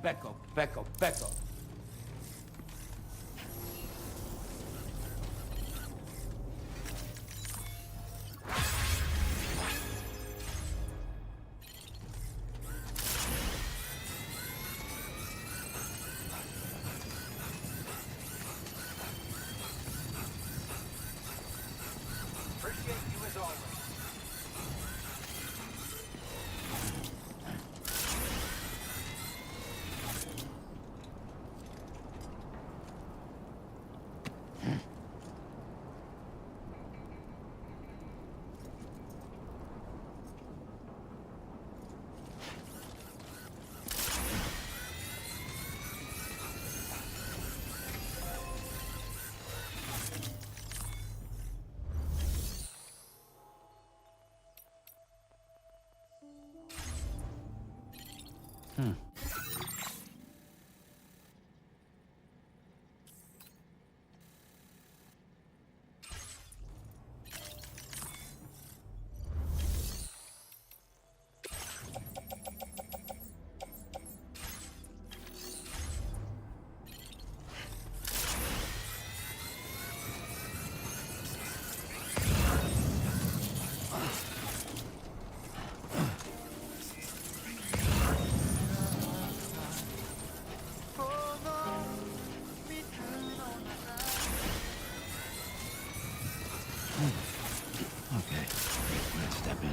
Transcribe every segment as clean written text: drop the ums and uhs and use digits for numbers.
Back up, back up, back up. Appreciate you as always. Okay, let's step in.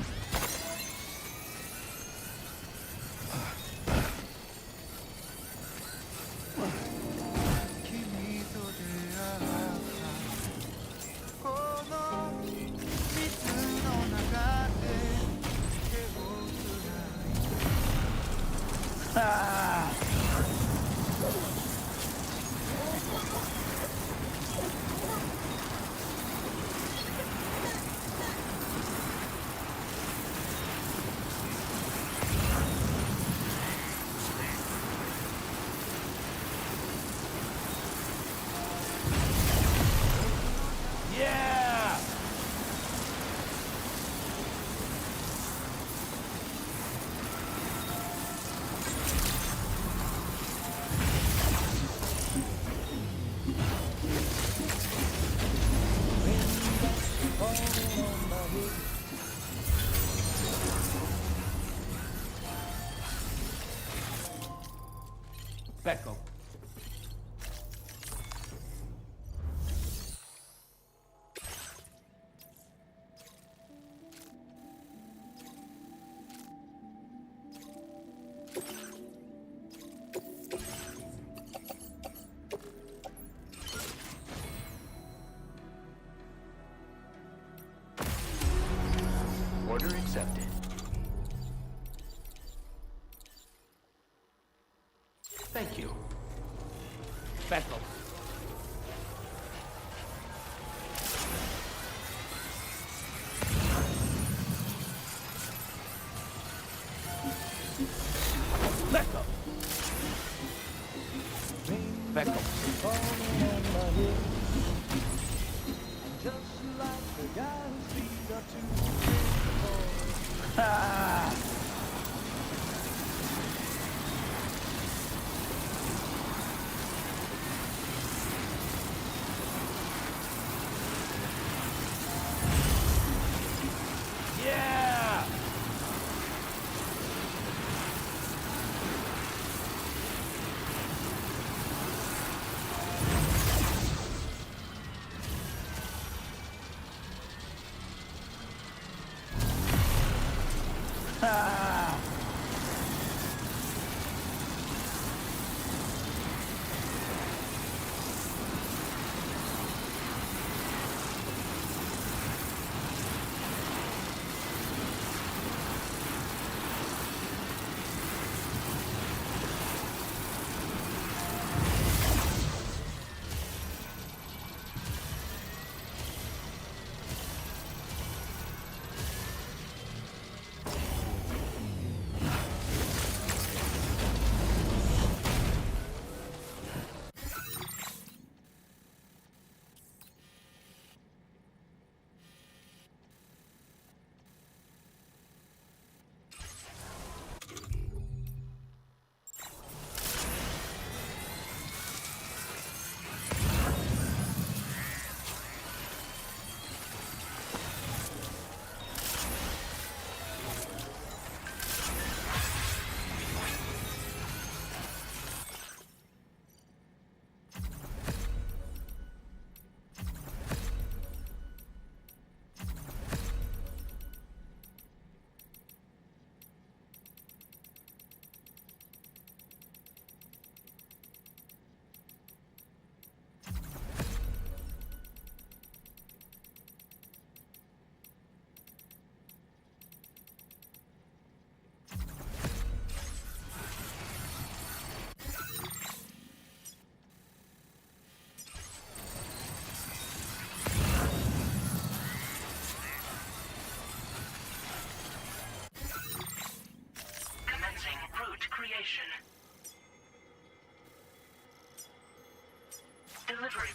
Yeah! Back up. Order accepted. Thank you. Back up. Back up. Back up. Ah! Yeah! delivery.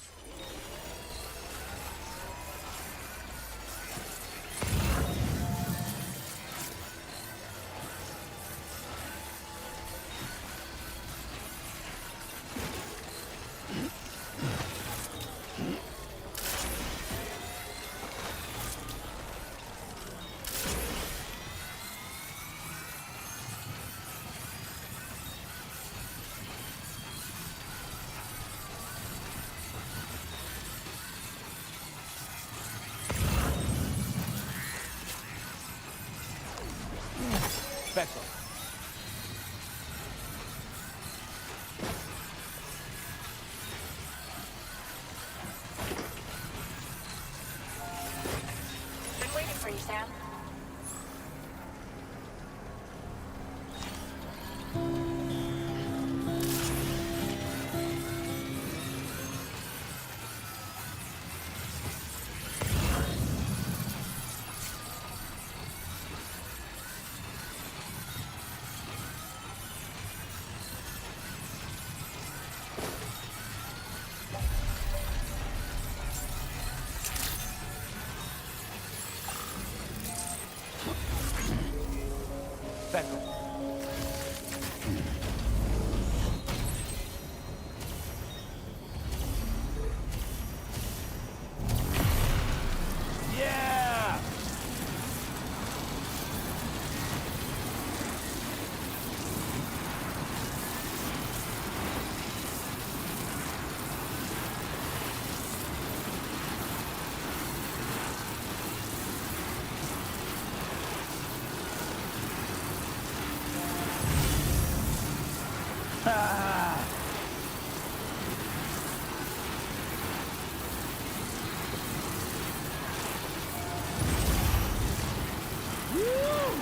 Back up. Been waiting for you, Sam. Back up. Yeah! Ah! Woo!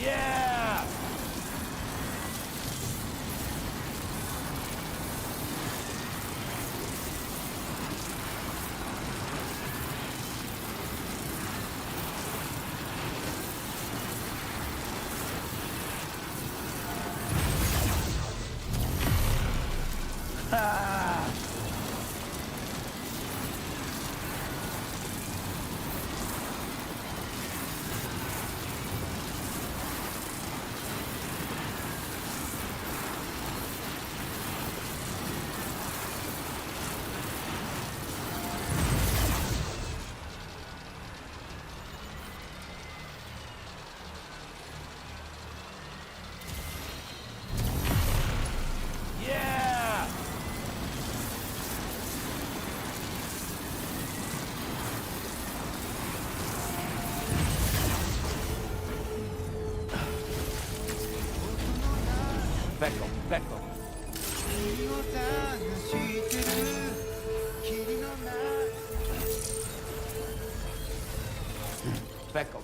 Yeah! Ah! Yeah! Back up, back up. Back up.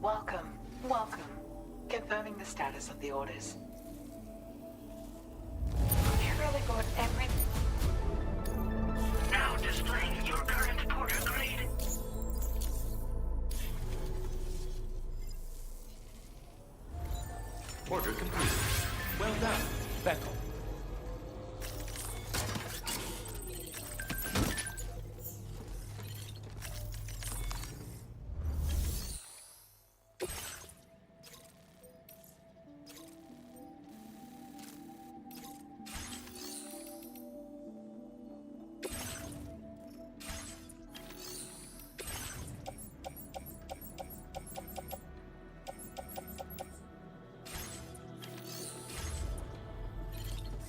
Welcome, welcome. Confirming the status of the orders. You really got everything. Now displaying your current porter grade. Order complete. Well done. Back up.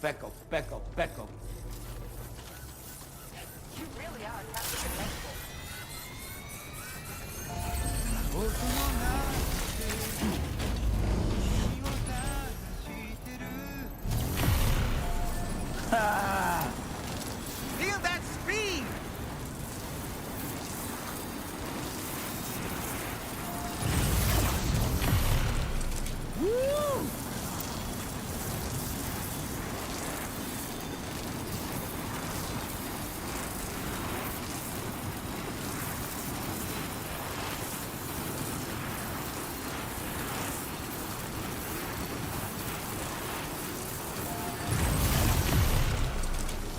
back off, back off, back off. You really are Captain Invincible. Feel that speed! Woo!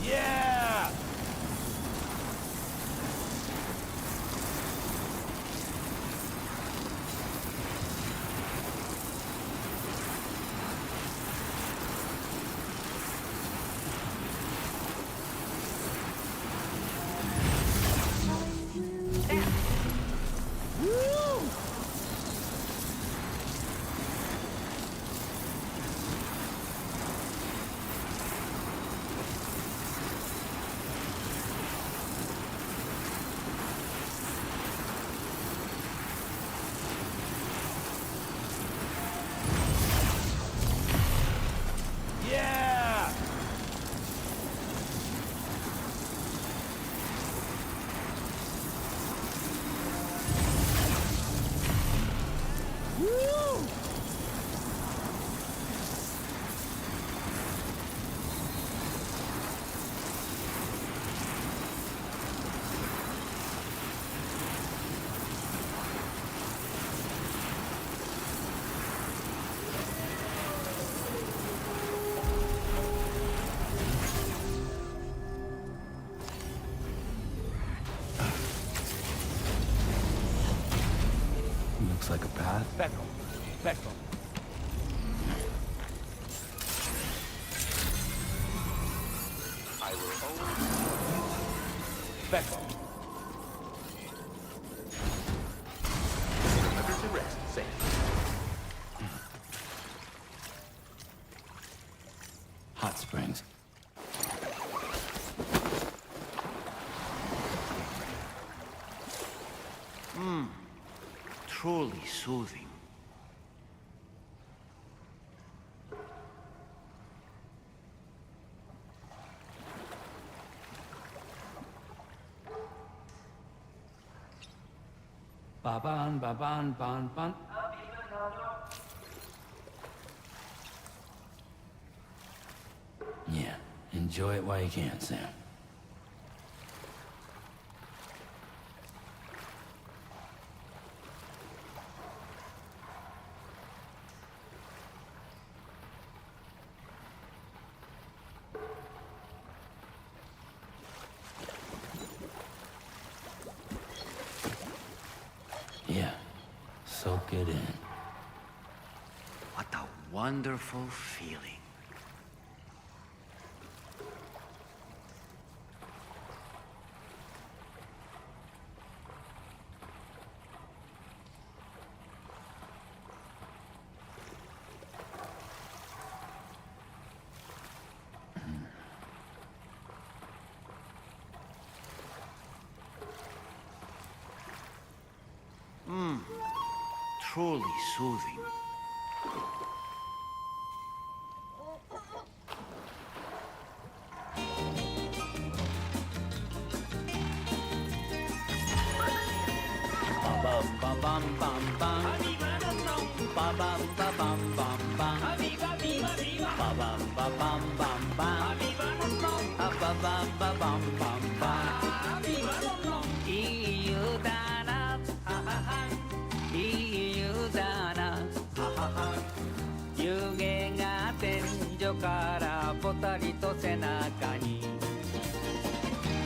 Yeah! Sam, Woo! Yeah! Woo! Looks like a path. Back off, back off. I will always Back off. remember to rest, Sam. Hot springs. Truly soothing. Ba-ban, ba-ban, ban, ban. Yeah, enjoy it while you can, Sam. Yeah, soak it in. What a wonderful feeling. Truly soothing. Ba-bum, ba-bum, bum, bum. Ba-bum, ba-bum, bum, bum. Ba-bum, ba-bum, bum, bum. Ba-bum, ba-bum, bum, bum. いい湯だな、はははいい湯だな、ははは湯気が天井からぽたりと背中に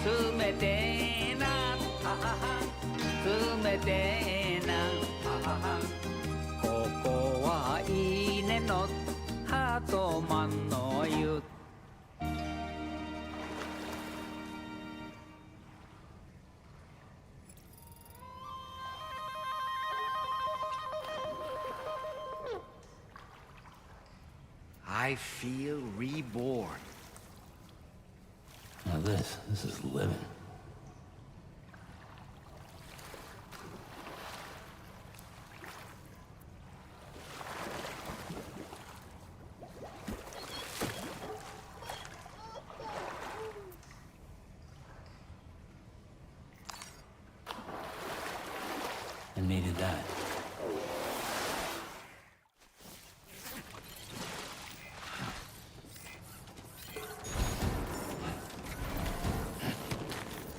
冷てえな、ははは冷てえな、はははここはいいねのハートマンの湯I I feel reborn. Now this is living. I needed that.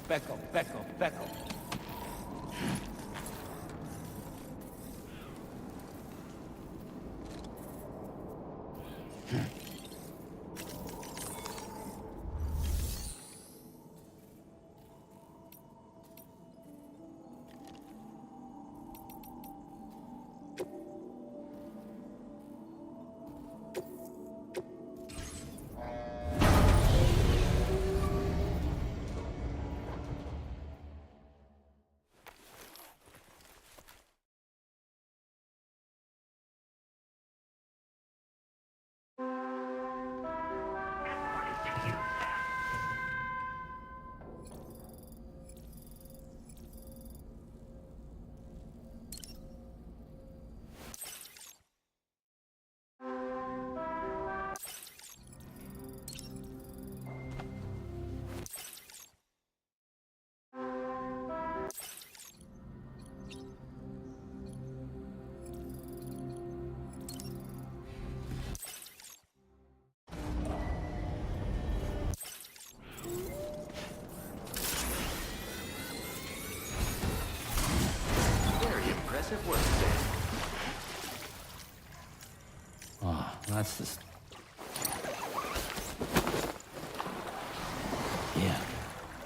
Back up. Very impressive work, Sam. Oh, that's the... Yeah.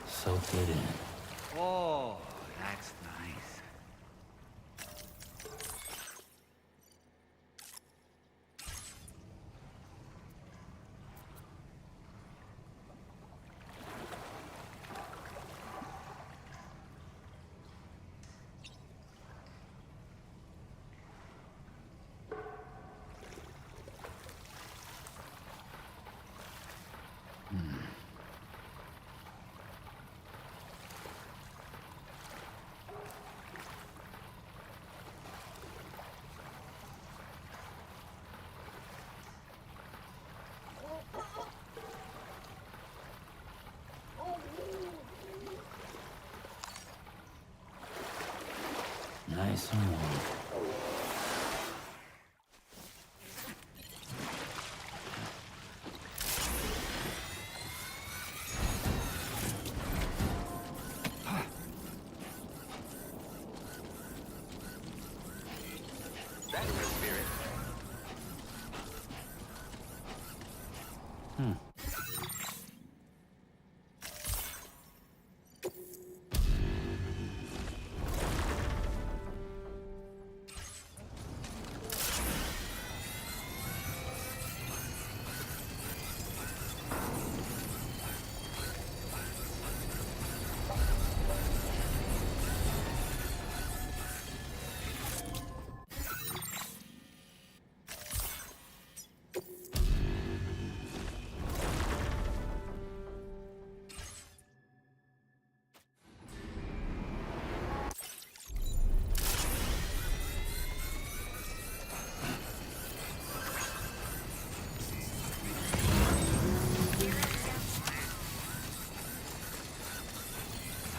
Soak it in. Oh, that's nice. Nice and warm. That's the spirit.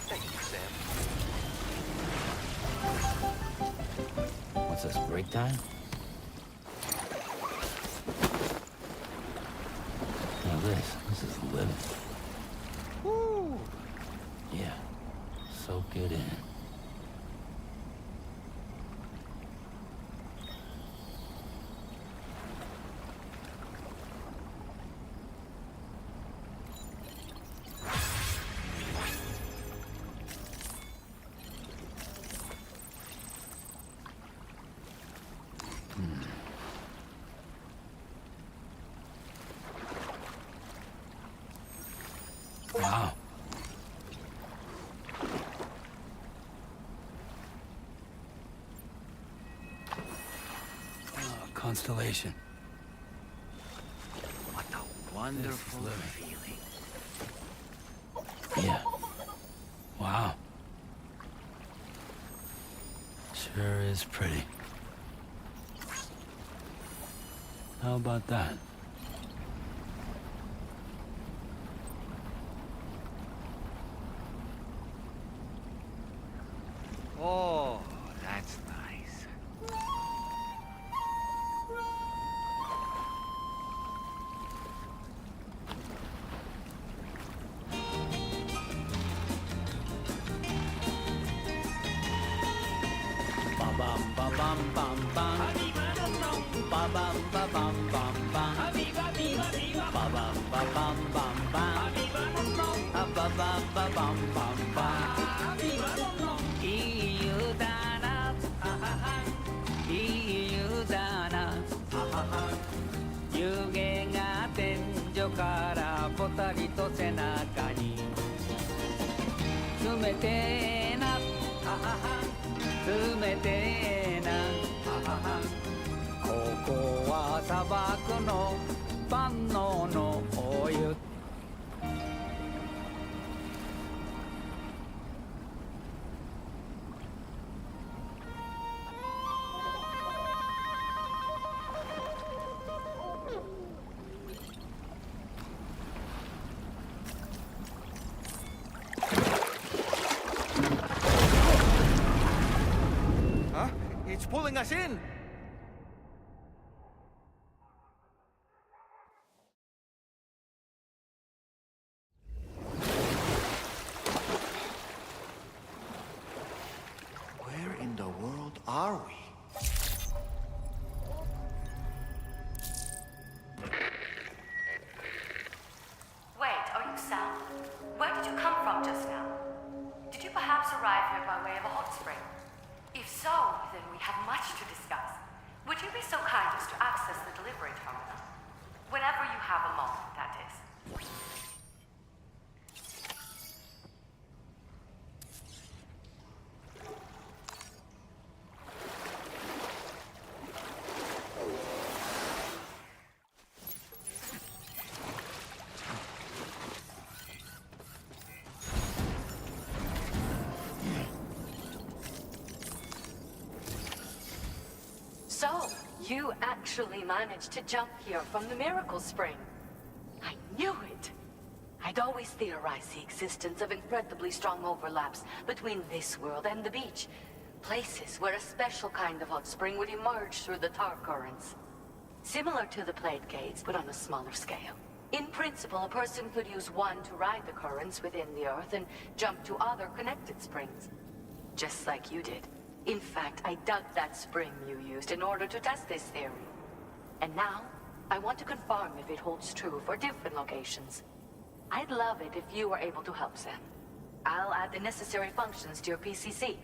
Thank you, Sam. What's this, break time? Now this is living. Woo! Yeah. Soak it in. Wow. Oh, constellation. wonderful living. feeling. Yeah. Wow. Sure is pretty. How about that? Oh, that's nice. Ba bum ba bum bum bum. Ba bum ba bum bum bum. Ba bum ba bum bum bum. Ba bum ba bum bum bum. いい湯だな、いい湯だな。湯気が天井からぽたりと背中に。冷てえな、冷てえな。ここは砂漠の万能のお湯。Huh? It's pulling us in! Where in the world are we? Wait, are you Sam? Where did you come from just now? Did you perhaps arrive here by way of a hot spring? If so, then we have much to discuss. Would you be so kind as to access the delivery terminal? Whenever you have a moment, that is. So, you actually managed to jump here from the Miracle Spring. I knew it! I'd always theorized the existence of incredibly strong overlaps between this world and the beach. Places where a special kind of hot spring would emerge through the tar currents. Similar to the plate gates, but on a smaller scale. In principle, a person could use one to ride the currents within the Earth and jump to other connected springs. Just like you did. In fact, I dug that spring you used in order to test this theory. And now, I want to confirm if it holds true for different locations. I'd love it if you were able to help Sam. I'll add the necessary functions to your PCC.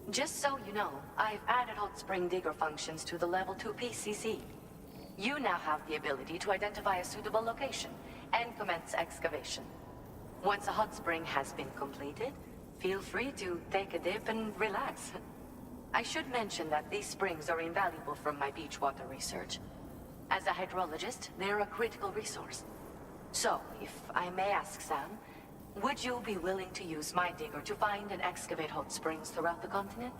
Just so you know, I've added hot spring digger functions to the level 2 PCC. You now have the ability to identify a suitable location and commence excavation. Once a hot spring has been completed, feel free to take a dip and relax. I should mention that these springs are invaluable from my beach water research. As a hydrologist, they're a critical resource. So, if I may ask Sam, would you be willing to use my digger to find and excavate hot springs throughout the continent?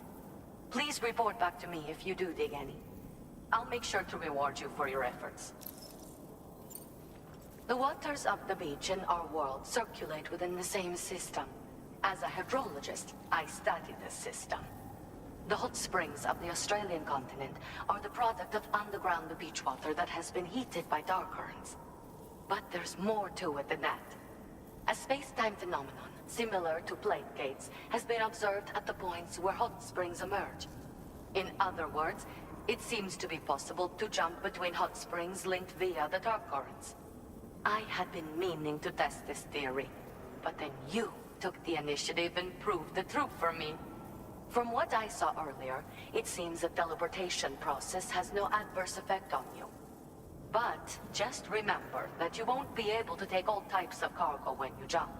Please report back to me if you do dig any. I'll make sure to reward you for your efforts. The waters of the beach and our world circulate within the same system. As a hydrologist, I study this system. The hot springs of the Australian continent are the product of underground beach water that has been heated by dark currents. But there's more to it than that. A space-time phenomenon, similar to plate gates, has been observed at the points where hot springs emerge. In other words, it seems to be possible to jump between hot springs linked via the dark currents. I had been meaning to test this theory, but then you took the initiative and proved the truth for me. From what I saw earlier, it seems the teleportation process has no adverse effect on you. But just remember that you won't be able to take all types of cargo when you jump.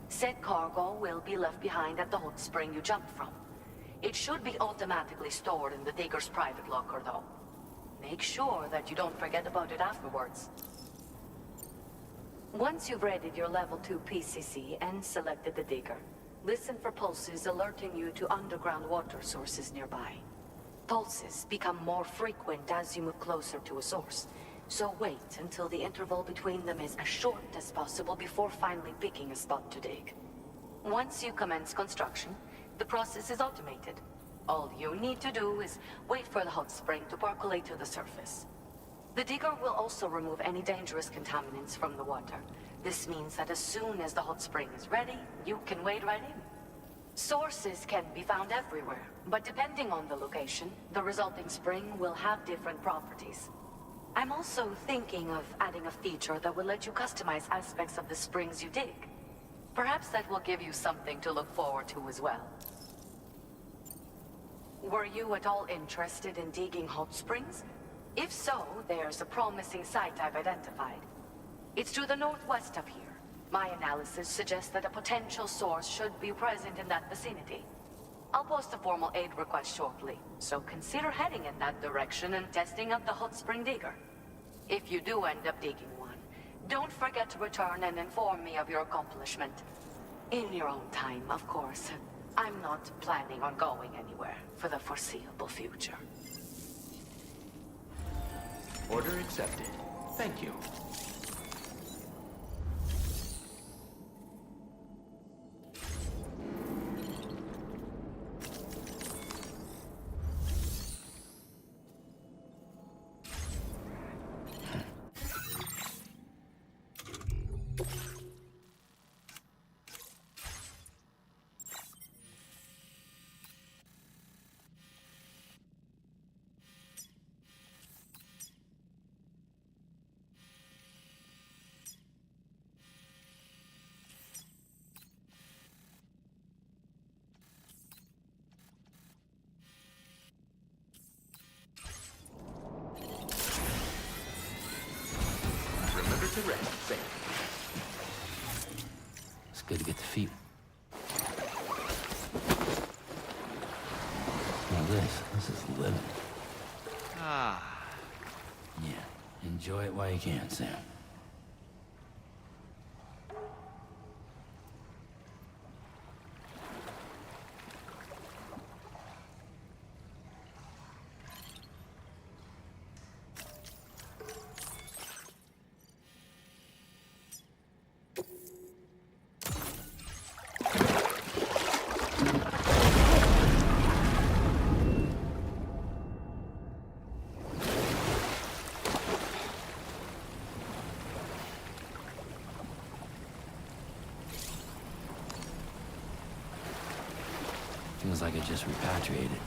Said cargo will be left behind at the hot spring you jumped from. It should be automatically stored in the digger's private locker, though. Make sure that you don't forget about it afterwards. Once you've readied your level 2 PCC and selected the digger, listen for pulses alerting you to underground water sources nearby. Pulses become more frequent as you move closer to a source, so wait until the interval between them is as short as possible before finally picking a spot to dig. Once you commence construction, the process is automated. All you need to do is wait for the hot spring to percolate to the surface. The digger will also remove any dangerous contaminants from the water. This means that as soon as the hot spring is ready, you can wade right in. Sources can be found everywhere, but depending on the location, the resulting spring will have different properties. I'm also thinking of adding a feature that will let you customize aspects of the springs you dig. Perhaps that will give you something to look forward to as well. Were you at all interested in digging hot springs? If so, there's a promising site I've identified. It's to the northwest of here. My analysis suggests that a potential source should be present in that vicinity. I'll post a formal aid request shortly, so consider heading in that direction and testing out the hot spring digger. If you do end up digging one, don't forget to return and inform me of your accomplishment. In your own time, of course. I'm not planning on going anywhere for the foreseeable future. Order accepted. Thank you. Remember to rest, Sam. It's good to get the feet. Now this is living. Ah, Yeah, enjoy it while you can, Sam. Feels like I just repatriated.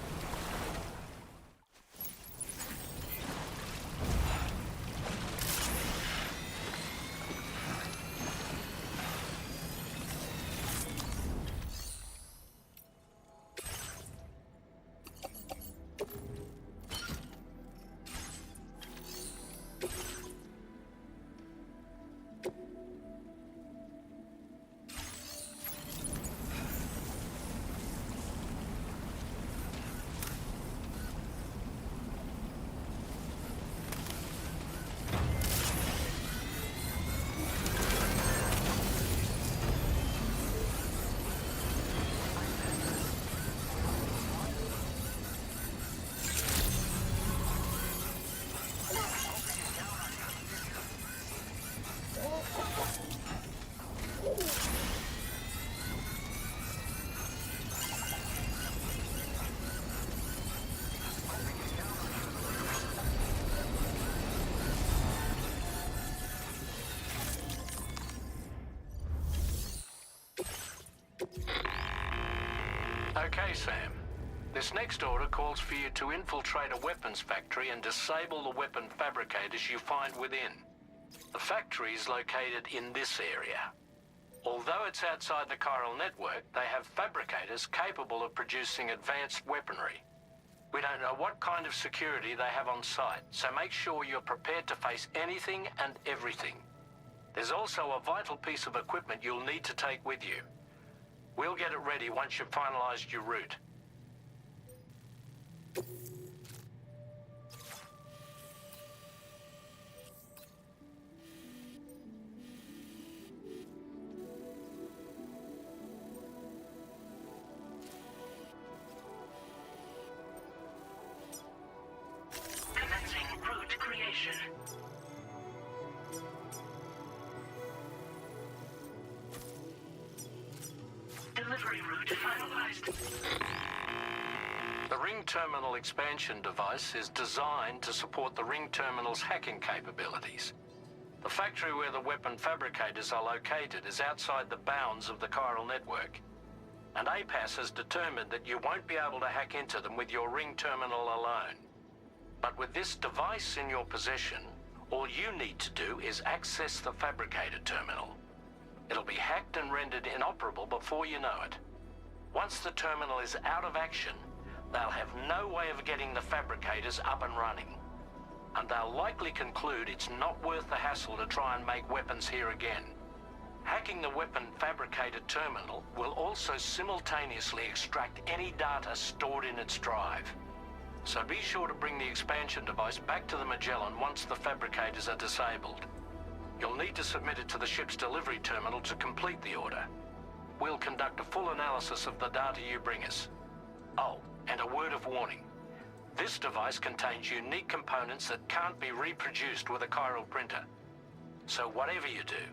Okay, Sam. This next order calls for you to infiltrate a weapons factory and disable the weapon fabricators you find within. The factory is located in this area. Although it's outside the chiral network, they have fabricators capable of producing advanced weaponry. We don't know what kind of security they have on site, so make sure you're prepared to face anything and everything. There's also a vital piece of equipment you'll need to take with you. We'll get it ready once you've finalized your route. Commencing route creation. Delivery route finalized. The Ring Terminal expansion device is designed to support the Ring Terminal's hacking capabilities. The factory where the weapon fabricators are located is outside the bounds of the chiral network, and APAS has determined that you won't be able to hack into them with your Ring Terminal alone. But with this device in your possession, all you need to do is access the fabricator terminal. It'll be hacked and rendered inoperable before you know it. Once the terminal is out of action, they'll have no way of getting the fabricators up and running. And they'll likely conclude it's not worth the hassle to try and make weapons here again. Hacking the weapon fabricator terminal will also simultaneously extract any data stored in its drive. So be sure to bring the expansion device back to the Magellan once the fabricators are disabled. You'll need to submit it to the ship's delivery terminal to complete the order. We'll conduct a full analysis of the data you bring us. Oh, and a word of warning. This device contains unique components that can't be reproduced with a chiral printer. So whatever you do,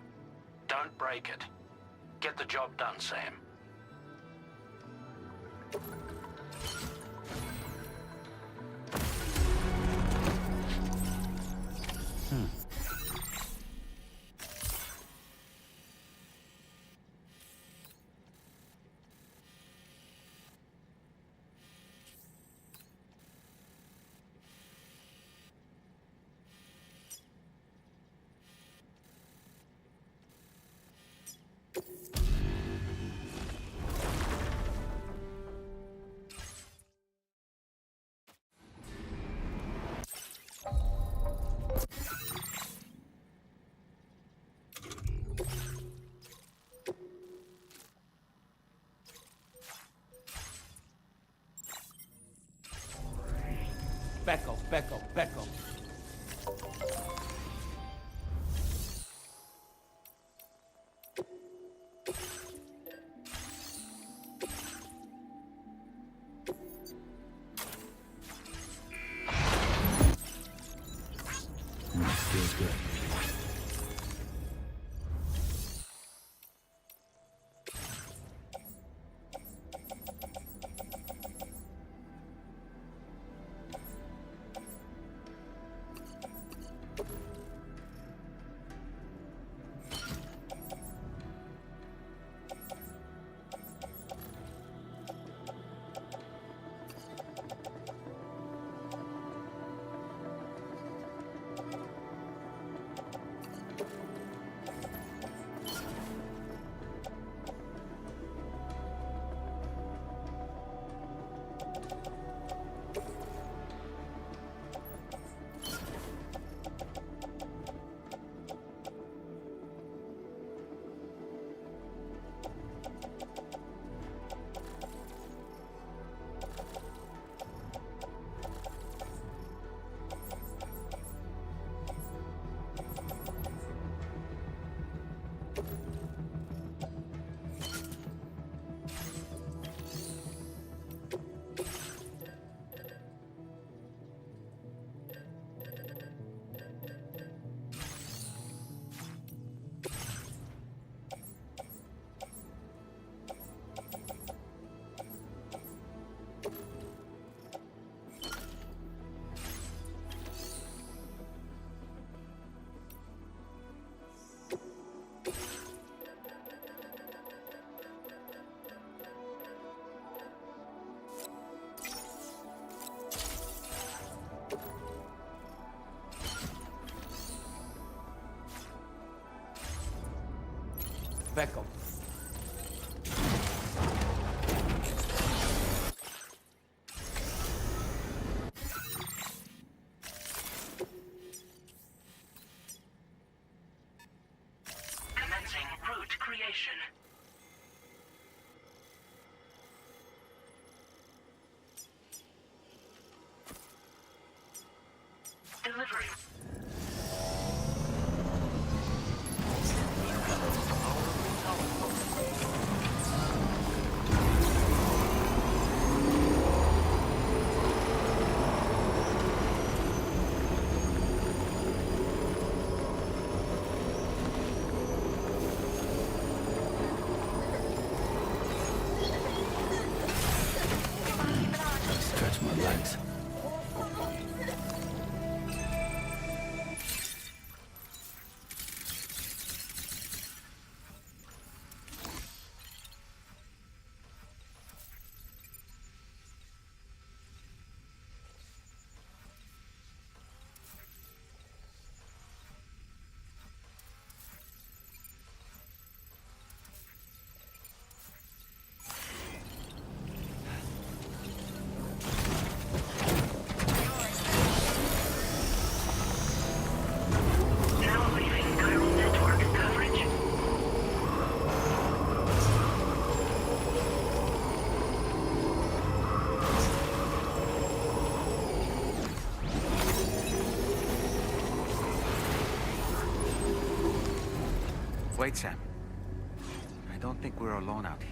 don't break it. Get the job done, Sam. Back off. Feels good. Beckham. Commencing route creation. Delivery. Stretch my legs. Now leaving chiral network coverage. Wait, Sam. I don't think we're alone out here.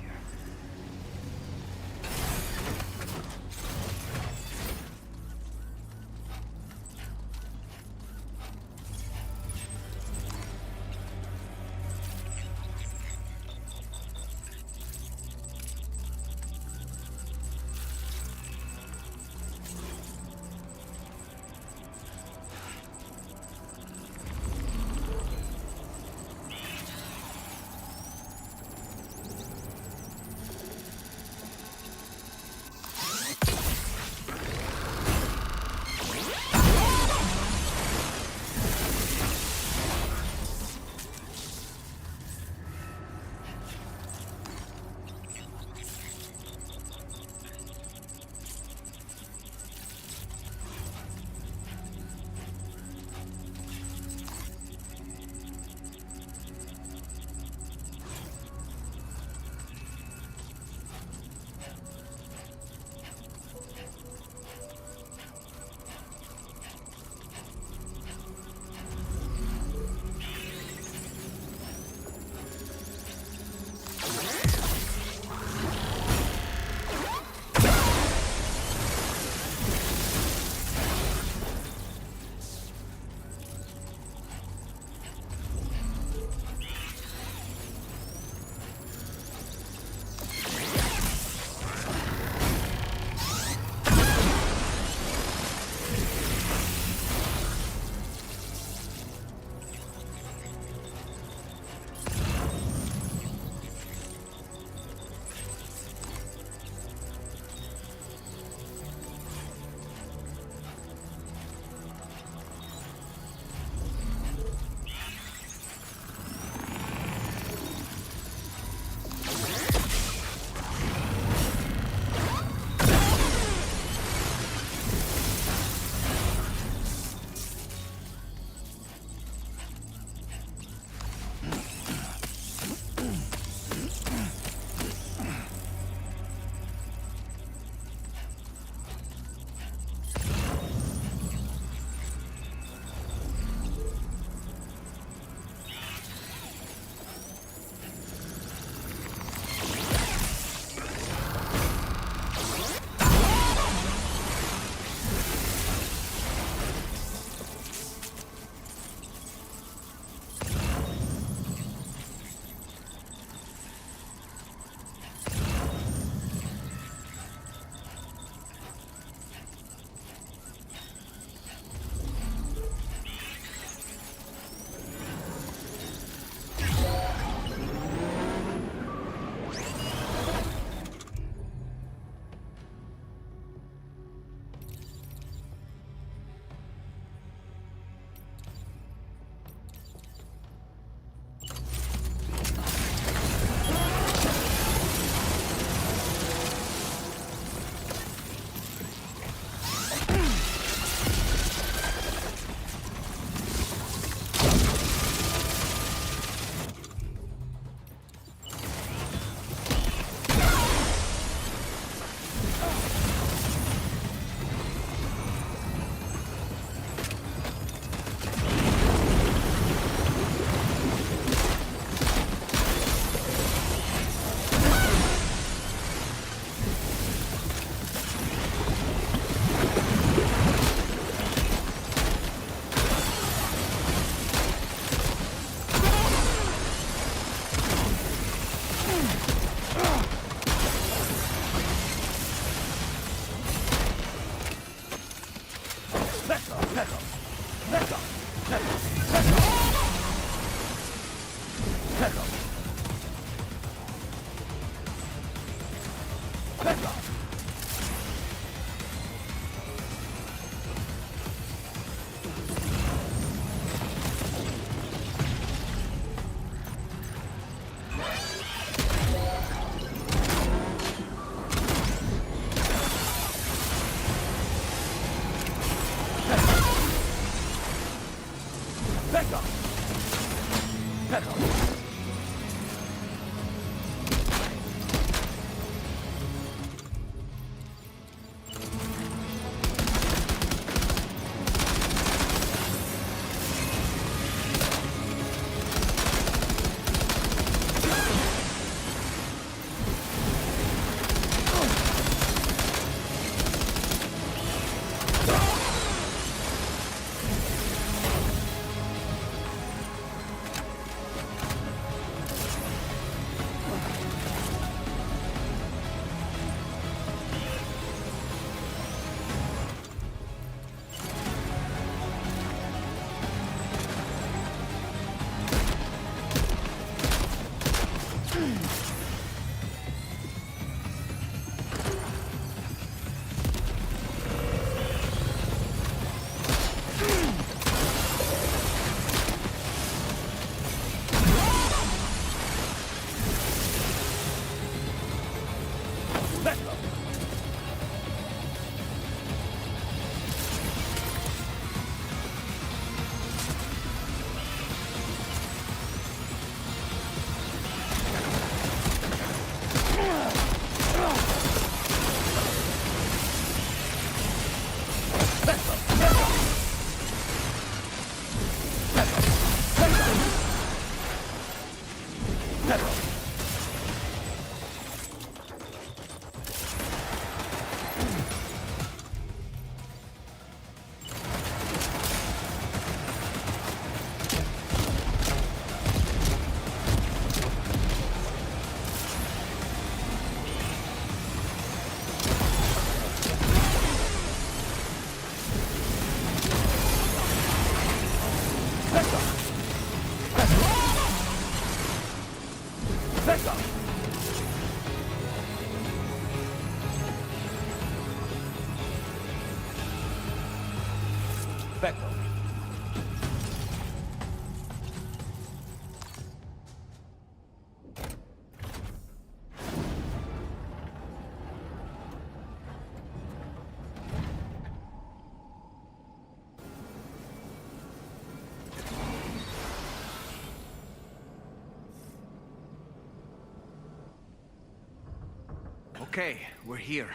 Okay, we're here.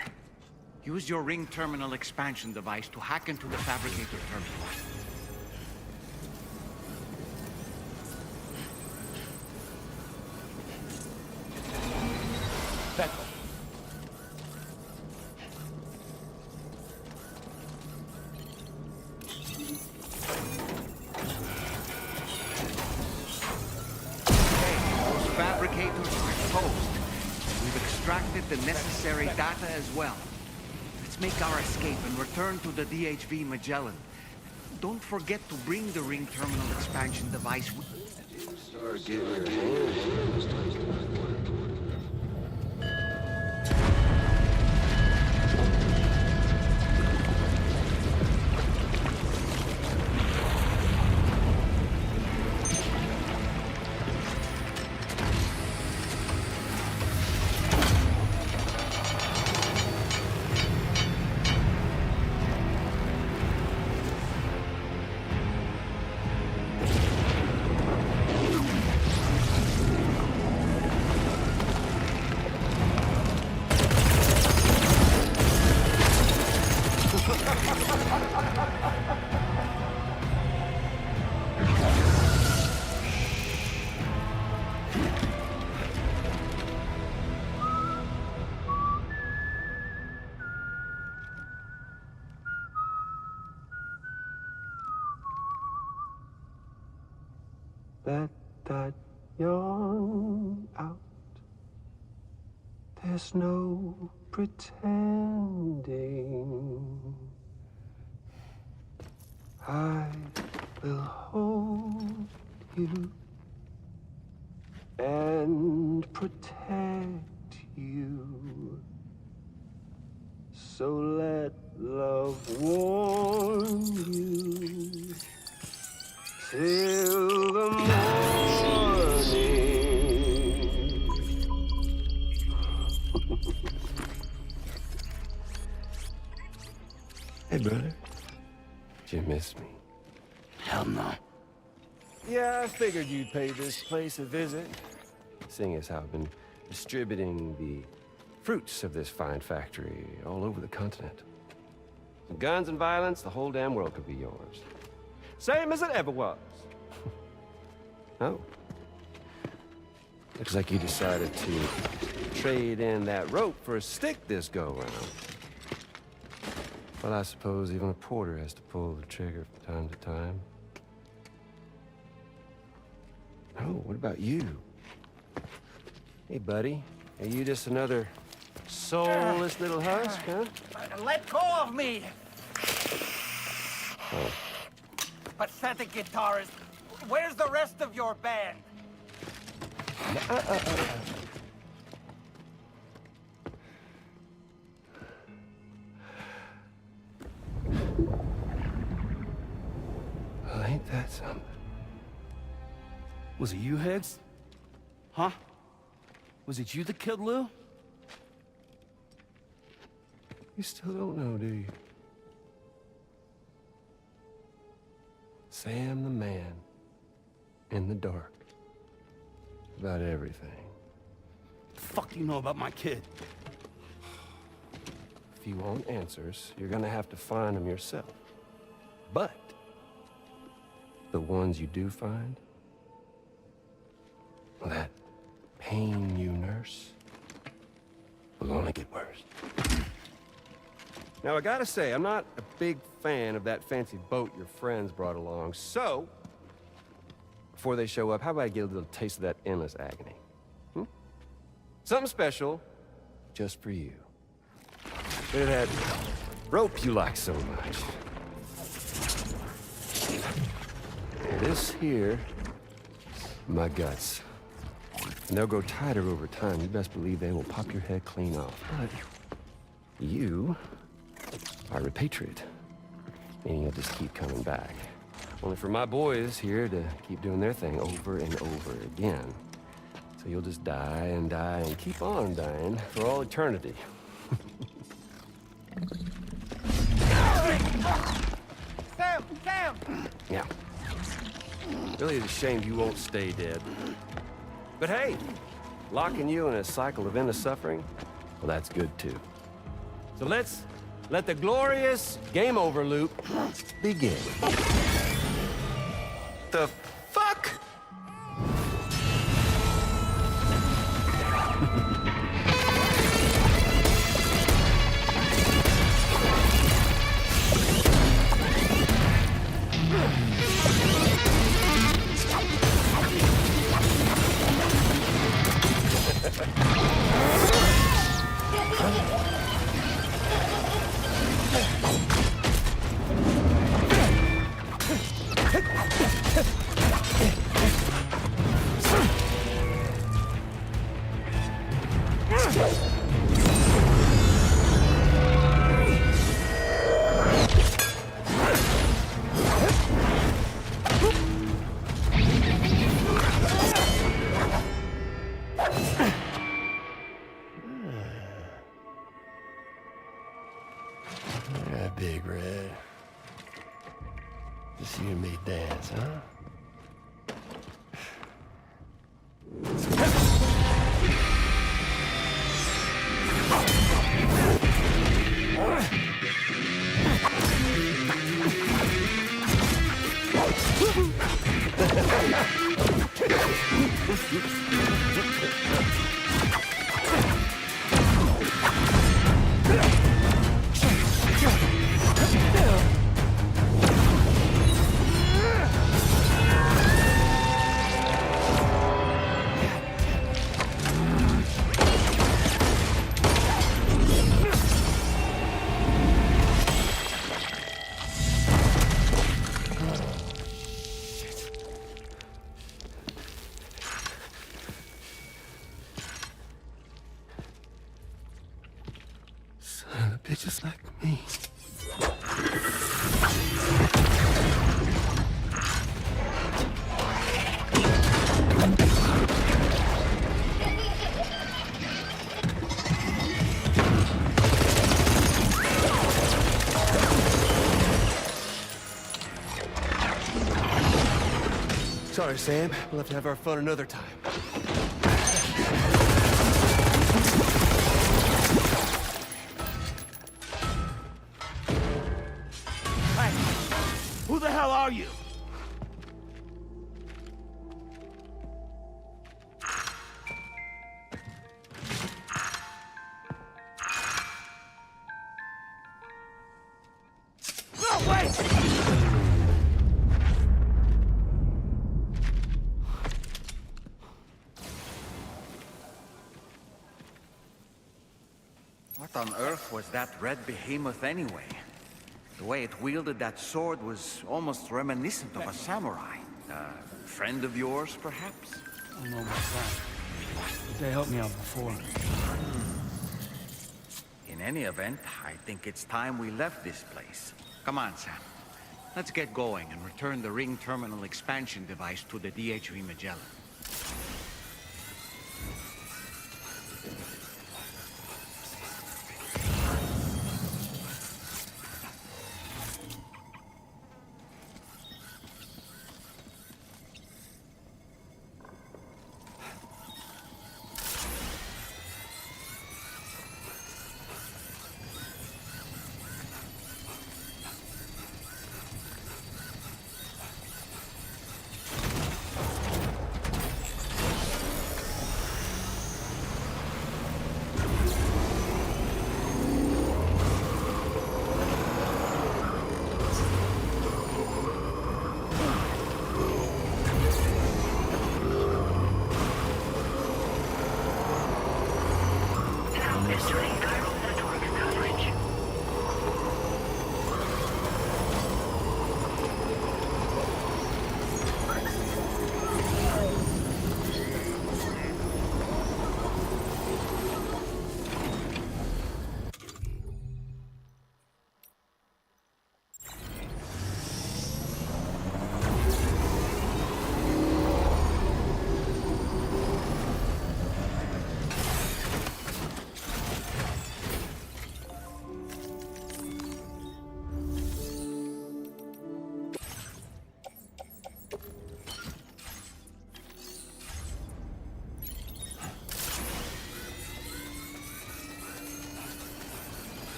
Use your ring terminal expansion device to hack into the fabricator terminal. Those fabricators are exposed. We've extracted the necessary data as well. Let's make our escape and return to the DHV Magellan. Don't forget to bring the ring terminal expansion device with Let that yawn out. There's no pretending. I will hold you and protect you. So let love warm you till the morning. Hey, brother. Did you miss me? Hell no. Yeah, I figured you'd pay this place a visit, seeing as how I've been distributing the fruits of this fine factory all over the continent. Some guns and violence, the whole damn world could be yours. Same as it ever was. Oh. Looks like you decided to trade in that rope for a stick this go-around. Well, I suppose even a porter has to pull the trigger from time to time. Oh, what about you? Hey, buddy. Are you just another soulless little husk, huh? Let go of me! Oh. Pathetic guitarist. Where's the rest of your band? Well, ain't that something? Was it you, Higgs? Huh? Was it you that killed Lou? You still don't know, do you? Sam the man. In the dark. About everything. The fuck do you know about my kid? If you want answers, you're gonna have to find them yourself. But the ones you do find, well, that pain you nurse will only get worse. Now, I gotta say, I'm not a big fan of that fancy boat your friends brought along, so before they show up, how about I get a little taste of that endless agony? Something special just for you. Look at that rope you like so much. This here, my guts. And they'll grow tighter over time. You best believe they will pop your head clean off. But you are a repatriate, meaning you'll just keep coming back. Only for my boys here to keep doing their thing over and over again. So you'll just die and die and keep on dying for all eternity. Sam! Yeah. Really is a shame you won't stay dead. But hey, locking you in a cycle of endless suffering, well, that's good too. So let's let the glorious game over loop begin. The fuck? Yeah, Big Red. Just you and me dance, huh? They're just like me. Sorry, Sam. We'll have to have our fun another time. Hey, who the hell are you? No, wait! What on earth was that red behemoth anyway? The way it wielded that sword was almost reminiscent of a samurai. A friend of yours, perhaps? I don't know about that. But they helped me out before. In any event, I think it's time we left this place. Come on, Sam. Let's get going and return the ring terminal expansion device to the DHV Magellan. Now entering chiral network coverage.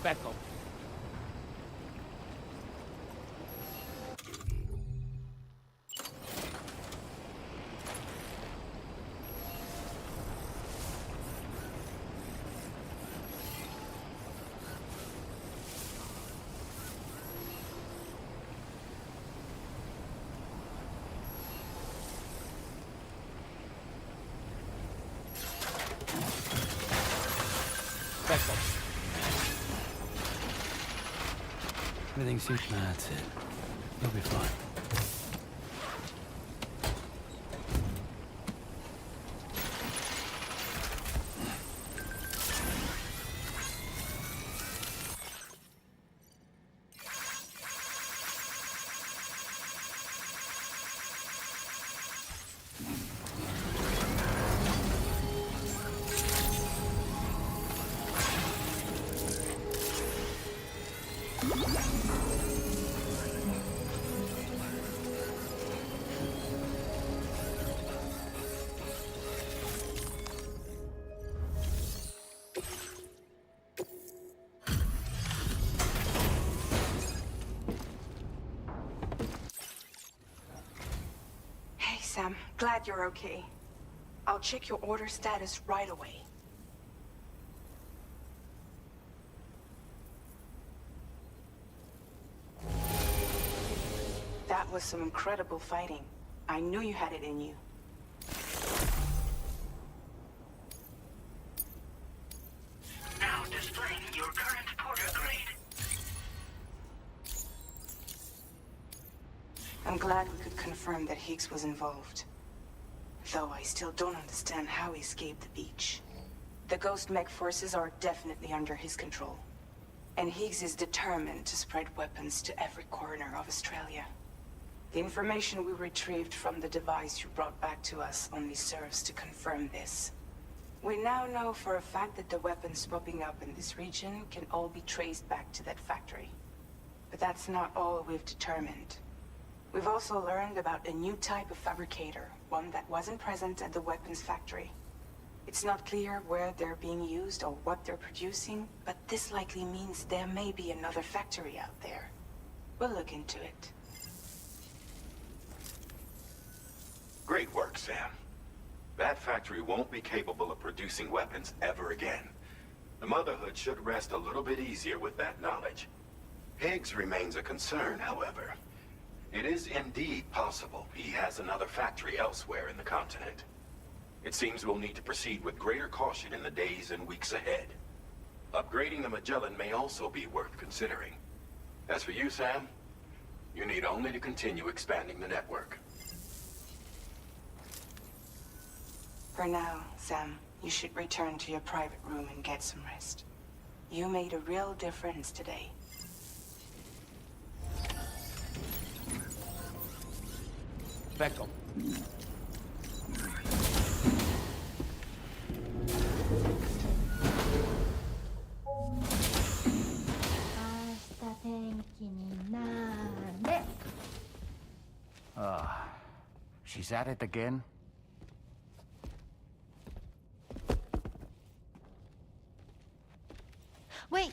Back up. Back up. Everything seems... That's it. You'll be fine. Hey, Sam. Glad you're okay. I'll check your order status right away. That was some incredible fighting. I knew you had it in you. Now displaying your current porter grade. I'm glad we could confirm that Higgs was involved. Though I still don't understand how he escaped the beach. The Ghost Mech forces are definitely under his control. And Higgs is determined to spread weapons to every corner of Australia. The information we retrieved from the device you brought back to us only serves to confirm this. We now know for a fact that the weapons popping up in this region can all be traced back to that factory. But that's not all we've determined. We've also learned about a new type of fabricator, one that wasn't present at the weapons factory. It's not clear where they're being used or what they're producing, but this likely means there may be another factory out there. We'll look into it. Great work, Sam. That factory won't be capable of producing weapons ever again. The Motherhood should rest a little bit easier with that knowledge. Higgs remains a concern, however. It is indeed possible he has another factory elsewhere in the continent. It seems we'll need to proceed with greater caution in the days and weeks ahead. Upgrading the Magellan may also be worth considering. As for you, Sam, you need only to continue expanding the network. For now, Sam, you should return to your private room and get some rest. You made a real difference today. Beckel. She's at it again? Wait!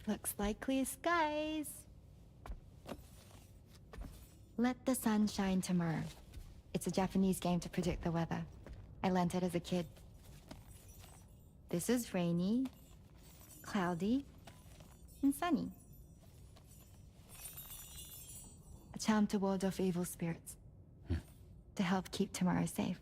Looks like clear skies. Let the sun shine tomorrow. It's a Japanese game to predict the weather. I learned it as a kid. This is rainy, cloudy, and sunny. A charm to ward off evil spirits. To help keep tomorrow safe.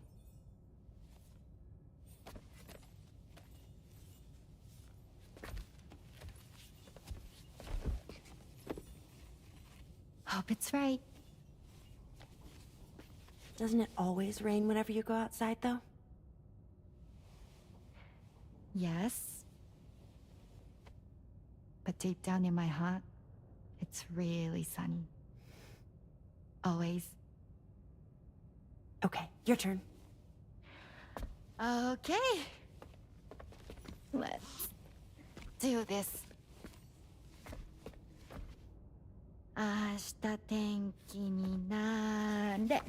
Hope it's right. Doesn't it always rain whenever you go outside, though? Yes. But deep down in my heart, it's really sunny. Always. Okay, your turn. Okay. Let's do this. 明日天気になれ。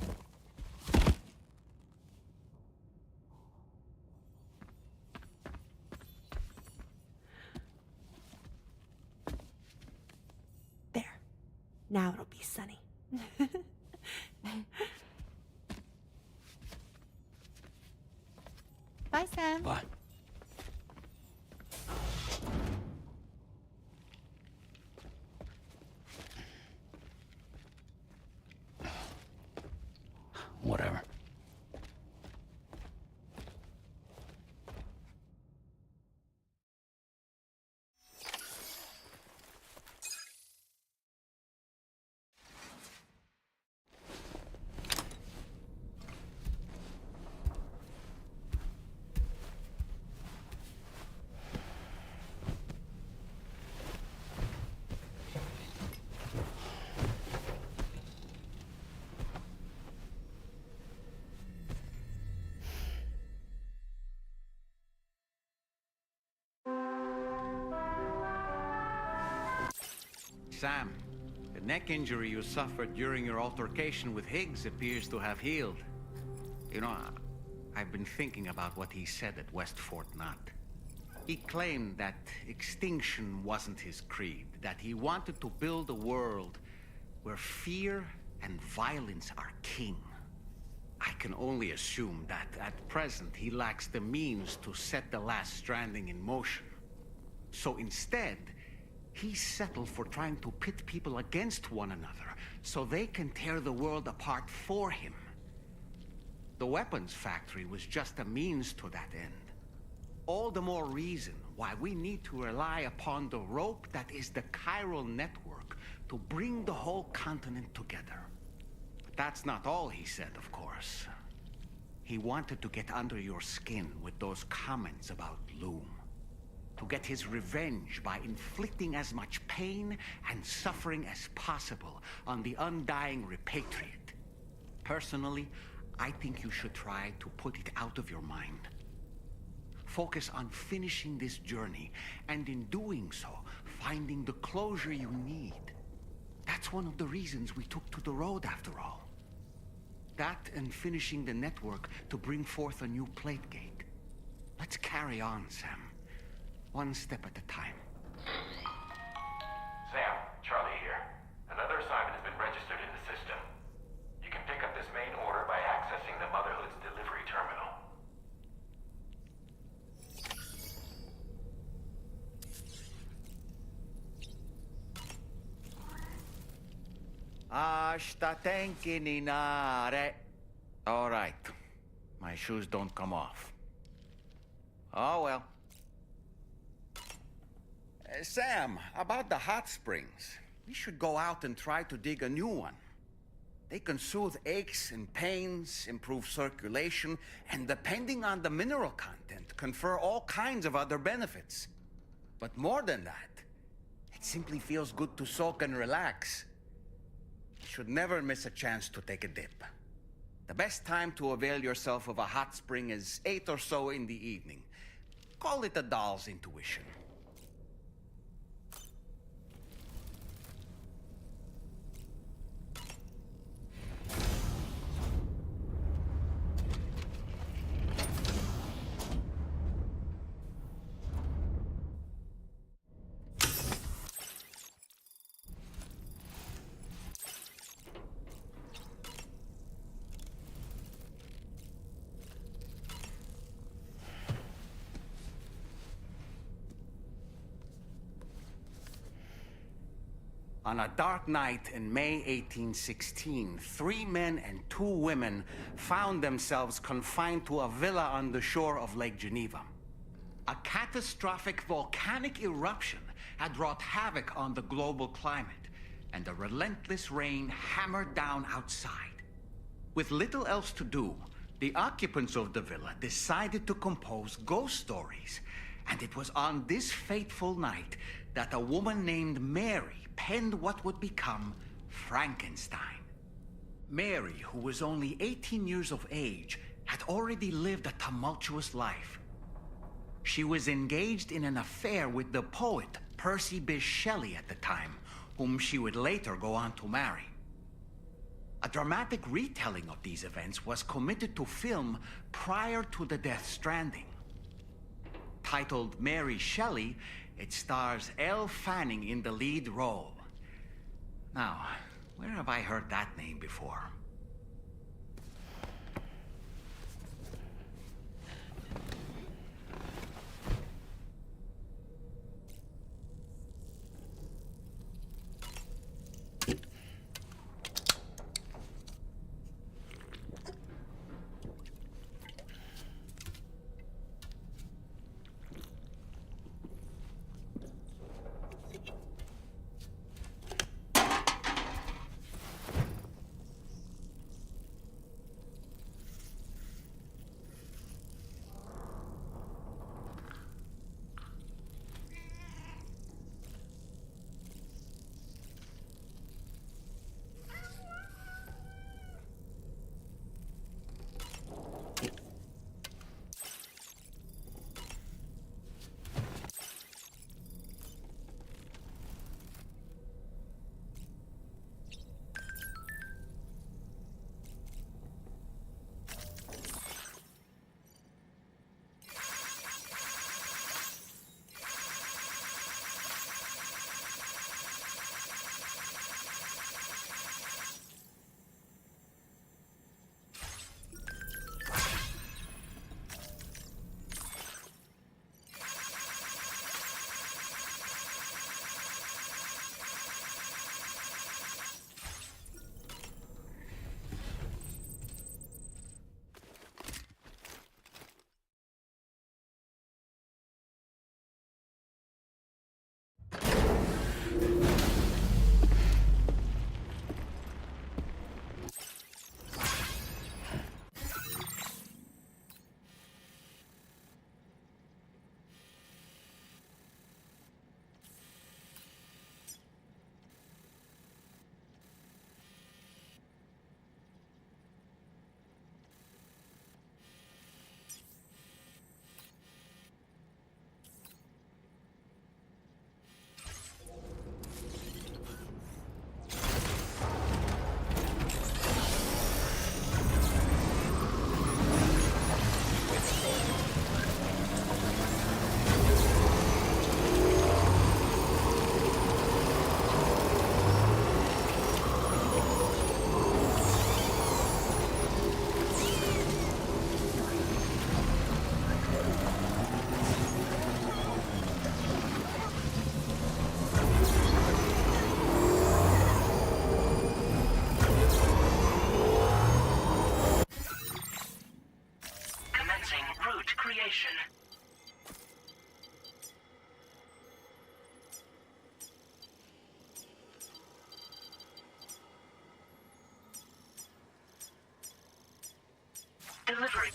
There. Now it'll be sunny. Bye, Sam. Bye. Whatever. Sam, the neck injury you suffered during your altercation with Higgs appears to have healed. You know, I've been thinking about what he said at West Fort Knot. He claimed that extinction wasn't his creed, that he wanted to build a world where fear and violence are king. I can only assume that at present he lacks the means to set the last stranding in motion. So instead, he settled for trying to pit people against one another so they can tear the world apart for him. The weapons factory was just a means to that end. All the more reason why why we need to rely upon the rope that is the chiral network to bring the whole continent together. But that's not all he said, of course. He wanted to get under your skin with those comments about Loom. To get his revenge by inflicting as much pain and suffering as possible on the undying repatriate. Personally, I think you should try to put it out of your mind. Focus on finishing this journey, and in doing so, finding the closure you need. That's one of the reasons we took to the road, after all. That and finishing the network to bring forth a new plate gate. Let's carry on, Sam. One step at a time. Sam, Charlie here. Another assignment has been registered in the system. You can pick up this main order by accessing the Motherhood's delivery terminal. All right. My shoes don't come off. Oh, well. Sam, about the hot springs. We should go out and try to dig a new one. They can soothe aches and pains, improve circulation, and depending on the mineral content, confer all kinds of other benefits. But more than that, it simply feels good to soak and relax. You should never miss a chance to take a dip. The best time to avail yourself of a hot spring is 8 or so in the evening. Call it a doll's intuition. On a dark night in May 1816, 3 men and 2 women found themselves confined to a villa on the shore of Lake Geneva. A catastrophic volcanic eruption had wrought havoc on the global climate, and the relentless rain hammered down outside. With little else to do, the occupants of the villa decided to compose ghost stories. And it was on this fateful night that a woman named Mary penned what would become Frankenstein. Mary, who was only 18 years of age, had already lived a tumultuous life. She was engaged in an affair with the poet Percy Bysshe Shelley at the time, whom she would later go on to marry. A dramatic retelling of these events was committed to film prior to the Death Stranding. Titled Mary Shelley, it stars Elle Fanning in the lead role. Now, where have I heard that name before? delivery.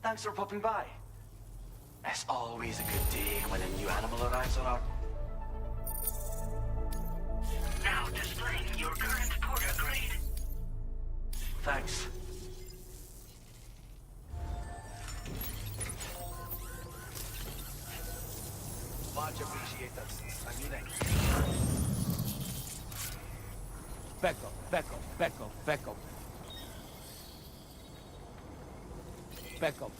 Thanks for popping by. It's always a good day when a new animal arrives on our... Now displaying your current porter grade. Thanks. Much appreciated. Becco, Becco, Becco, Becco. Becco.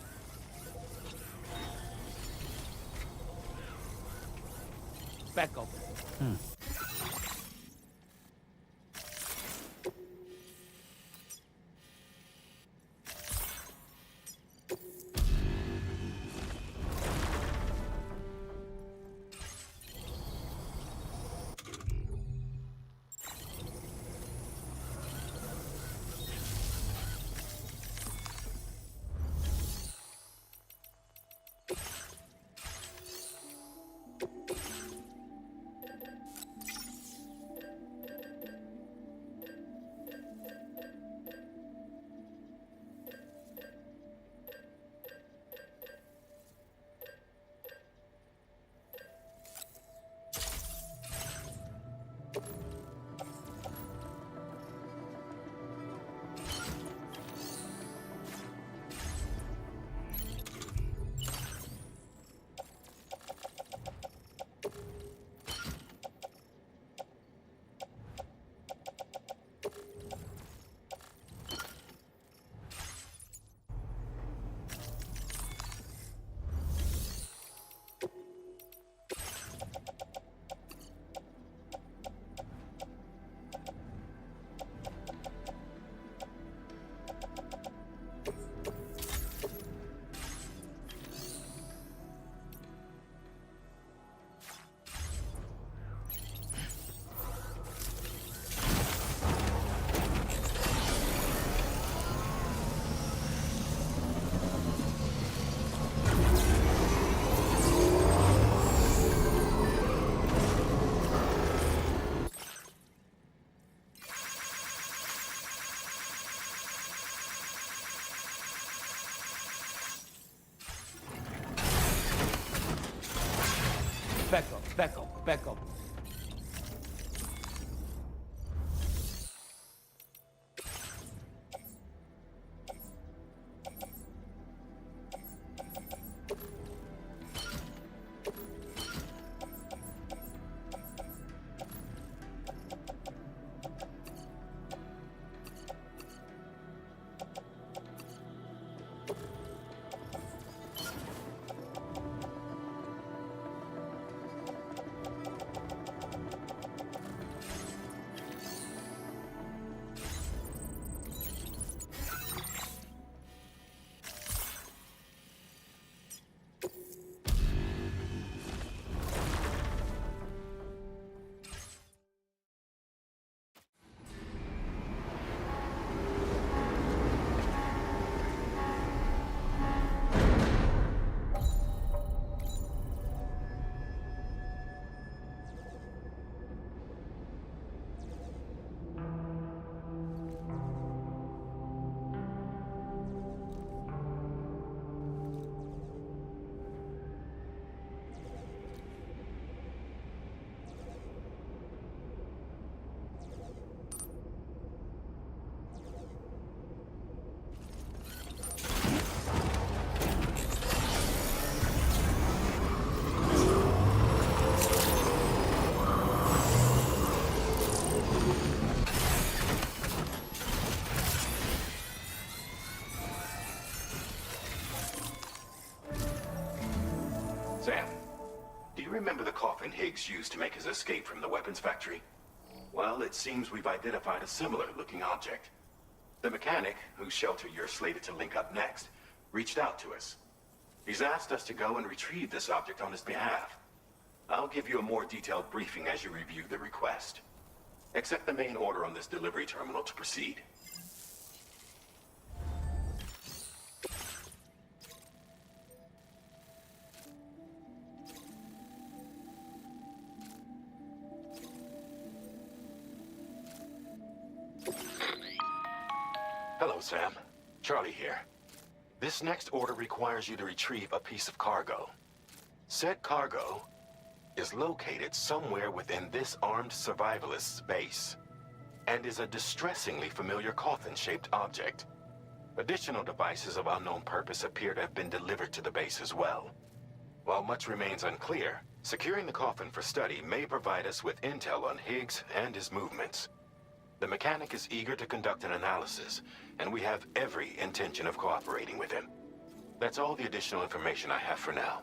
Becco. Becco, Becco, Becco. Sam, do you remember the coffin Higgs used to make his escape from the weapons factory? Well, it seems we've identified a similar-looking object. The mechanic, whose shelter you're slated to link up next, reached out to us. He's asked us to go and retrieve this object on his behalf. I'll give you a more detailed briefing as you review the request. Accept the main order on this delivery terminal to proceed. Hello, Sam. Charlie here. This next order requires you to retrieve a piece of cargo. Said cargo is located somewhere within this armed survivalist's base, and is a distressingly familiar coffin-shaped object. Additional devices of unknown purpose appear to have been delivered to the base as well. While much remains unclear, securing the coffin for study may provide us with intel on Higgs and his movements. The mechanic is eager to conduct an analysis, and we have every intention of cooperating with him. That's all the additional information I have for now.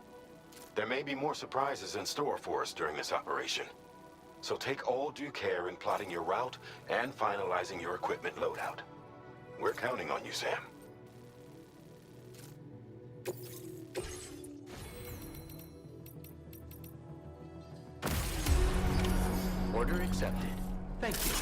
There may be more surprises in store for us during this operation, so take all due care in plotting your route and finalizing your equipment loadout. We're counting on you, Sam. Order accepted. Thank you.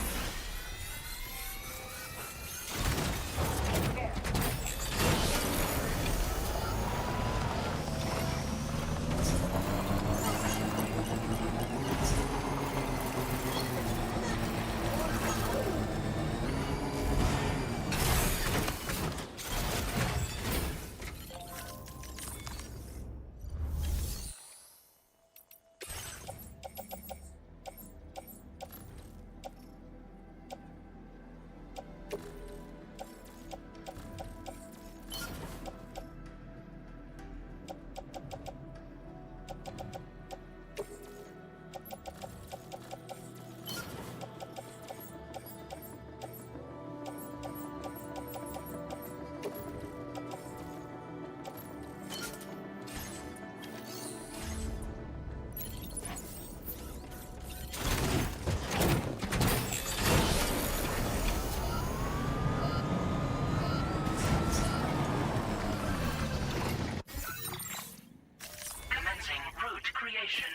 Creation.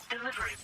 Delivery.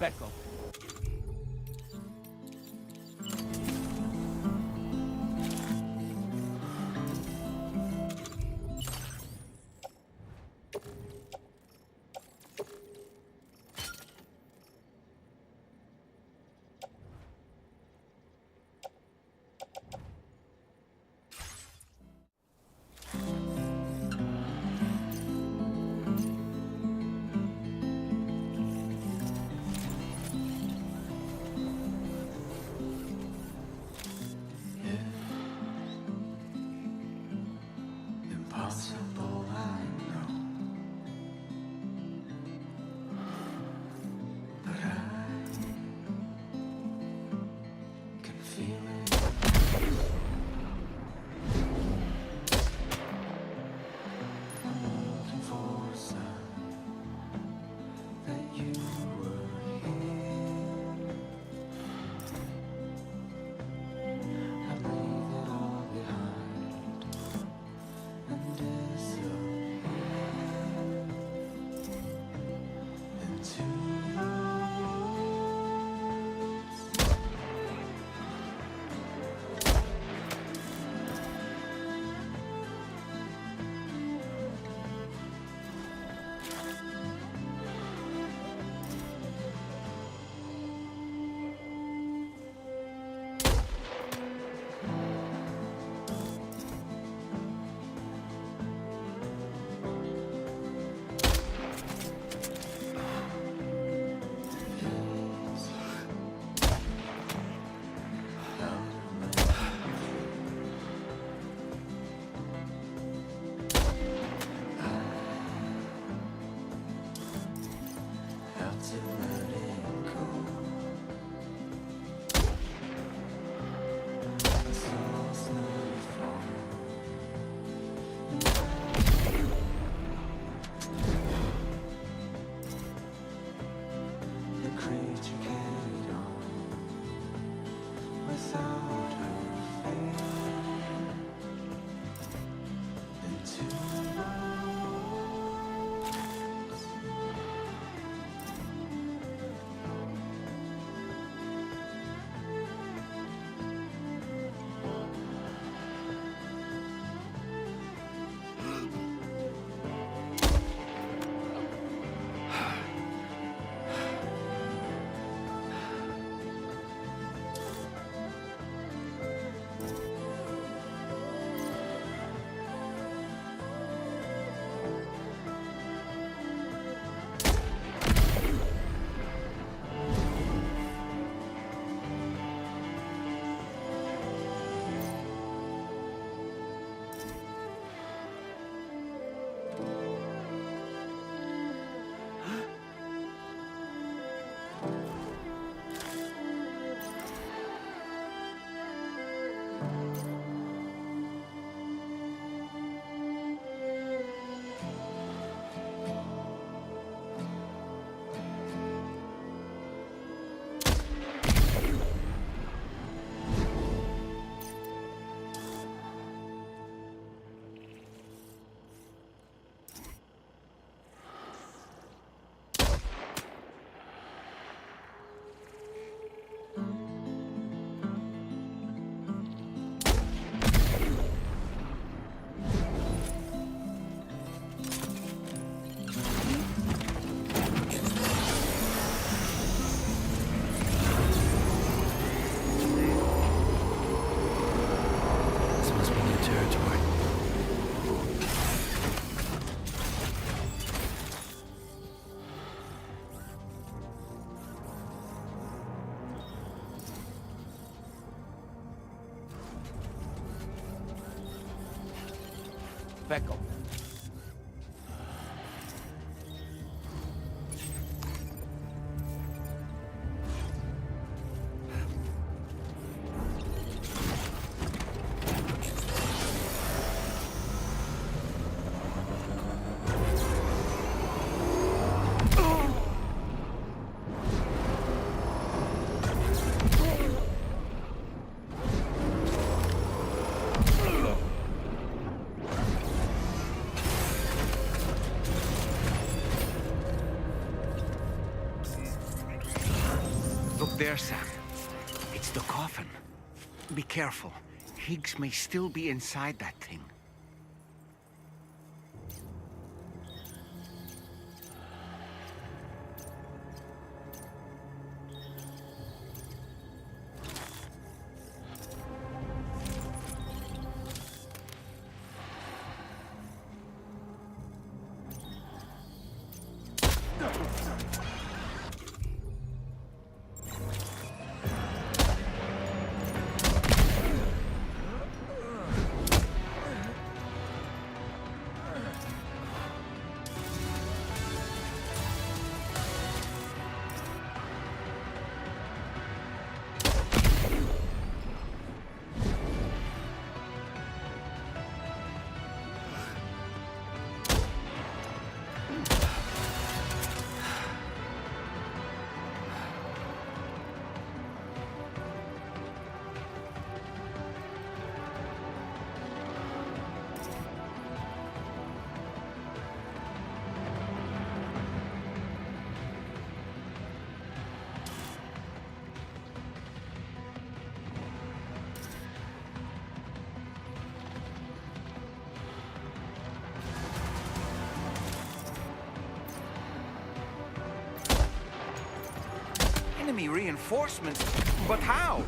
Let's go. Becco. Look there, Sam. It's the coffin. Be careful. Higgs may still be inside that thing. Enemy reinforcements? But how?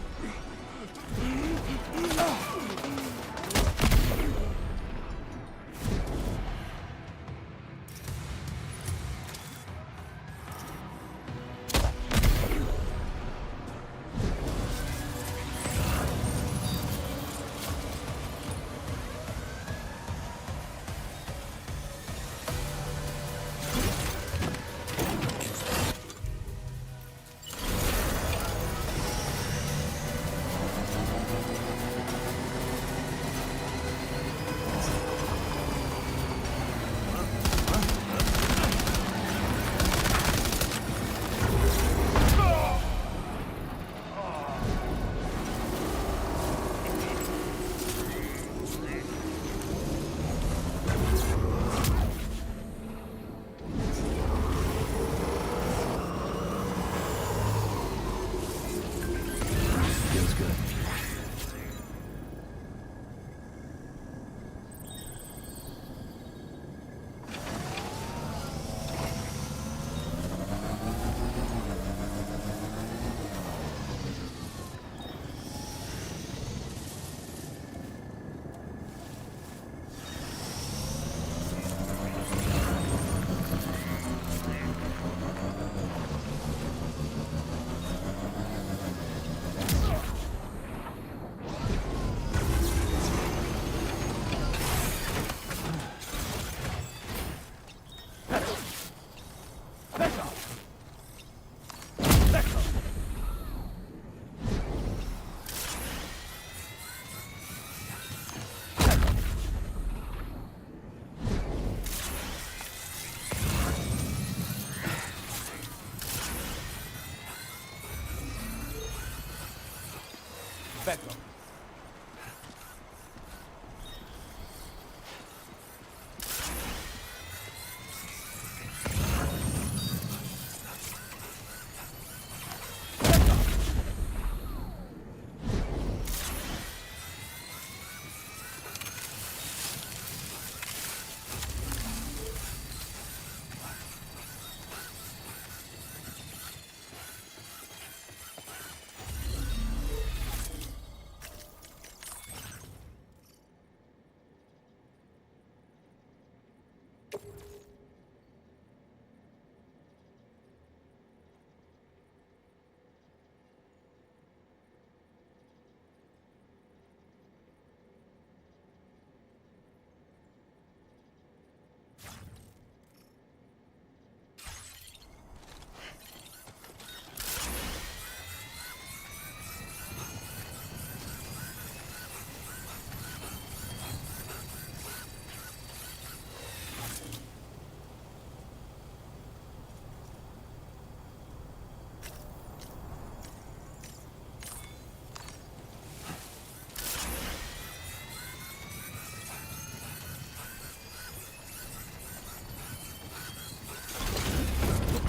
Perfecto.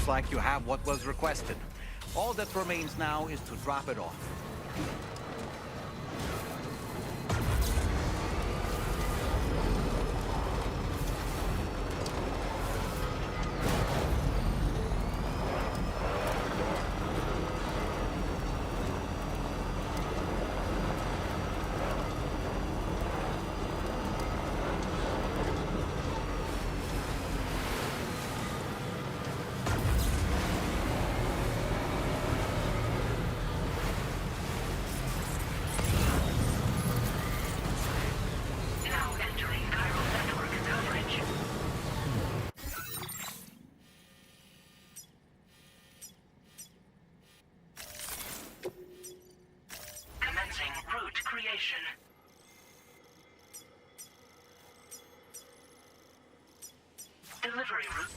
Looks like you have what was requested. All that remains now is to drop it off. Delivery route.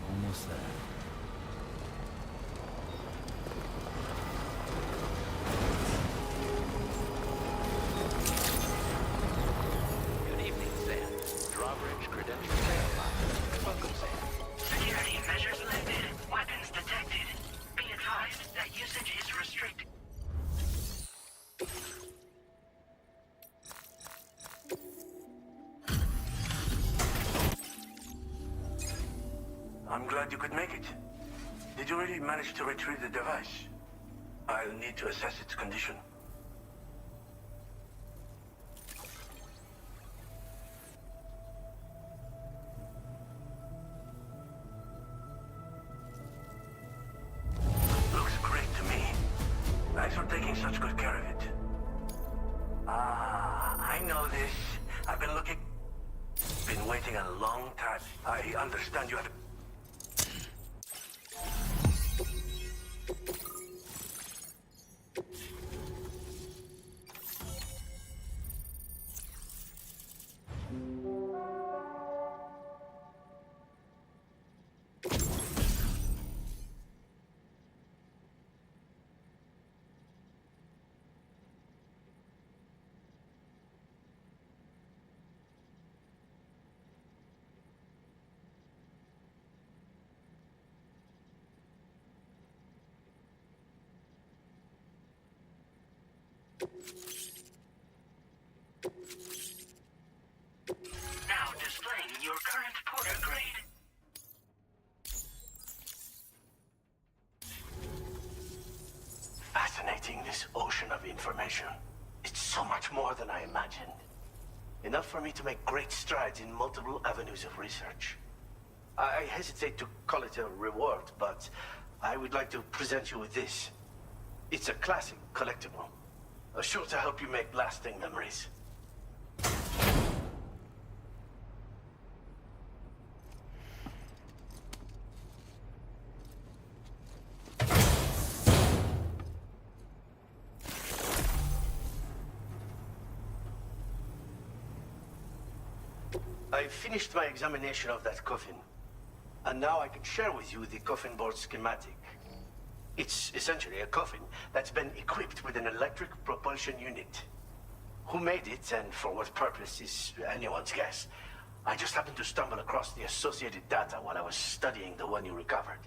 Almost there. Good evening, Sam. Drawbridge credentials verified. Welcome, Sam. Security measures lifted. Weapons detected. Be advised that usage is restricted. I'm glad you could make it. Did you really manage to retrieve the device? I'll need to assess its condition. Looks great to me. Thanks for taking such good care of it. I know this. I've been looking... Been waiting a long time. I understand you had... Now displaying your current Porter grade. Fascinating, this ocean of information. It's so much more than I imagined. Enough for me to make great strides in multiple avenues of research. I hesitate to call it a reward, but I would like to present you with this. It's a classic collectible, sure to help you make lasting memories. I finished my examination of that coffin, and now I can share with you the coffin board schematic. It's essentially a coffin that's been equipped with an electric propulsion unit. Who made it and for what purpose is anyone's guess. I just happened to stumble across the associated data while I was studying the one you recovered.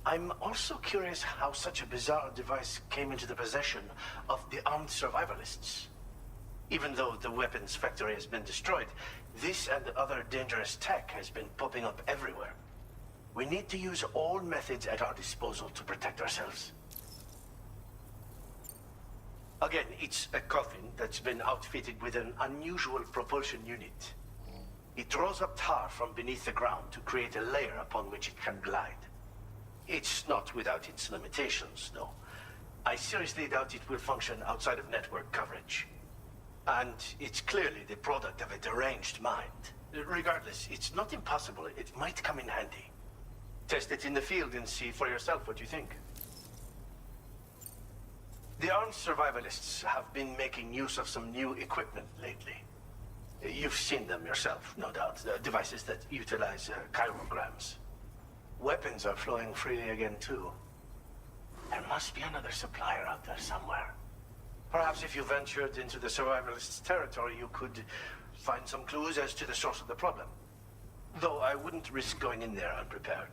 I'm also curious how such a bizarre device came into the possession of the armed survivalists. Even though the weapons factory has been destroyed, this and other dangerous tech has been popping up everywhere. We need to use all methods at our disposal to protect ourselves. Again, it's a coffin that's been outfitted with an unusual propulsion unit. It draws up tar from beneath the ground to create a layer upon which it can glide. It's not without its limitations, though. I seriously doubt it will function outside of network coverage. And it's clearly the product of a deranged mind. Regardless, it's not impossible. It might come in handy. Test it in the field and see for yourself what you think. The armed survivalists have been making use of some new equipment lately. You've seen them yourself, no doubt. The devices that utilize chirograms. Weapons are flowing freely again, too. There must be another supplier out there somewhere. Perhaps if you ventured into the survivalists' territory, you could find some clues as to the source of the problem. Though I wouldn't risk going in there unprepared.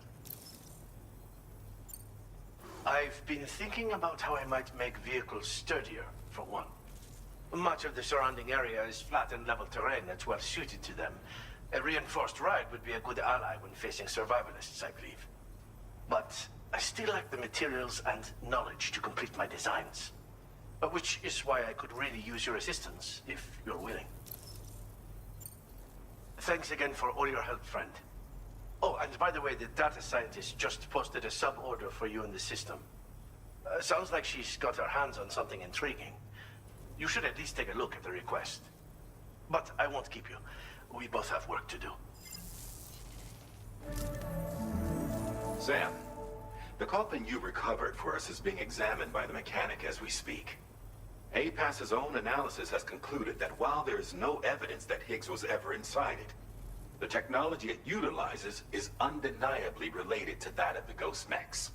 I've been thinking about how I might make vehicles sturdier, for one. Much of the surrounding area is flat and level terrain that's well suited to them. A reinforced ride would be a good ally when facing survivalists, I believe. But I still lack the materials and knowledge to complete my designs. Which is why I could really use your assistance, if you're willing. Thanks again for all your help, friend. Oh, and by the way, the data scientist just posted a sub-order for you in the system. Sounds like she's got her hands on something intriguing. You should at least take a look at the request. But I won't keep you. We both have work to do. Sam, the coffin you recovered for us is being examined by the mechanic as we speak. APAS's own analysis has concluded that while there is no evidence that Higgs was ever inside it, the technology it utilizes is undeniably related to that of the Ghost mechs.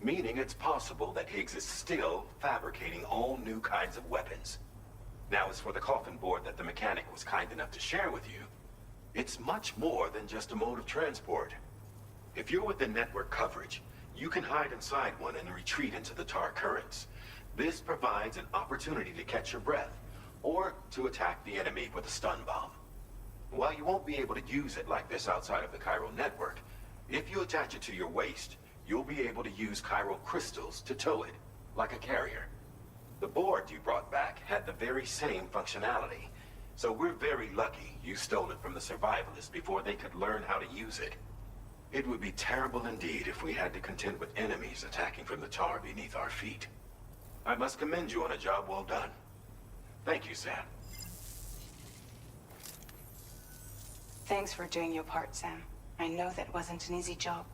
Meaning it's possible that Higgs is still fabricating all new kinds of weapons. Now, as for the coffin board that the mechanic was kind enough to share with you, it's much more than just a mode of transport. If you're within network coverage, you can hide inside one and retreat into the tar currents. This provides an opportunity to catch your breath, or to attack the enemy with a stun bomb. While you won't be able to use it like this outside of the chiral network, if you attach it to your waist, you'll be able to use chiral crystals to tow it, like a carrier. The board you brought back had the very same functionality, so we're very lucky you stole it from the survivalists before they could learn how to use it. It would be terrible indeed if we had to contend with enemies attacking from the tar beneath our feet. I must commend you on a job well done. Thank you, Sam. Thanks for doing your part, Sam. I know that wasn't an easy job.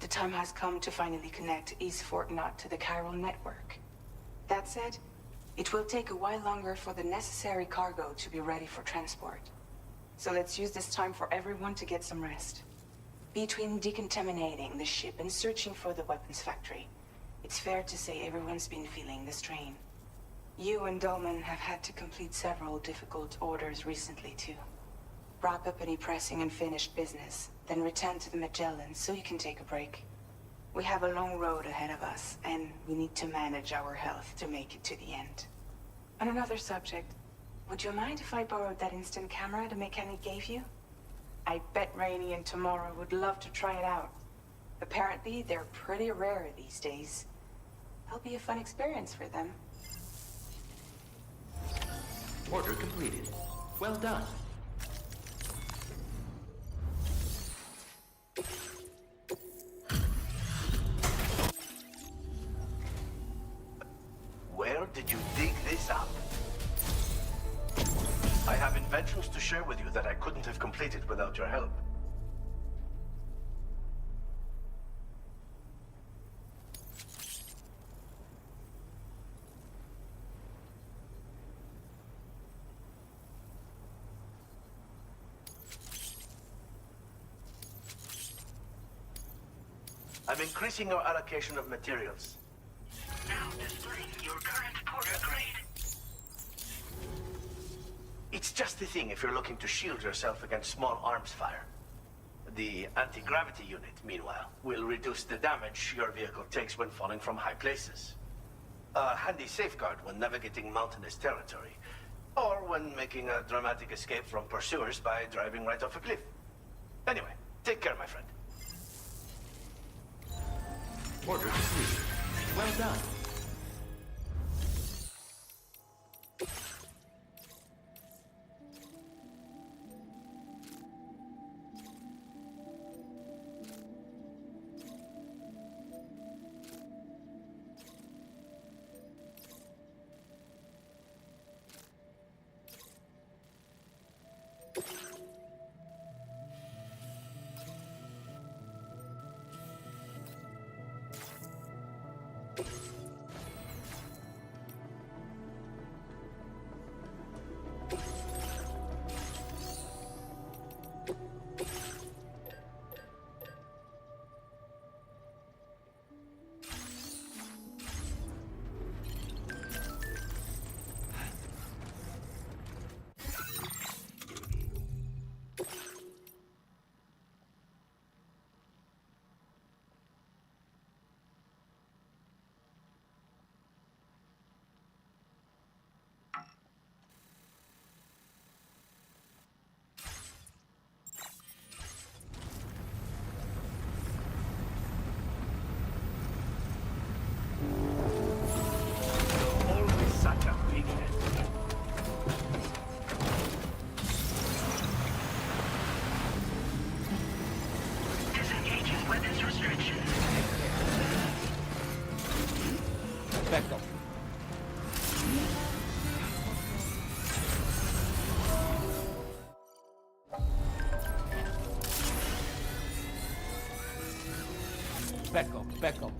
The time has come to finally connect East Fort Knot to the chiral network. That said, it will take a while longer for the necessary cargo to be ready for transport. So let's use this time for everyone to get some rest. Between decontaminating the ship and searching for the weapons factory, it's fair to say everyone's been feeling the strain. You and Dolman have had to complete several difficult orders recently, too. Wrap up any pressing and finished business, then return to the Magellan so you can take a break. We have a long road ahead of us, and we need to manage our health to make it to the end. On another subject, would you mind if I borrowed that instant camera the mechanic gave you? I bet Rainey and Tamara would love to try it out. Apparently, they're pretty rare these days. It'll be a fun experience for them. Order completed. Well done. Where did you dig this up? I have inventions to share with you that I couldn't have completed without your help. I'm increasing your allocation of materials. Now displaying your current porter grade. It's just the thing if you're looking to shield yourself against small arms fire. The anti-gravity unit, meanwhile, will reduce the damage your vehicle takes when falling from high places. A handy safeguard when navigating mountainous territory, or when making a dramatic escape from pursuers by driving right off a cliff. Anyway, take care, my friend. Order completed. Well done. Beckham. Beckham.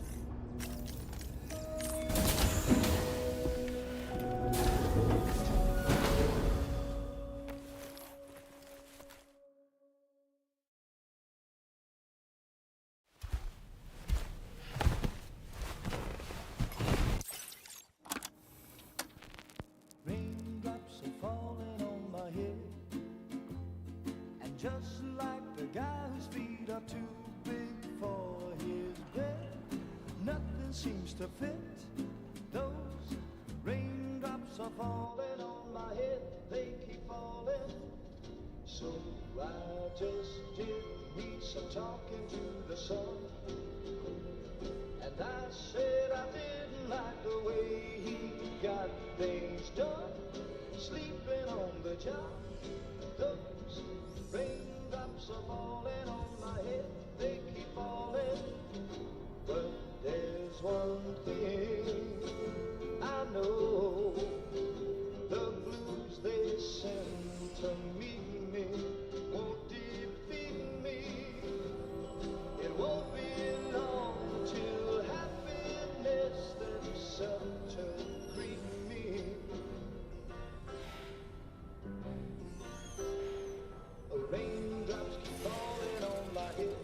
Raindrops are falling on my head, and just like the guy whose feet are too big for his bed, nothing seems to fit. Those raindrops are falling on my head, they keep falling. So I just did me some talking to the sun, and I said I didn't like the way he got things done, sleeping on the job. Those raindrops are falling on my head, they keep falling. But there's one thing I know, the blues they send to meet me won't defeat me. It won't be long till happiness themselves to greet me. Raindrops keep falling on my head.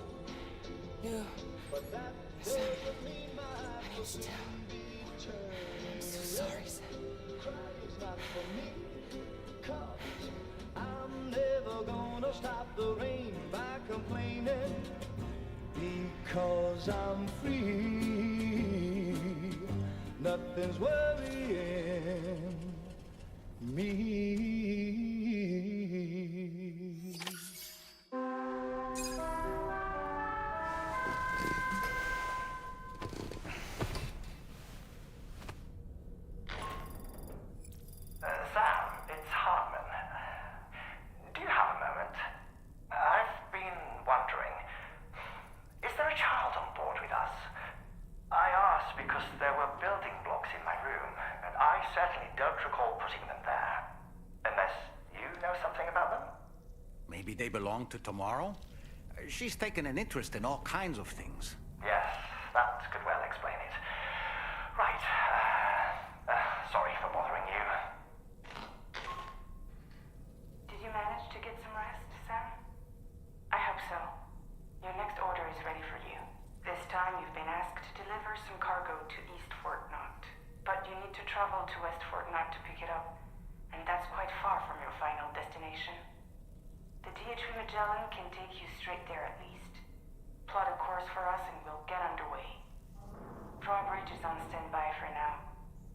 No. But that doesn't mean my heart will soon be turned. I'm so sorry, Sam. Crying's not for me, 'cause I'm never gonna stop the rain by complaining, because I'm free. Nothing's worrying me. Sam, it's Hartman. Do you have a moment? I've been wondering, is there a child on board with us? I asked because there were building blocks in my room, and I certainly don't recall putting them there. Unless you know something about them? Maybe they belong to Tomorrow? She's taken an interest in all kinds of things. Yes, that could well explain it. Right. Sorry for bothering you. Did you manage to get some rest, Sam? I hope so. Your next order is ready for you. This time you've been asked to deliver some cargo to East Fort Knot. But you need to travel to West Fort Knot to pick it up, and that's quite far from your final destination. The DHV Magellan can take you straight there at least. Plot a course for us and we'll get underway. Drawbridge is on standby for now.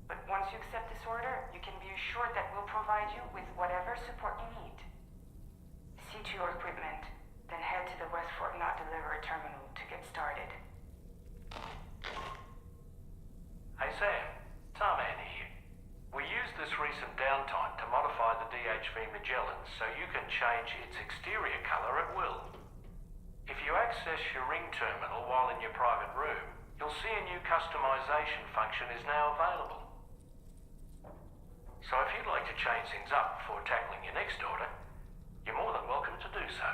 But once you accept this order, you can be assured that we'll provide you with whatever support you need. See to your equipment, then head to the West Fort Knot delivery terminal to get started. Hey Sam, Tarman here. We used this recent downtime to modify the DHV Magellan so you can change its exterior colour at will. If you access your ring terminal while in your private room, you'll see a new customization function is now available. So if you'd like to change things up before tackling your next order, you're more than welcome to do so.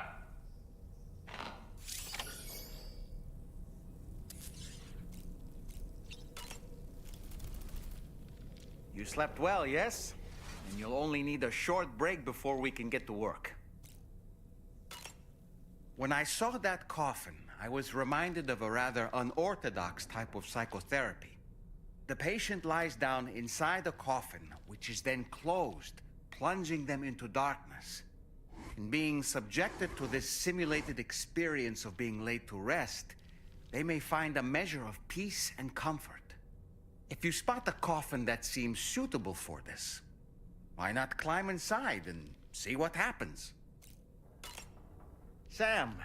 You slept well, yes? And you'll only need a short break before we can get to work. When I saw that coffin, I was reminded of a rather unorthodox type of psychotherapy. The patient lies down inside a coffin, which is then closed, plunging them into darkness. In being subjected to this simulated experience of being laid to rest, they may find a measure of peace and comfort. If you spot a coffin that seems suitable for this, why not climb inside and see what happens? Sam,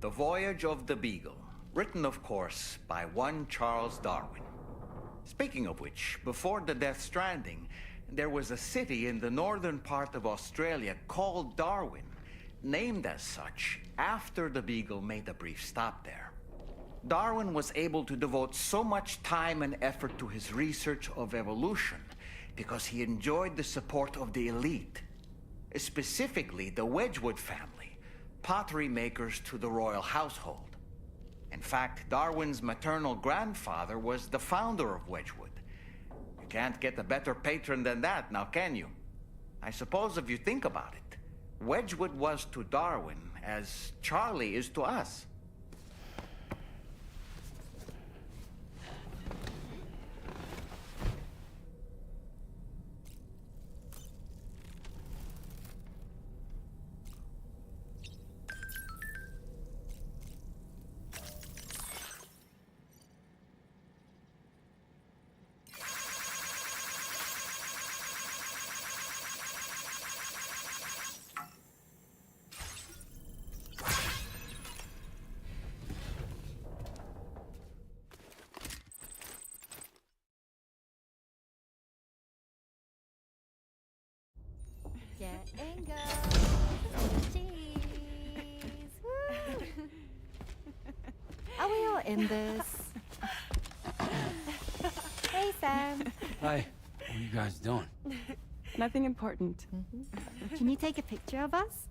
The Voyage of the Beagle. Written, of course, by one Charles Darwin. Speaking of which, before the Death Stranding, there was a city in the northern part of Australia called Darwin, named as such after the Beagle made a brief stop there. Darwin was able to devote so much time and effort to his research of evolution because he enjoyed the support of the elite, specifically the Wedgwood family, pottery makers to the royal household. In fact, Darwin's maternal grandfather was the founder of Wedgwood. You can't get a better patron than that, now can you? I suppose if you think about it, Wedgwood was to Darwin as Charlie is to us. Getting go. Cheese. Woo. Are we all in this? Hey, Sam. Hi. What are you guys doing? Nothing important. Can you take a picture of us?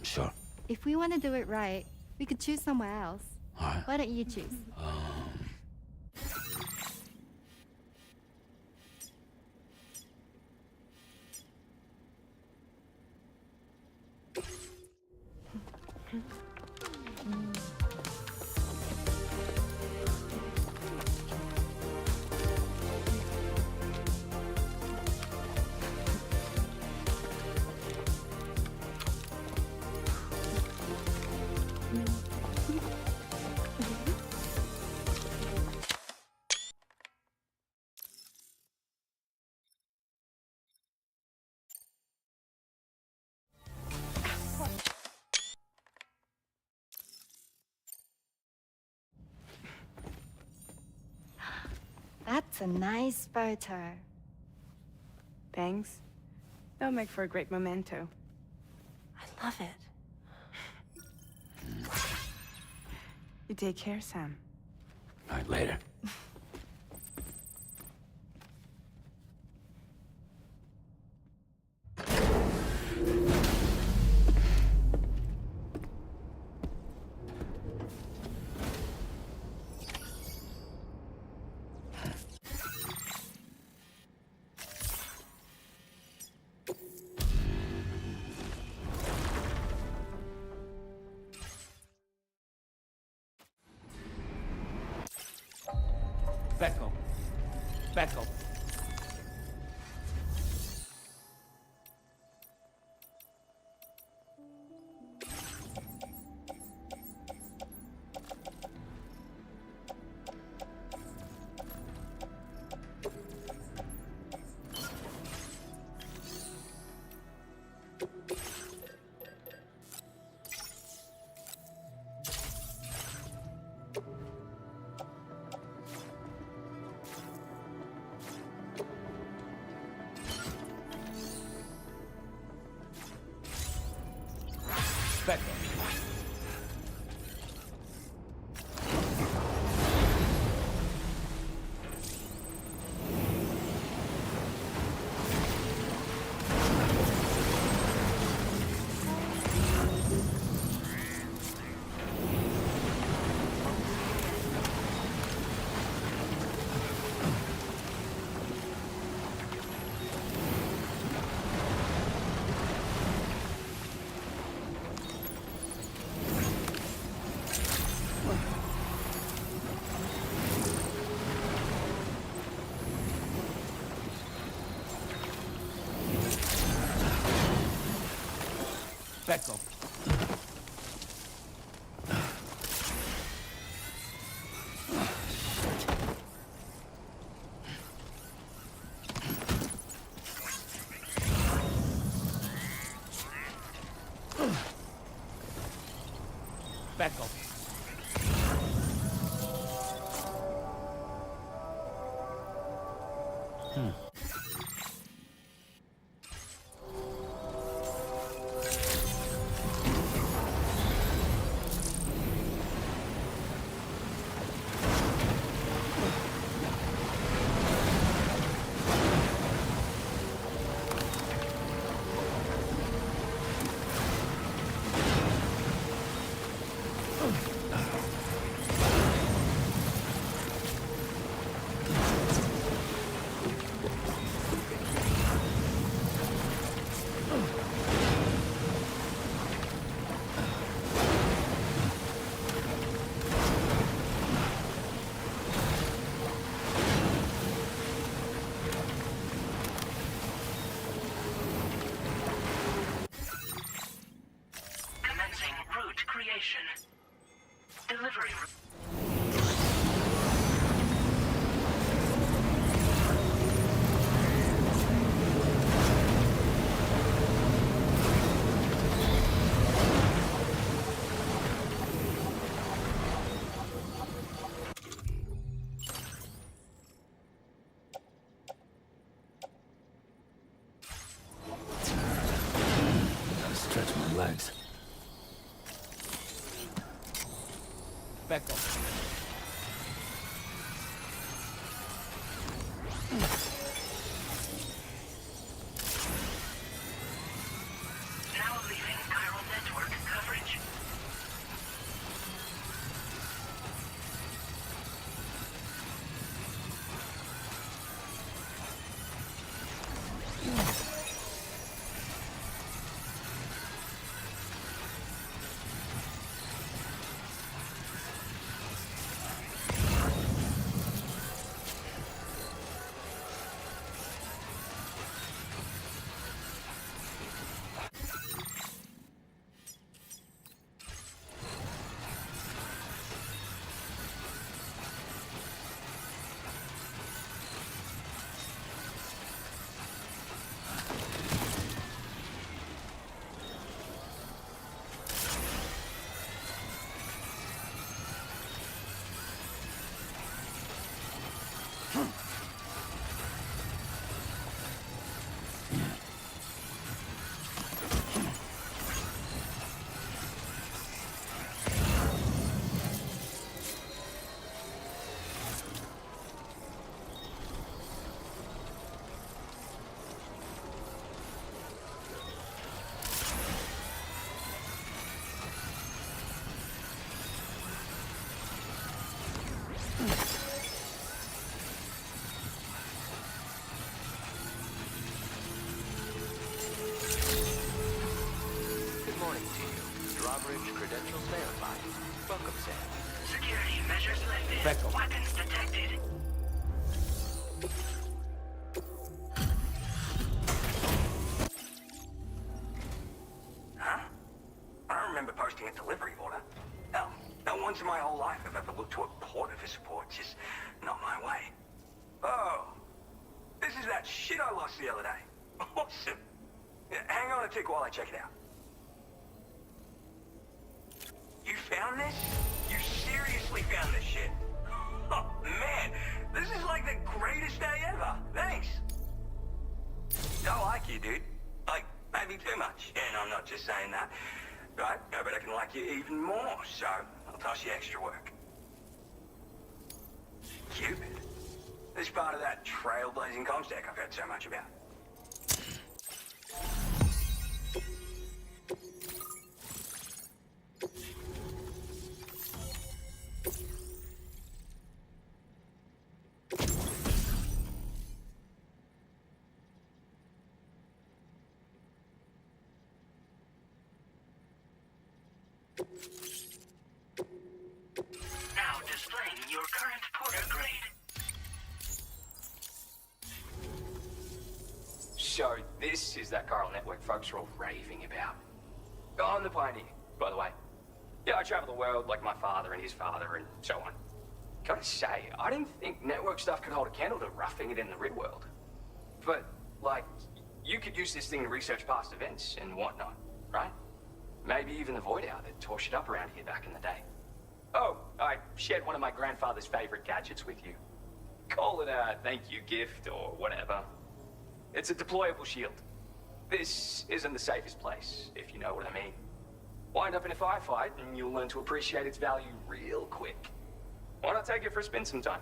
Sure. If we want to do it right, we could choose somewhere else. All right. Why don't you choose? That's a nice photo. Thanks. That'll make for a great memento. I love it. You take care, Sam. All right, later. Becco. Becco. Becco. Becco. Back off. Delivery. Gotta stretch my legs. Back off. Now leaving chiral network coverage. Good morning to you. Drawbridge credentials verified. Welcome, Sam. Security measures lifted. Back off. Weapons detected. Huh? I don't remember posting a delivery order. No, not once in my whole life have I ever looked to a porter for support. Just not my way. Oh, this is that shit I lost the other day. Awesome. Yeah, hang on a tick while I check it out. You found this? You seriously found this shit? Oh, man, this is like the greatest day ever. Thanks. I like you, dude. Like, maybe too much. And I'm not just saying that. Right? I bet I can like you even more, so I'll toss you extra work. Cupid. This part of that trailblazing comstack I've heard so much about. Now displaying your current porter grade. So this is that chiral network folks are all raving about. Oh, I'm the pioneer, by the way. Yeah, I travel the world like my father and his father and so on. Gotta say, I didn't think network stuff could hold a candle to roughing it in the real world. But, like, you could use this thing to research past events and whatnot, right? Maybe even the void owl that tore shit up around here back in the day. Oh, I shared one of my grandfather's favorite gadgets with you. Call it a thank you gift or whatever. It's a deployable shield. This isn't the safest place, if you know what I mean. Wind up in a firefight and you'll learn to appreciate its value real quick. Why not take it for a spin sometime?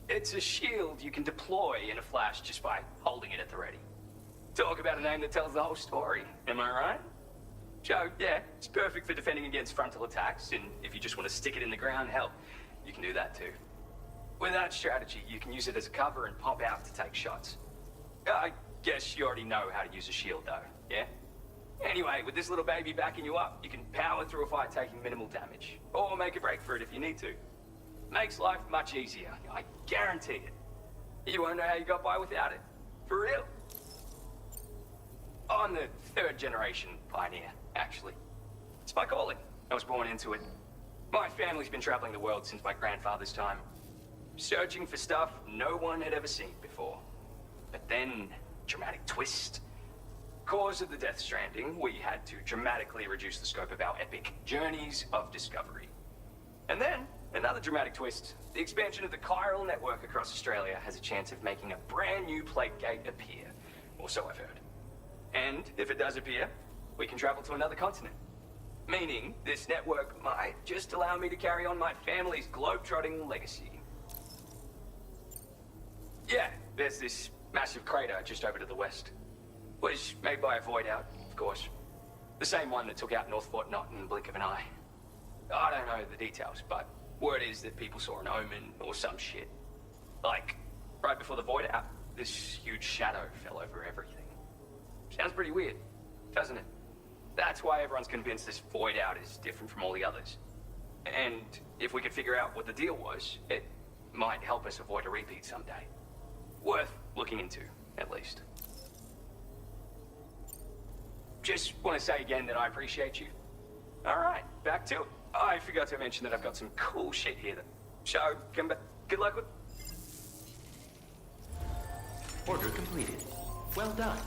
It's a shield you can deploy in a flash just by holding it at the ready. Talk about a name that tells the whole story, am I right? So, yeah, it's perfect for defending against frontal attacks, and if you just want to stick it in the ground, hell, you can do that too. With that strategy, you can use it as a cover and pop out to take shots. I guess you already know how to use a shield though, yeah? Anyway, with this little baby backing you up, you can power through a fight taking minimal damage, or make a break for it if you need to. Makes life much easier, I guarantee it. You won't know how you got by without it. For real. I'm the third generation pioneer, actually. It's my calling. I was born into it. My family's been traveling the world since my grandfather's time, searching for stuff no one had ever seen before. But then, dramatic twist. Cause of the Death Stranding, we had to dramatically reduce the scope of our epic journeys of discovery. And then, another dramatic twist. The expansion of the chiral network across Australia has a chance of making a brand new plague gate appear. Or so I've heard. And if it does appear, we can travel to another continent. Meaning, this network might just allow me to carry on my family's globe-trotting legacy. Yeah, there's this massive crater just over to the west. Was made by a void out, of course. The same one that took out North Fort Knott in the blink of an eye. I don't know the details, but word is that people saw an omen or some shit. Like, right before the void out, this huge shadow fell over everything. Sounds pretty weird, doesn't it? That's why everyone's convinced this void out is different from all the others. And if we could figure out what the deal was, it might help us avoid a repeat someday. Worth looking into, at least. Just want to say again that I appreciate you. Alright, back to it. I forgot to mention that I've got some cool shit here. So, come back. Good luck with... Order completed. Well done.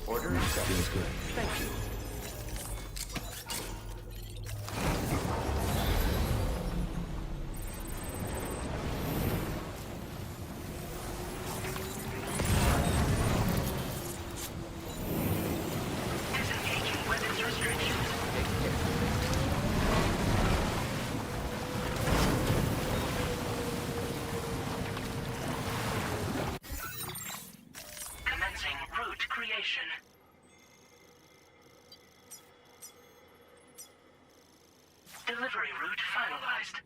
Order accepted. Thank you. Disengaging weapons restrictions. Commencing route creation. Delivery route finalized.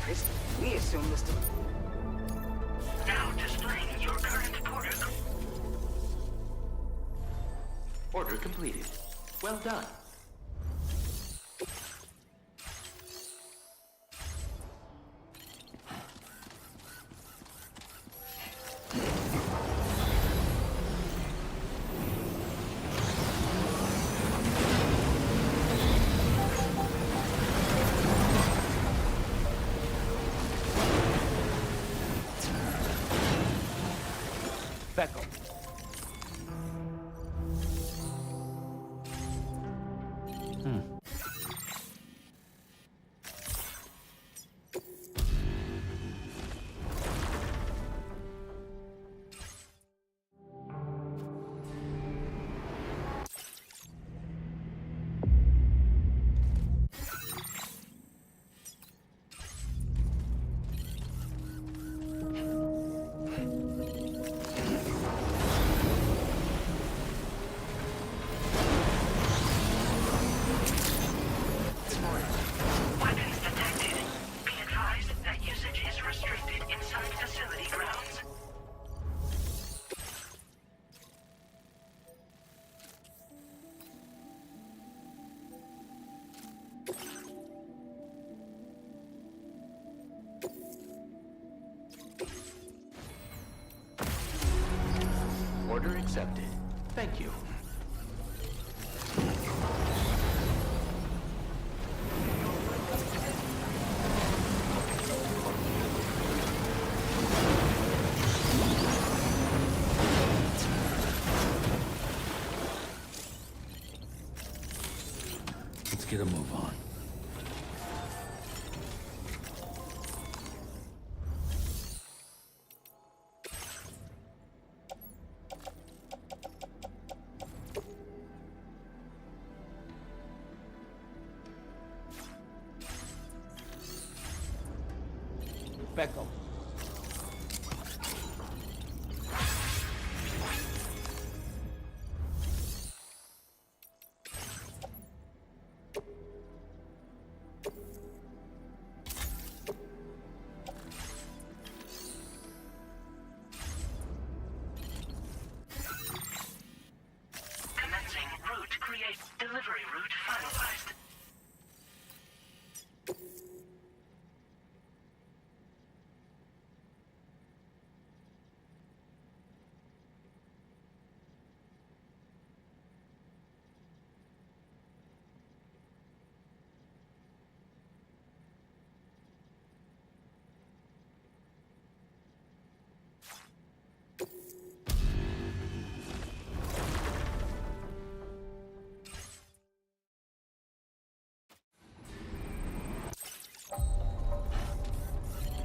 prison. We assume this. Now displaying your current order. Order completed. Well done. Beckel. Weapons detected. Be advised that usage is restricted inside facility grounds. Order accepted. Thank you. Let's get a move on. Beckel. Commencing route create. Delivery route finalized.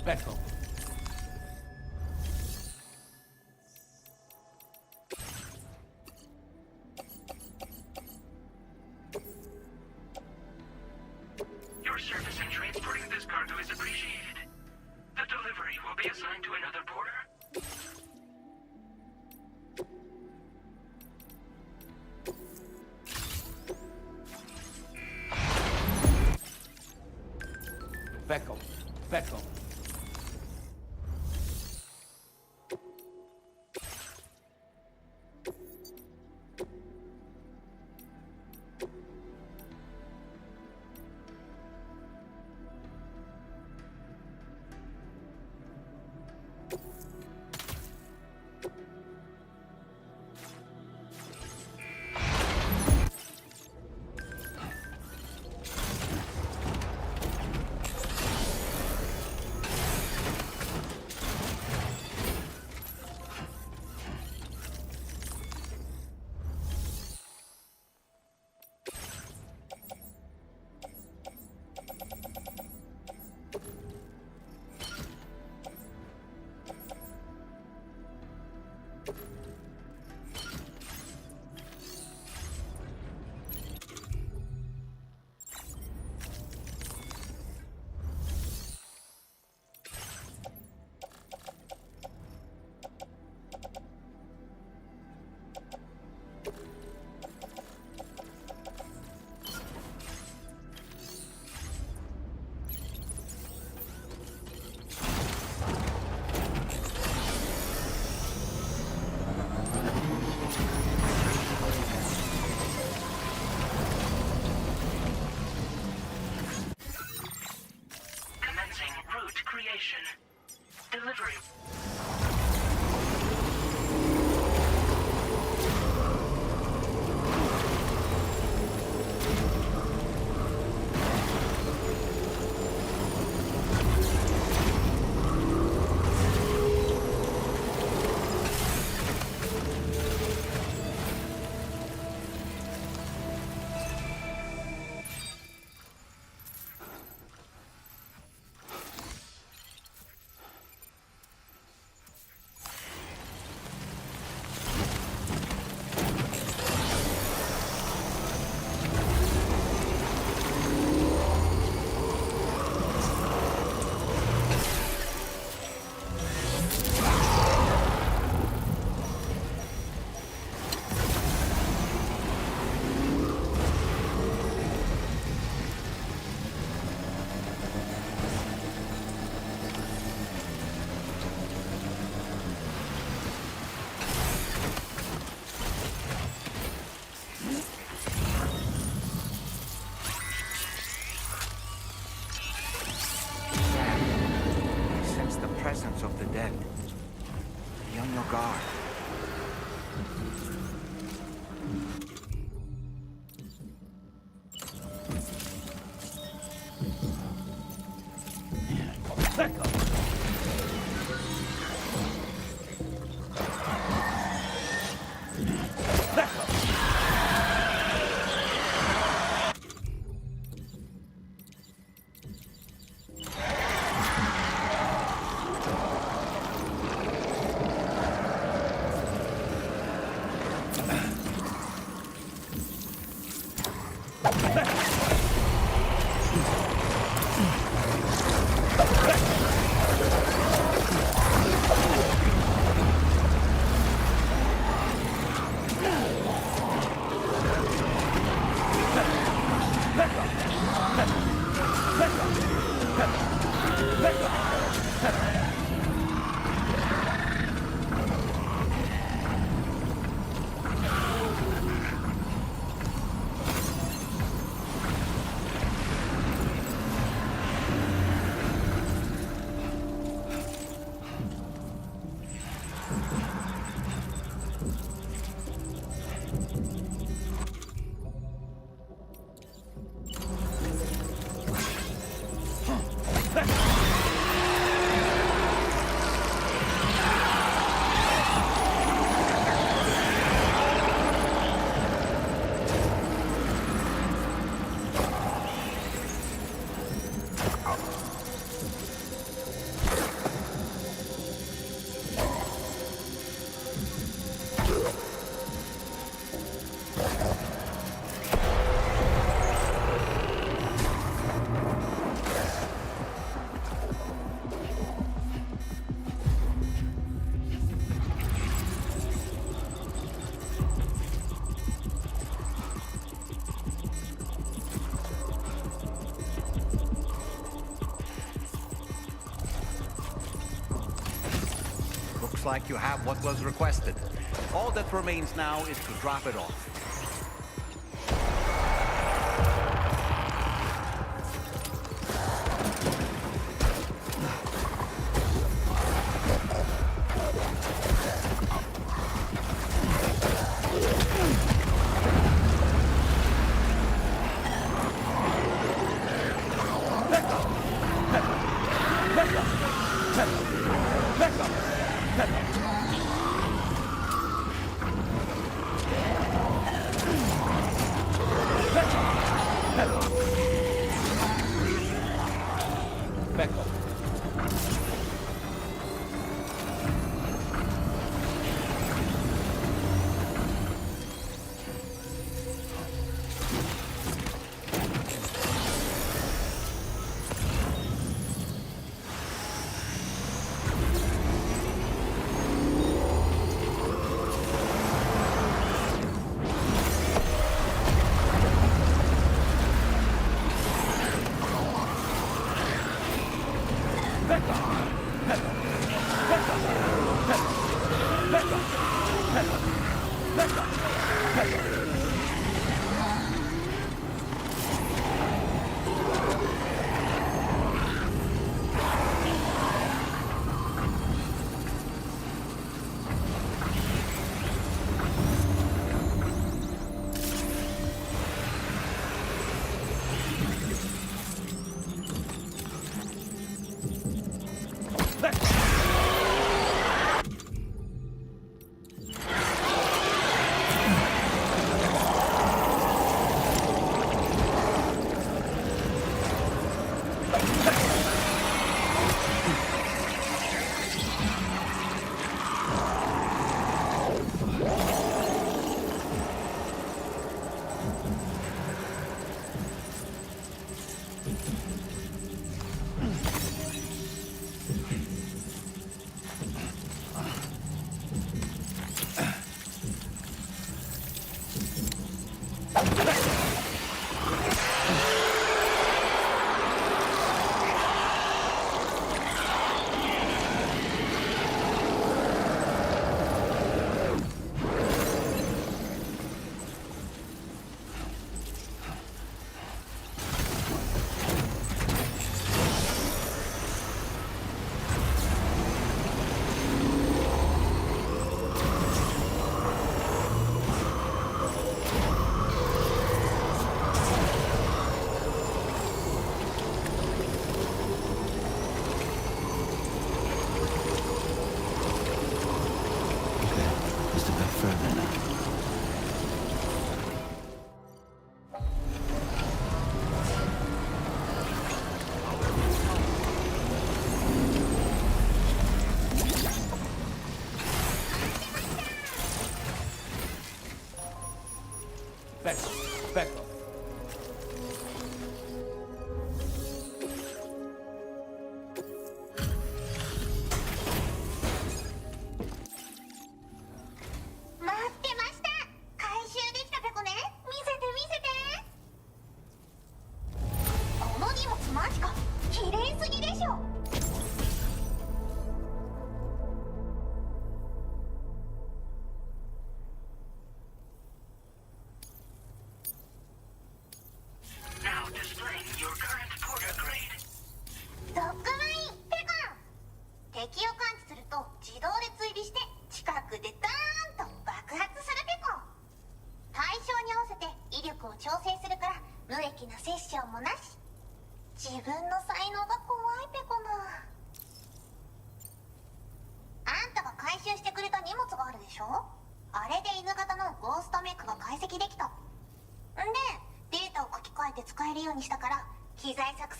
Beckel. Your service in transporting this cargo is appreciated. The delivery will be assigned to another porter. Beckel. Beckel. destination. Delivery. Of the dead. Be on your guard. Looks like you have what was requested. All that remains now is to drop it off.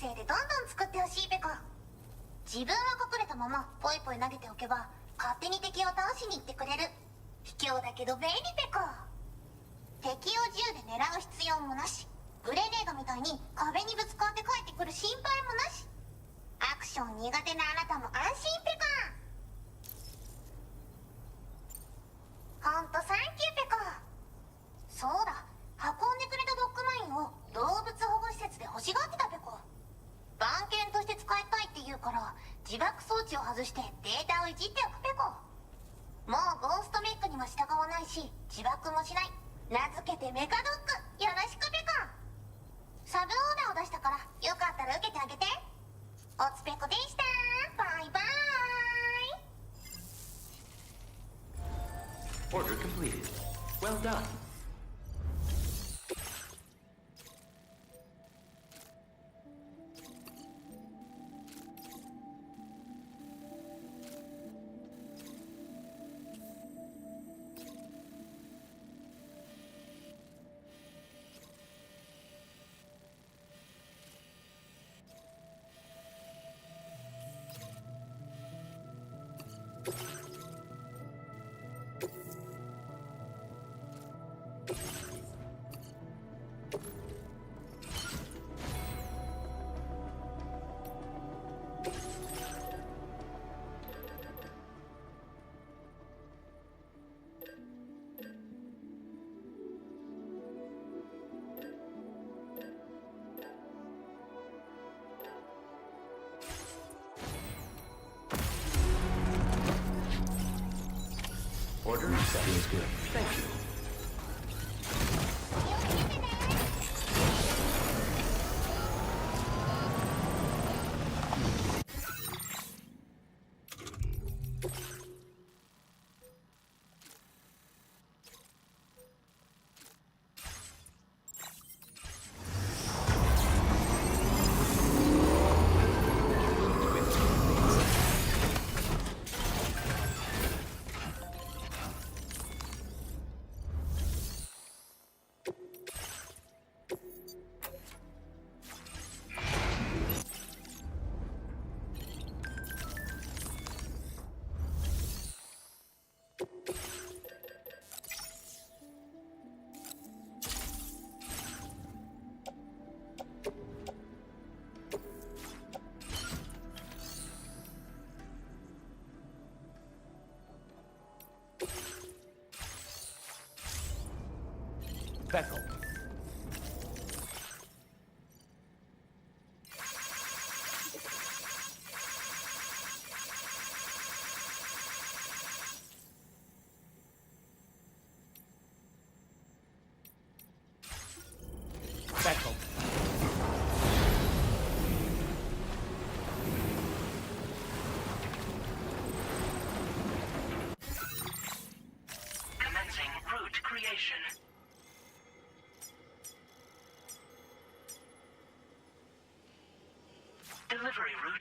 生でどんどん作ってほしいペコ。自分は隠れたままポイポイ投げておけば勝手に敵を倒しに行ってくれる。卑怯だけど便利ペコ。敵を銃で狙う必要もなし、グレネードみたいに壁にぶつかって帰ってくる心配もなし。アクション苦手なあなたも安心ペコ。ほんとサンキューペコ。そうだ、運んでくれたドッグマインを動物保護施設で欲しがってたペコ。番犬として使いたいって言うから自爆装置を外してデータをいじっておくペコ。もうゴーストメックにも従わないし自爆もしない。名付けてメカドッグよろしくペコ。サブオーダーを出したからよかったら受けてあげて。おつペコでした。バイバーイ。 Order completed. Well done. Order accepted. Good. Thank you. Beckel. Beckel. Commencing route creation. Delivery route.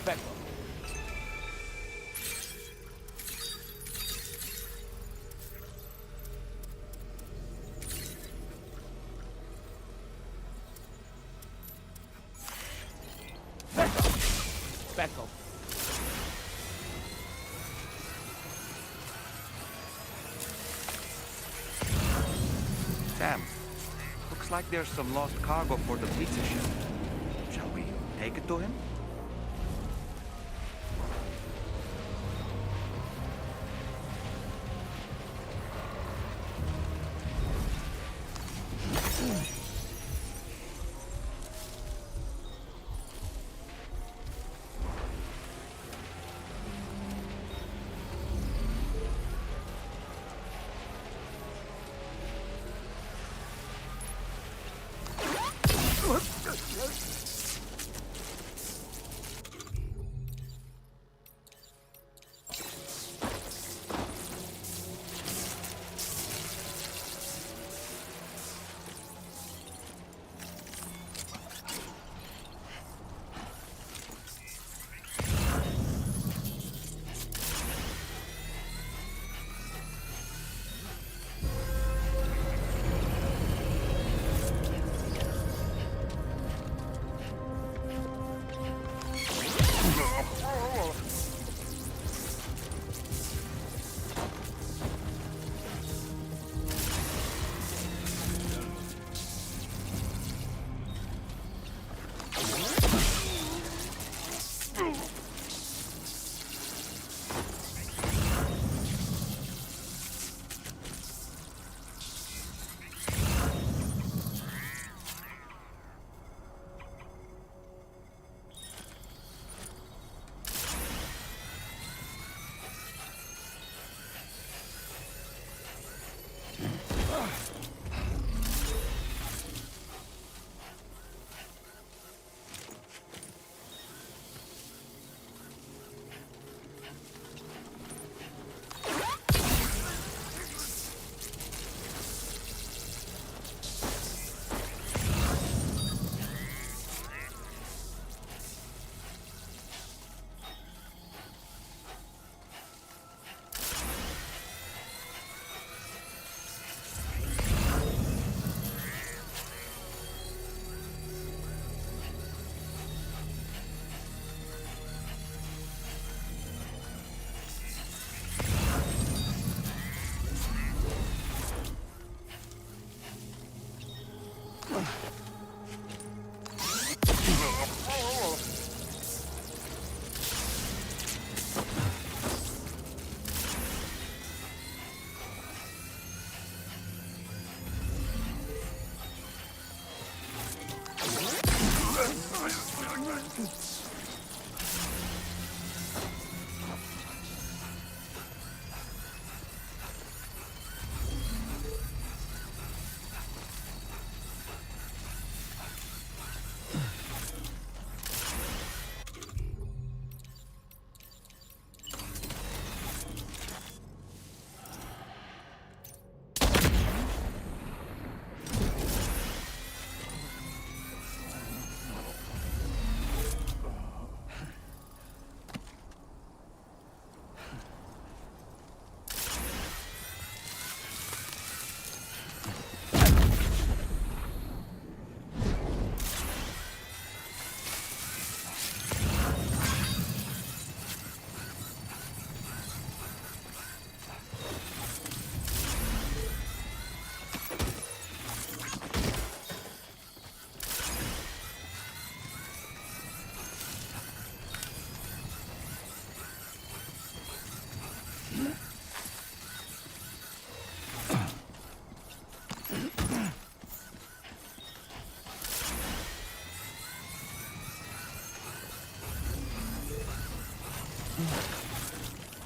Becco. Becco. Sam, looks like there's some lost cargo for the pizza ship. Shall we take it to him?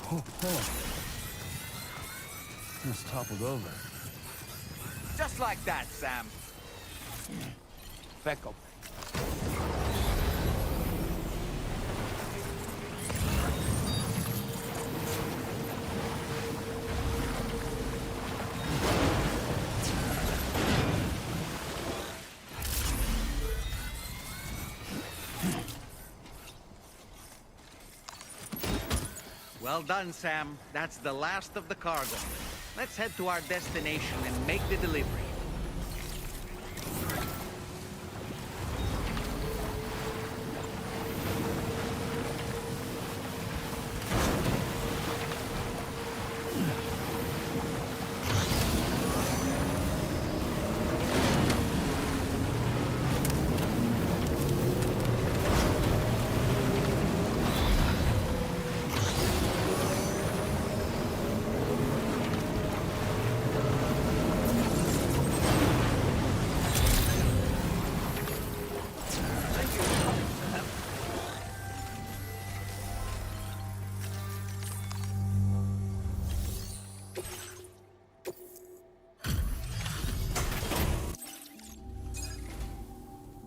Oh, oh. It's toppled over. Just like that, Sam. Becco. Well done, Sam. That's the last of the cargo. Let's head to our destination and make the delivery.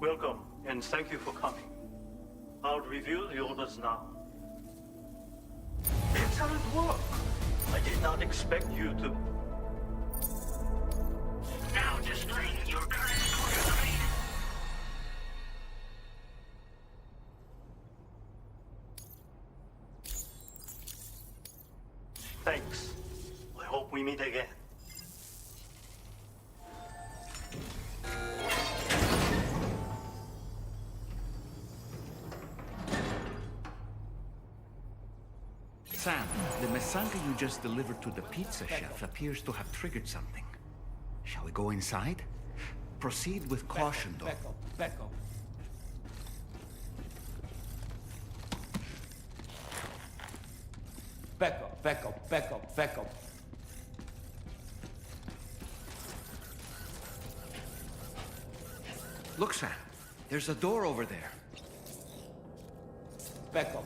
Welcome, and thank you for coming. I'll reveal the orders now. Excellent work! I did not expect you to... Now displaying your current quarter grade. Thanks. I hope we meet again. Sam, the Masanga you just delivered to the pizza chef appears to have triggered something. Shall we go inside? Proceed with caution, though. Back up. Back up. Look, Sam. There's a door over there. Back up.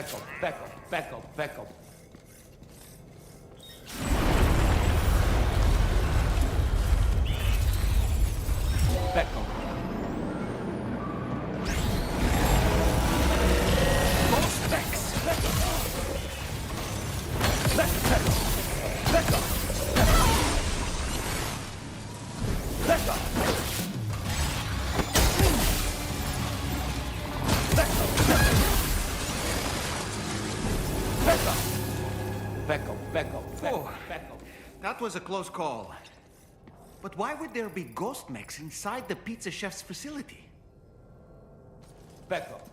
Back up. That was a close call. But why would there be ghost mechs inside the pizza chef's facility? Back up.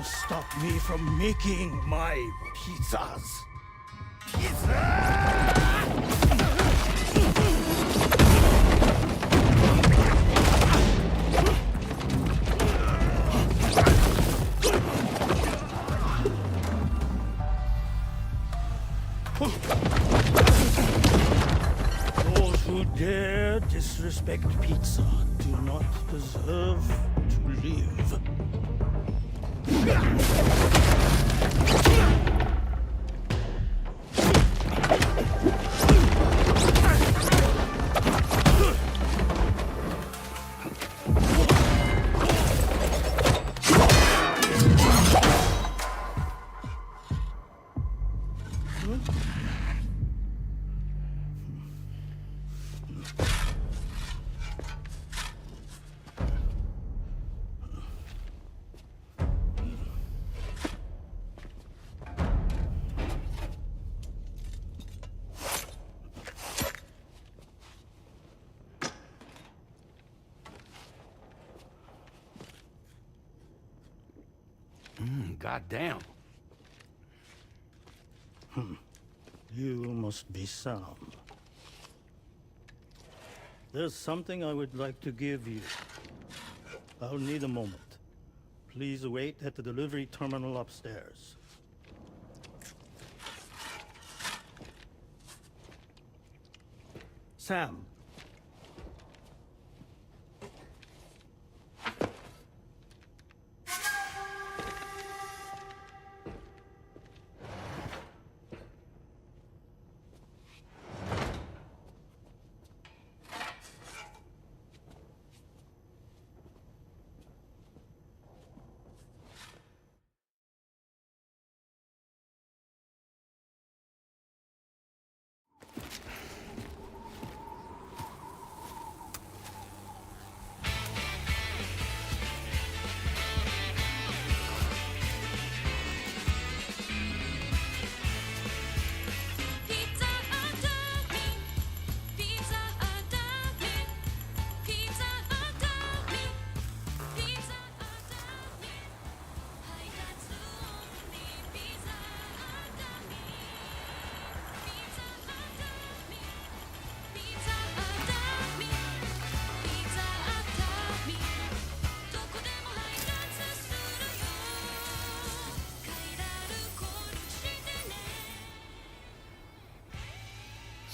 Stop me from making my pizzas. Those who dare disrespect pizza do not deserve to live. Goddamn. You must be Sam. There's something I would like to give you. I'll need a moment. Please wait at the delivery terminal upstairs. Sam.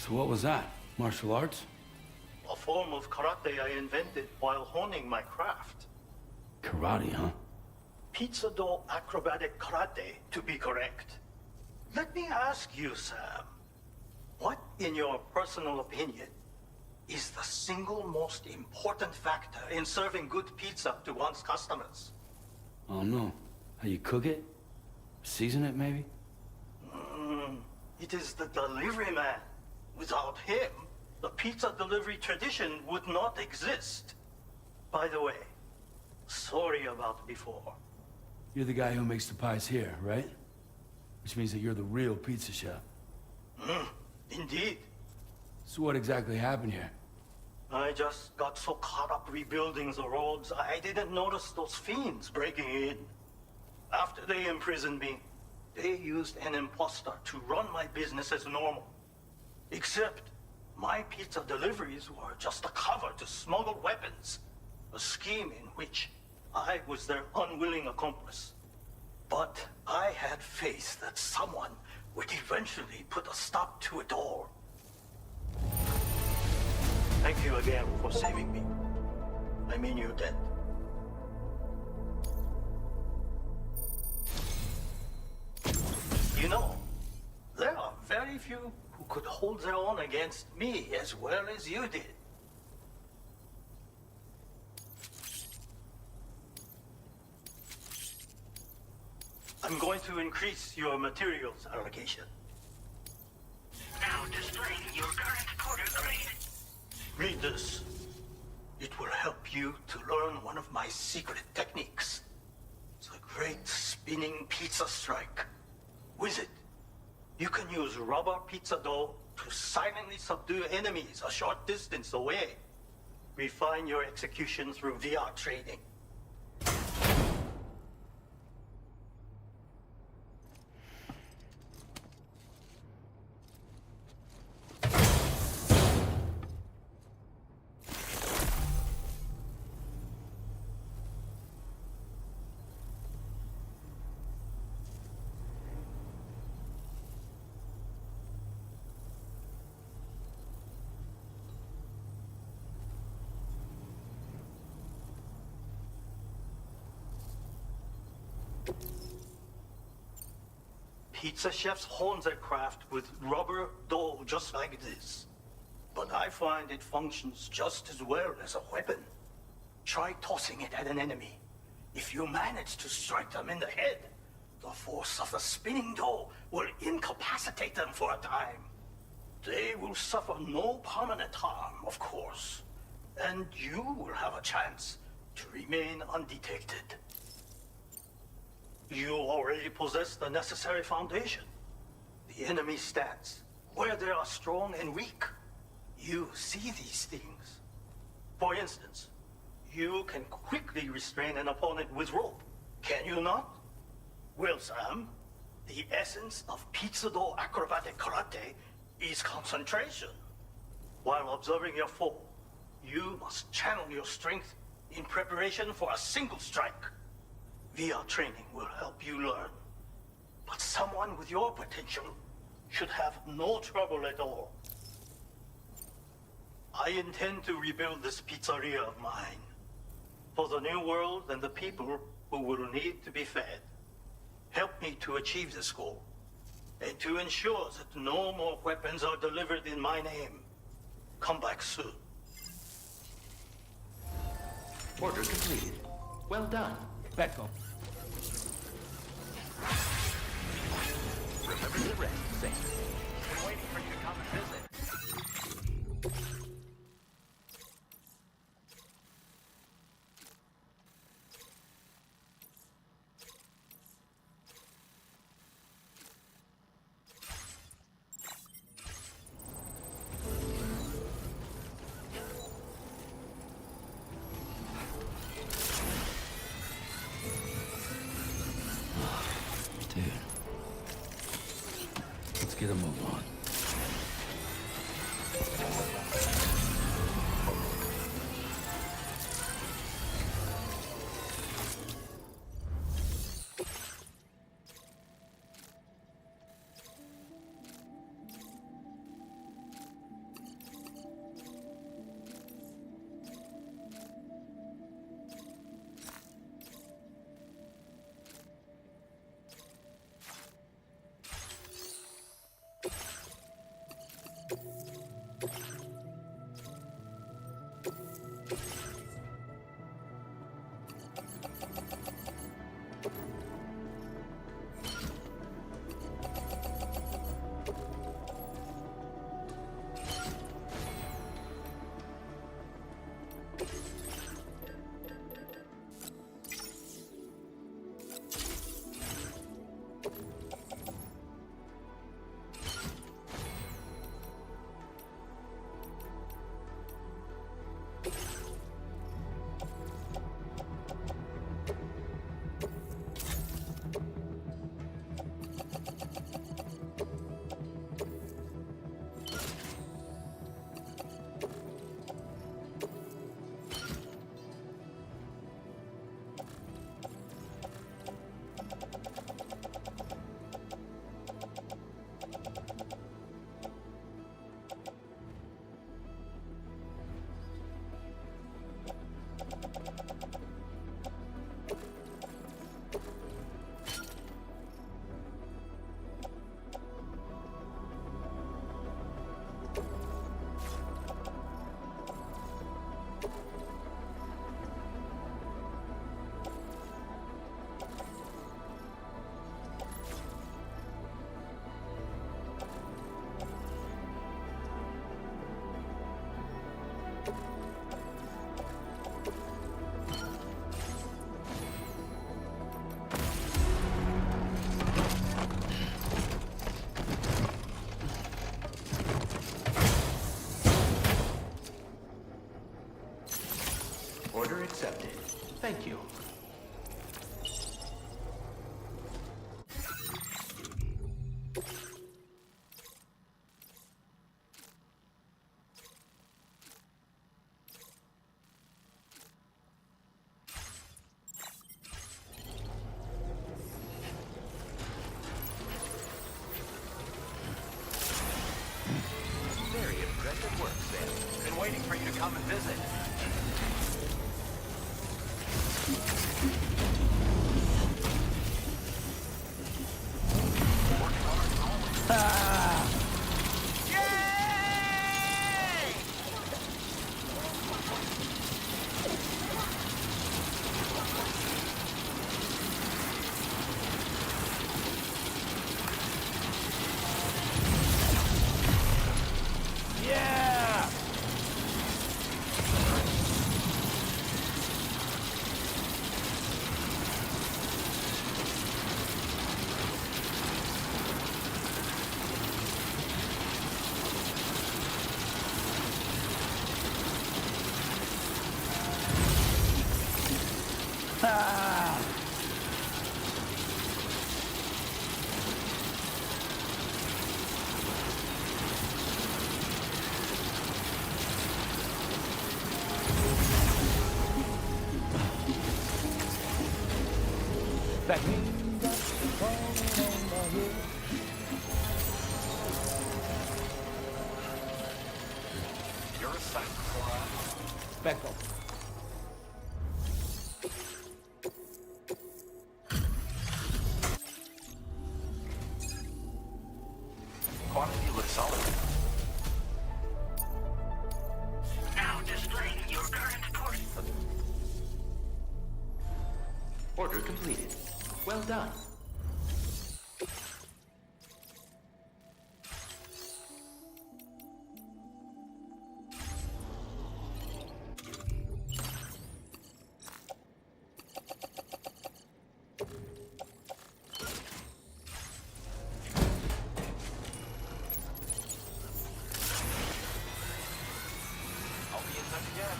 So what was that? Martial arts? A form of karate I invented while honing my craft. Karate, huh? Pizza dough acrobatic karate, to be correct. Let me ask you, Sam. What, in your personal opinion, is the single most important factor in serving good pizza to one's customers? I don't know. How you cook it? Season it, maybe? It is the delivery man. Without him, the pizza delivery tradition would not exist. By the way, sorry about before. You're the guy who makes the pies here, right? Which means that you're the real pizza chef. Indeed. So what exactly happened here? I just got so caught up rebuilding the roads, I didn't notice those fiends breaking in. After they imprisoned me, they used an imposter to run my business as normal. Except, my pizza deliveries were just a cover to smuggle weapons. A scheme in which I was their unwilling accomplice. But I had faith that someone would eventually put a stop to it all. Thank you again for saving me. I mean your debt. You know, there are very few who could hold their own against me as well as you did. I'm going to increase your materials allocation. Now displaying your current order grade. Read this. It will help you to learn one of my secret techniques. The great spinning pizza strike. With it, you can use rubber pizza dough to silently subdue enemies a short distance away. Refine your execution through VR training. Pizza chefs hone their craft with rubber dough just like this. But I find it functions just as well as a weapon. Try tossing it at an enemy. If you manage to strike them in the head, the force of the spinning dough will incapacitate them for a time. They will suffer no permanent harm, of course. And you will have a chance to remain undetected. You already possess the necessary foundation. The enemy stands where they are strong and weak. You see these things. For instance, you can quickly restrain an opponent with rope, can you not? Well, Sam, the essence of pizza dough acrobatic karate is concentration. While observing your foe, you must channel your strength in preparation for a single strike. VR training will help you learn. But someone with your potential should have no trouble at all. I intend to rebuild this pizzeria of mine. For the new world and the people who will need to be fed. Help me to achieve this goal. And to ensure that no more weapons are delivered in my name. Come back soon. Order completed. Well done. Becco. Remember the rest, Sam. Been waiting for you to come and visit. Dude. Let's get a move on. accepted. Thank you. Very impressive work, Sam. Been waiting for you to come and visit. Yeah! Ah! Back me. You're a sight for us. Back up. Quantity looks solid. Now displaying your current port. Order completed. Well done. I'll be in touch again.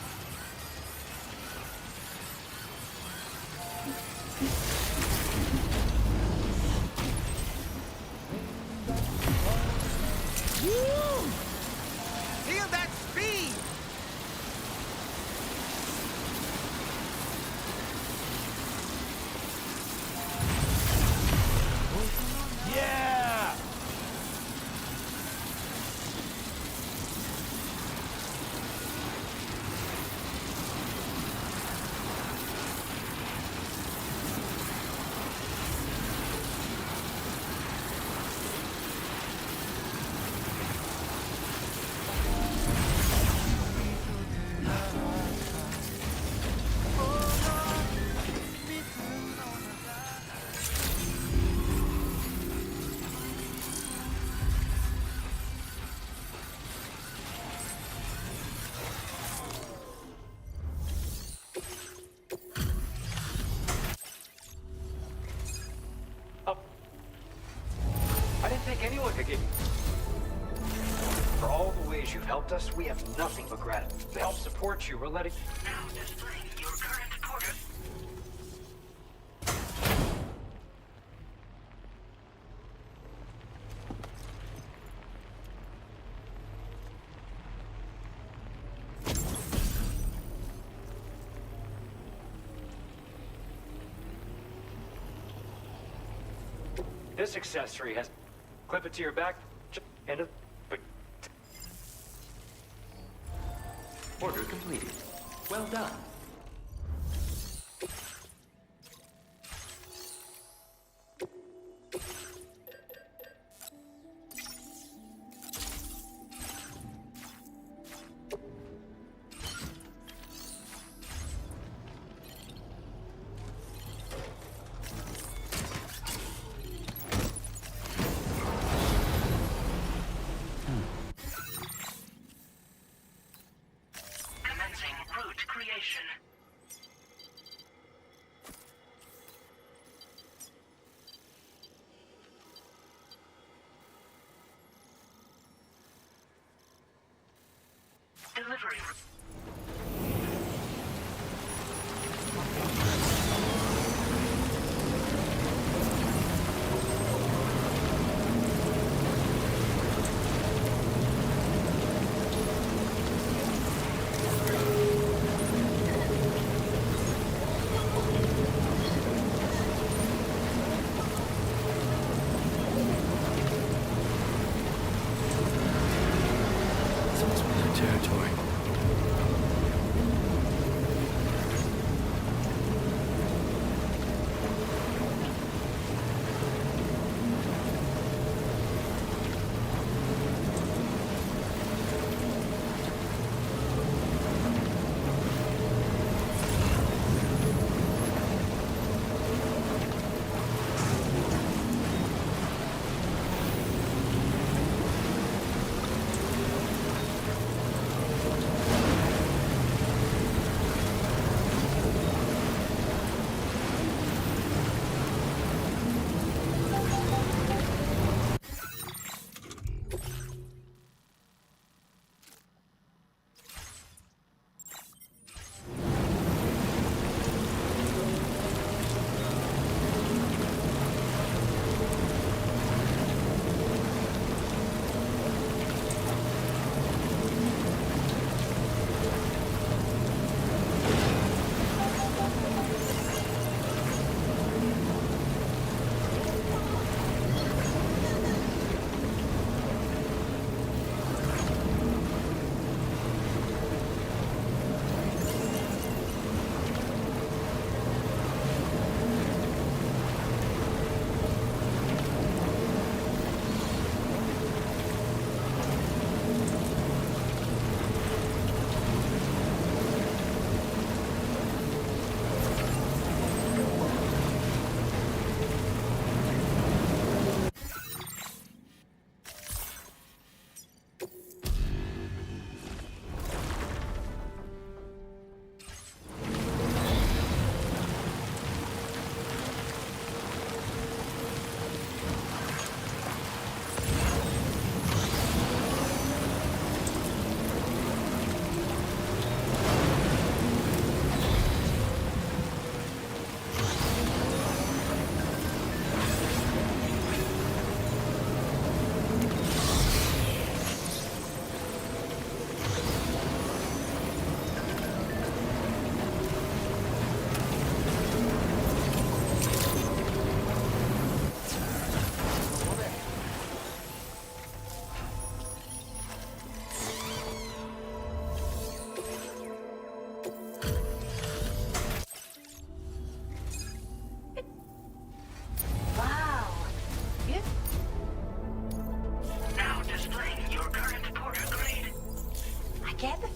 Woo! Feel that speed! Yeah! I didn't think anyone could give you. For all the ways you've helped us, we have nothing but gratitude. To help support you, we're letting... Now displaying your current port. This accessory has... Clip it to your back, and a... Order completed. Well done. Commencing route creation. Delivery. territory.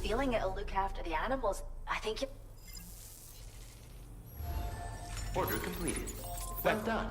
Feeling it'll look after the animals. I think it... Order completed. Well done.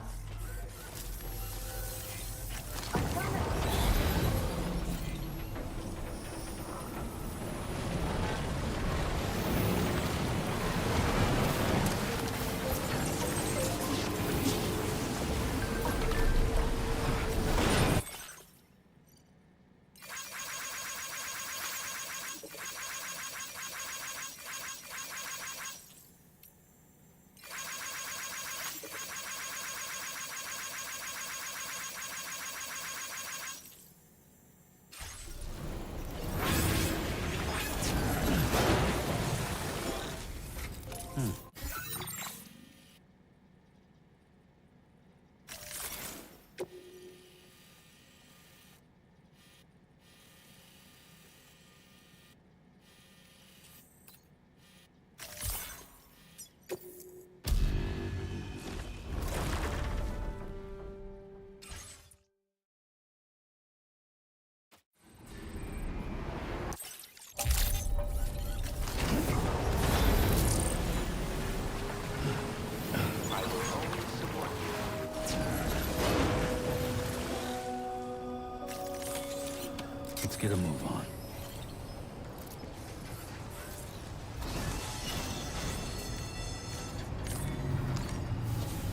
Let's get a move on.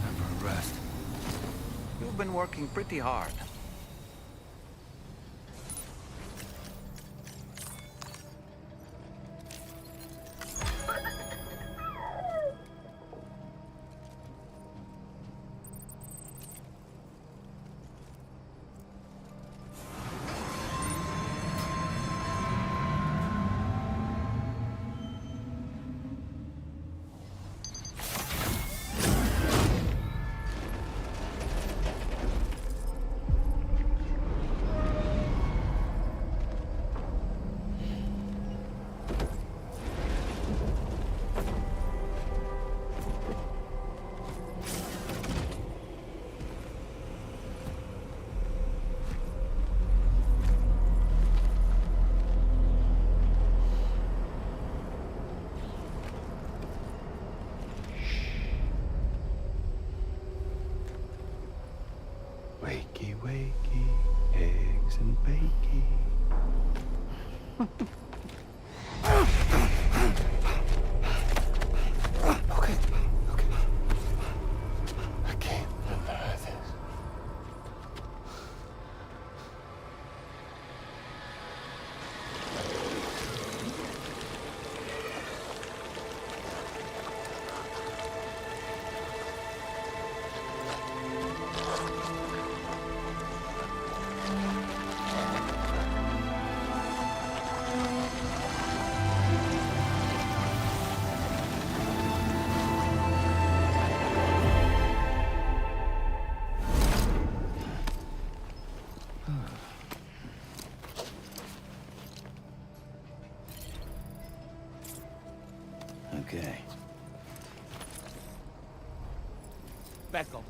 Time for a rest. You've been working pretty hard. Okay. I can't remember this. Okay. Back up.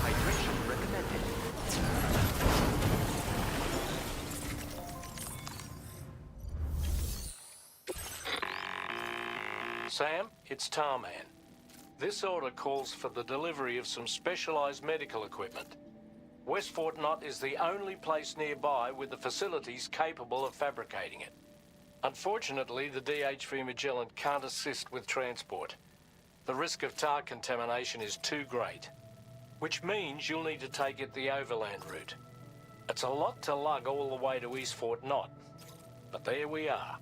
Hydration recommended. Sam, it's Tarman. This order calls for the delivery of some specialized medical equipment. West Fort Knott is the only place nearby with the facilities capable of fabricating it. Unfortunately, the DHV Magellan can't assist with transport. The risk of tar contamination is too great, which means you'll need to take it the overland route. It's a lot to lug all the way to East Fort Knott, but there we are.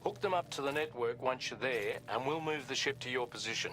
Hook them up to the network once you're there, and we'll move the ship to your position.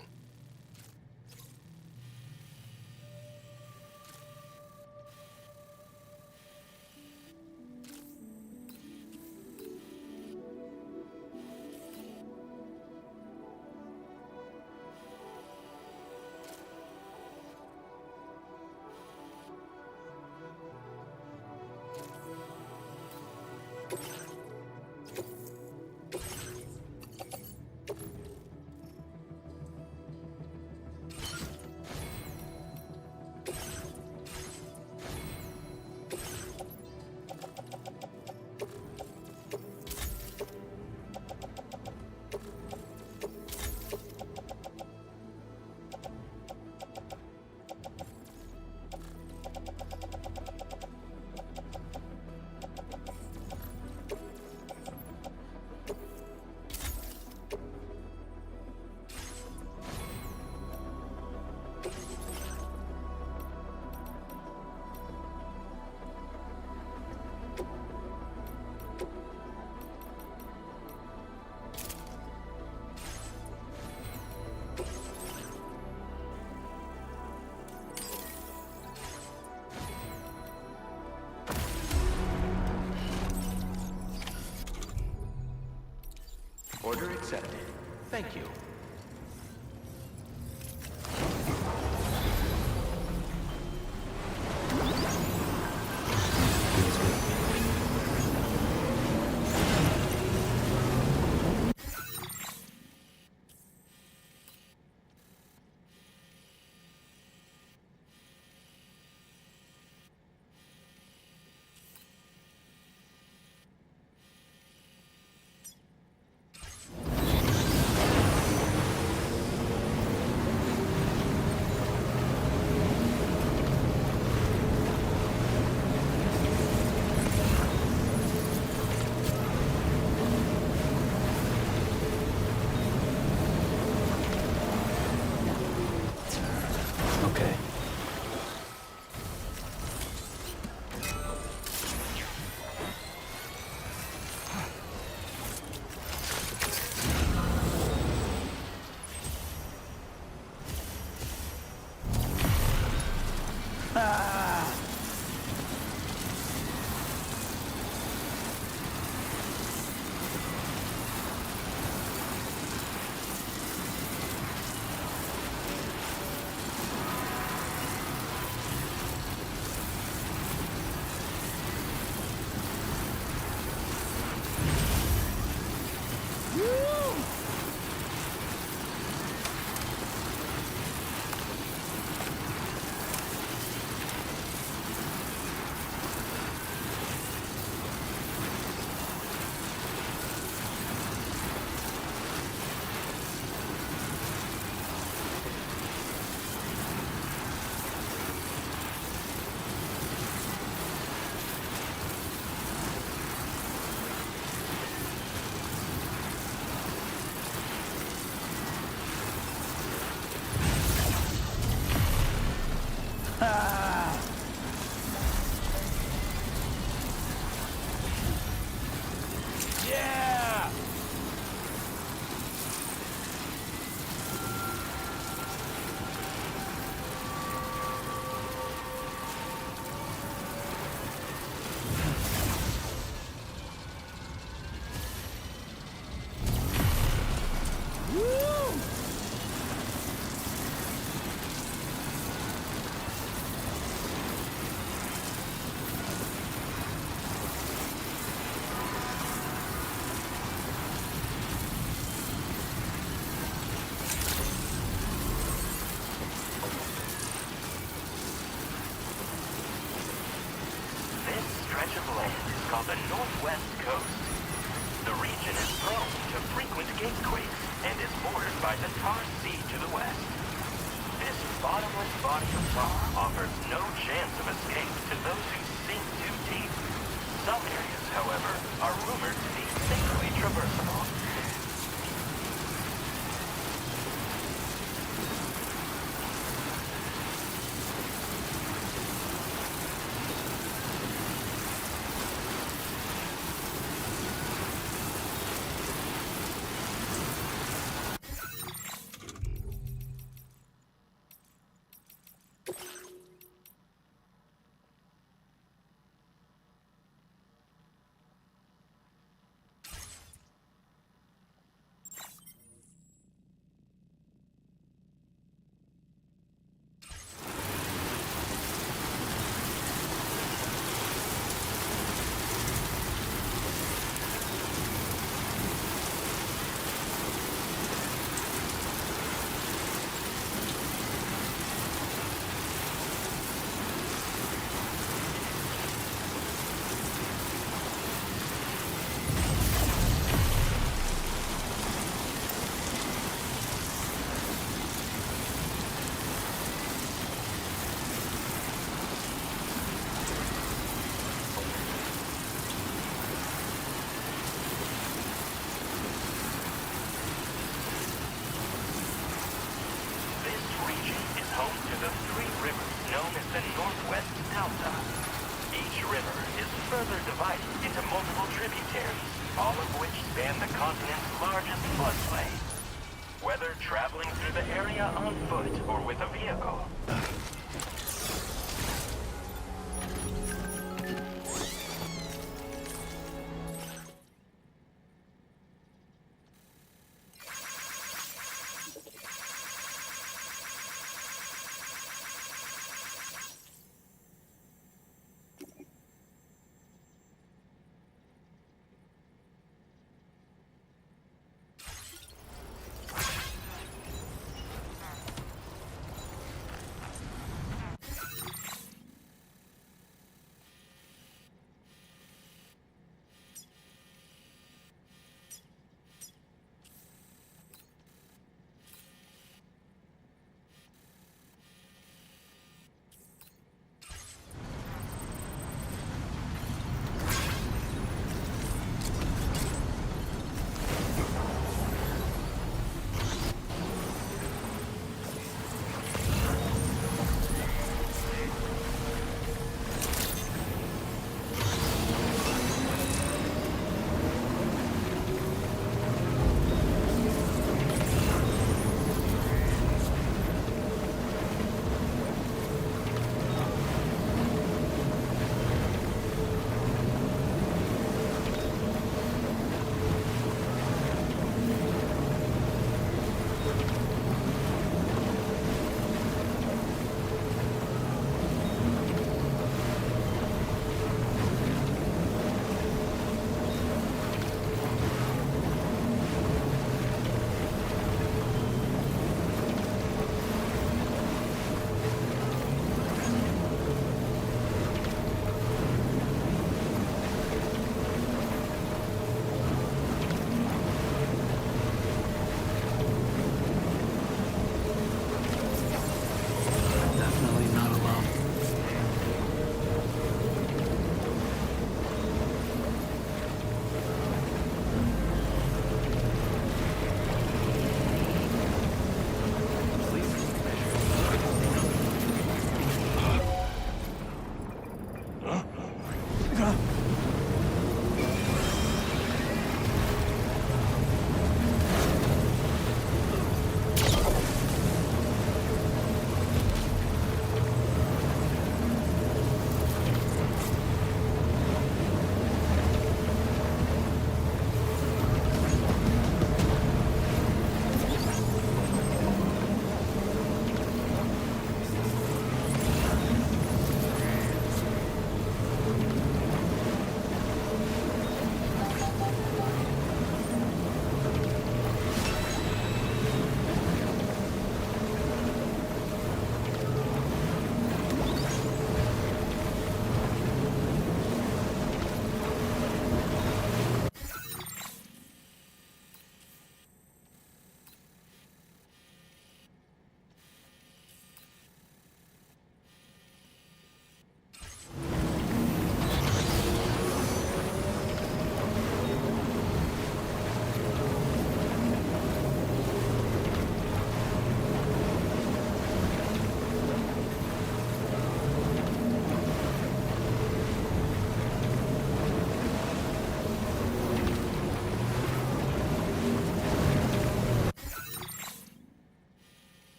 Order accepted. Thank you. called the Northwest Coast. The region is prone to frequent gatequakes and is bordered by the Tar Sea to the west. This bottomless body of tar offers no chance of escape to those who sink too deep. Some areas, however, are rumored to be safely traversable. Further divided into multiple tributaries, all of which span the continent's largest floodplain. Whether traveling through the area on foot or with a vehicle,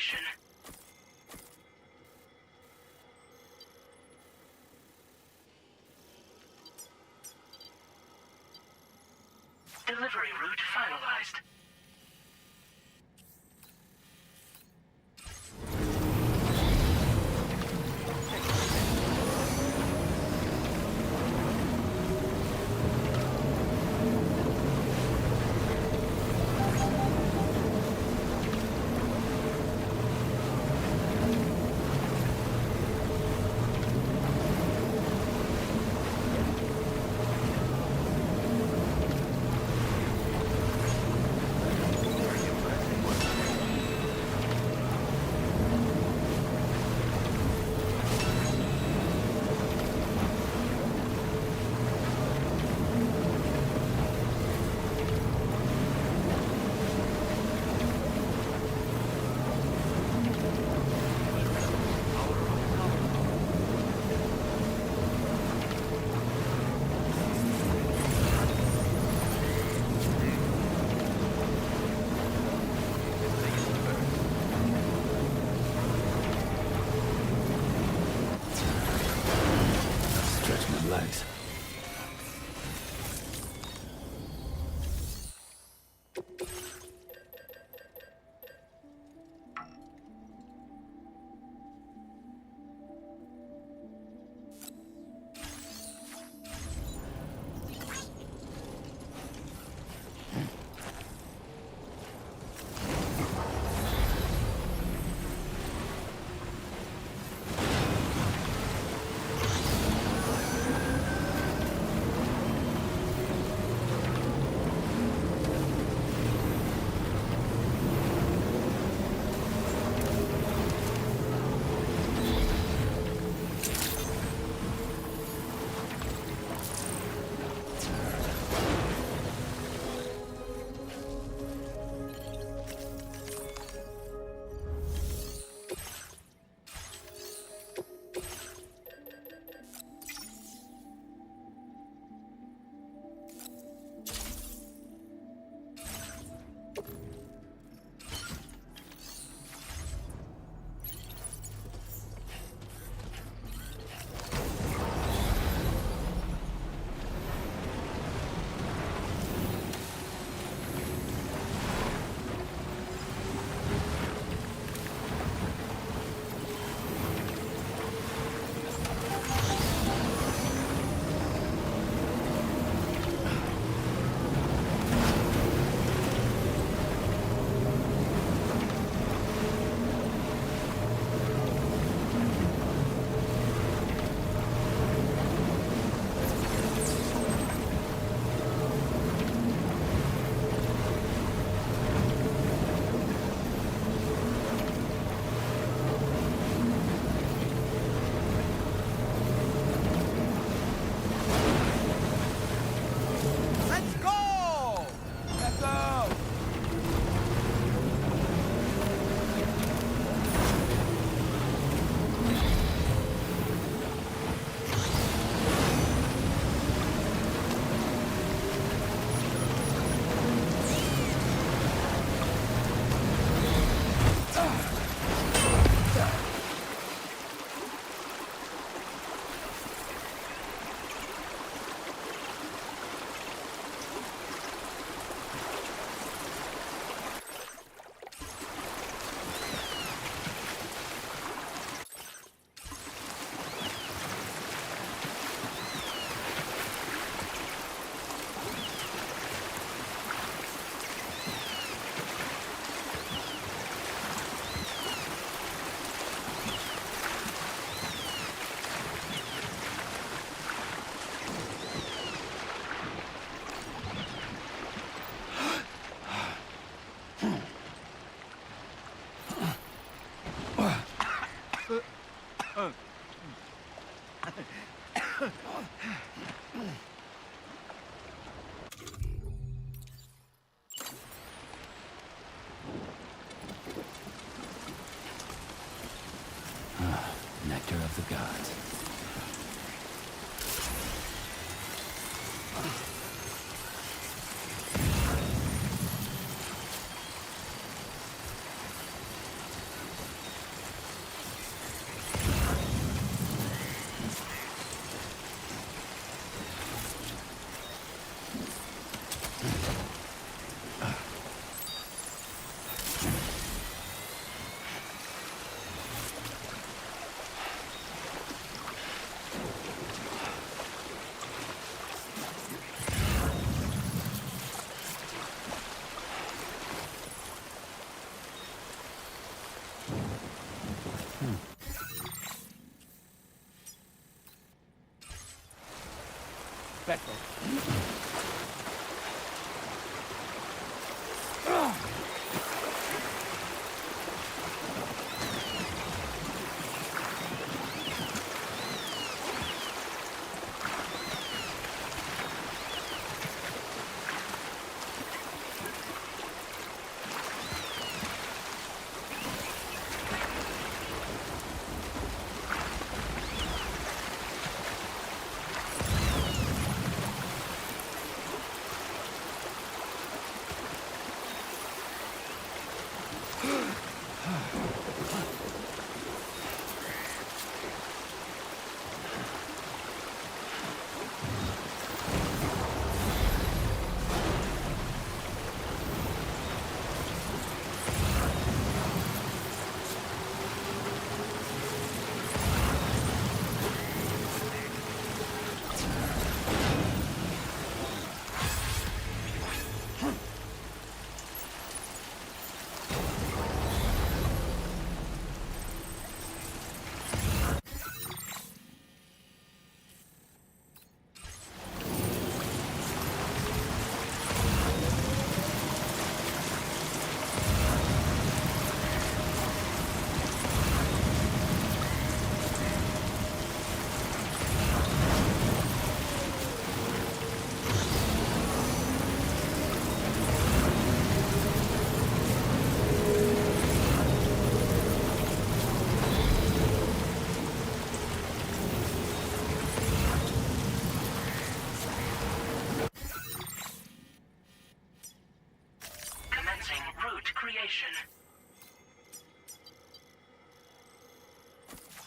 position. Delivery route finalized. Legs. Nectar of the gods. Becco.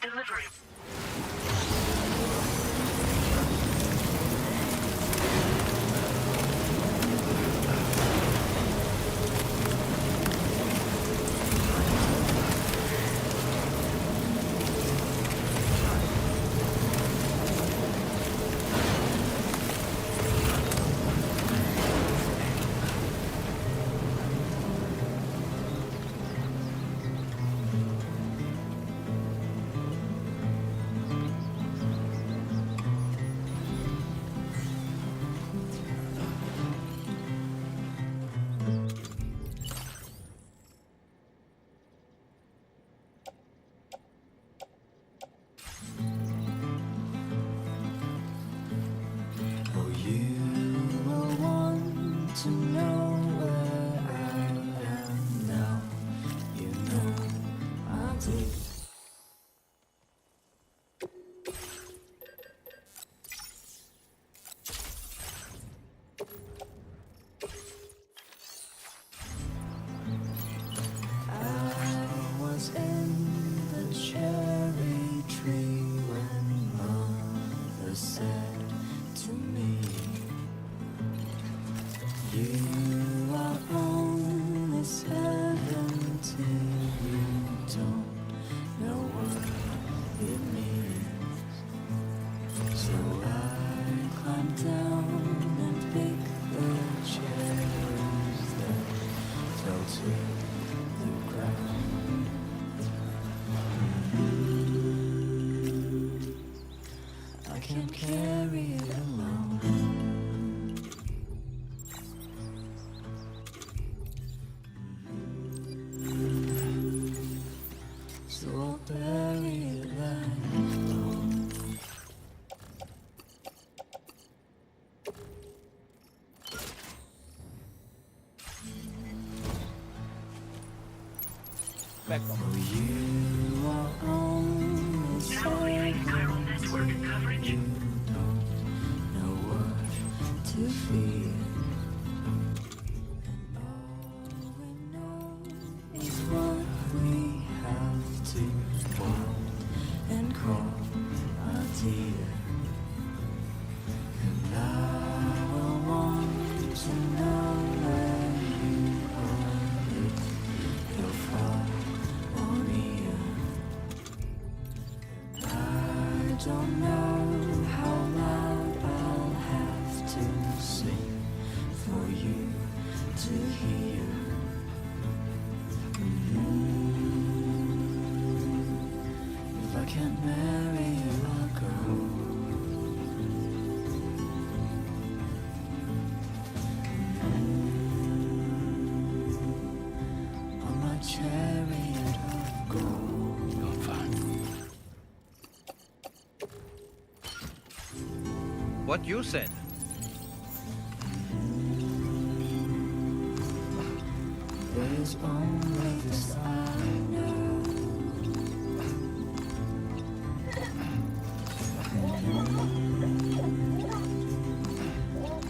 Delivery. To know where I am now, you know I do. I was in the cherry tree when Mother said to me, you are on this heaven till you don't know what it means. So I climbed down and picked the cherries that fell to the ground. I can't carry it alone. So I'll bury it like home. For you are on this chiral network coverage. You don't know what to feel. And all we know is what we have to want and call a dear. And I will want to know where you are, if you're far or near. I don't know how loud I'll have to sing for you to hear. If I can't marry you, I'll go. What you said. There's only this I know.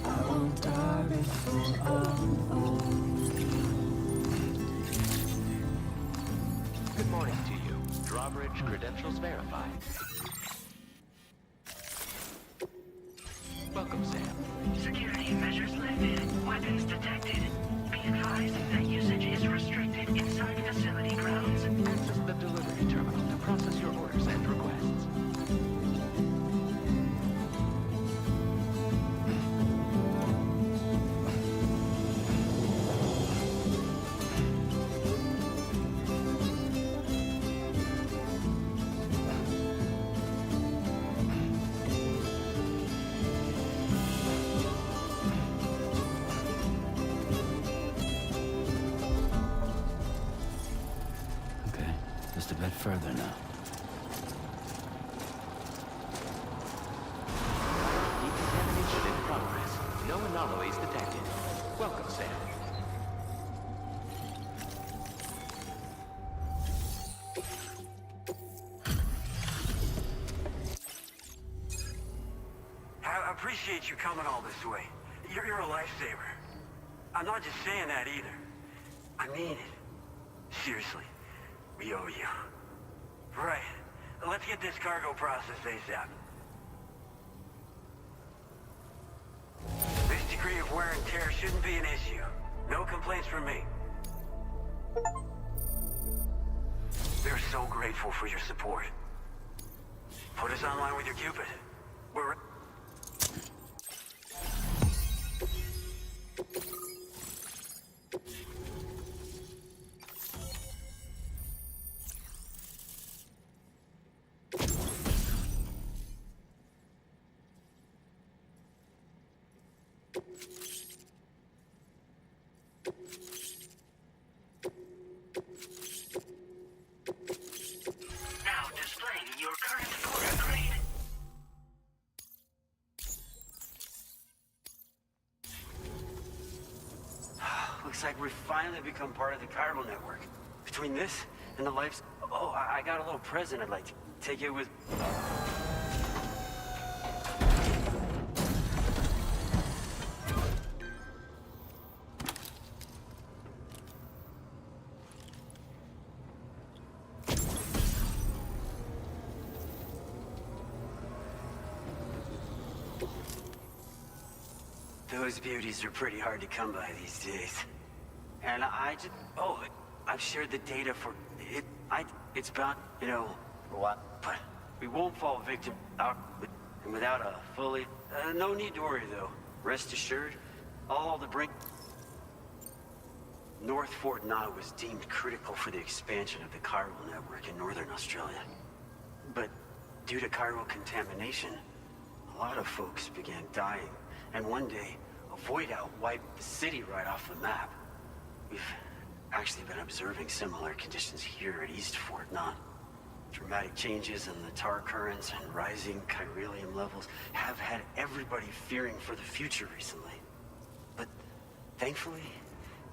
I won't die before I'm old. Good morning to you. Drawbridge credentials verified. Welcome, Sam. Security measures lifted. Weapons detected. Be advised that usage is restricted inside facility grounds. Access the delivery terminal to process your orders and requests. Okay, just a bit further now. Decontamination in progress. No anomalies detected. Welcome, Sam. I appreciate you coming all this way. You're a lifesaver. I'm not just saying that either. I mean it. Seriously. We owe you. Right. Let's get this cargo processed ASAP. This degree of wear and tear shouldn't be an issue. No complaints from me. We're so grateful for your support. Put us online with your Cupid. We're... Now displaying your current order grade. Looks like we've finally become part of the chiral network. Between this and the lives... Oh, I got a little present I'd like to take it with... Those beauties are pretty hard to come by these days. And I just... Oh, I've shared the data for... It's about, you know... What? But we won't fall victim without a fully... no need to worry, though. Rest assured, all the brink... North Fort Knott was deemed critical for the expansion of the chiral network in northern Australia. But due to chiral contamination, a lot of folks began dying. And one day, a void out wiped the city right off the map. We've actually been observing similar conditions here at East Fort Knott. Dramatic changes in the tar currents and rising chiralium levels have had everybody fearing for the future recently. But thankfully,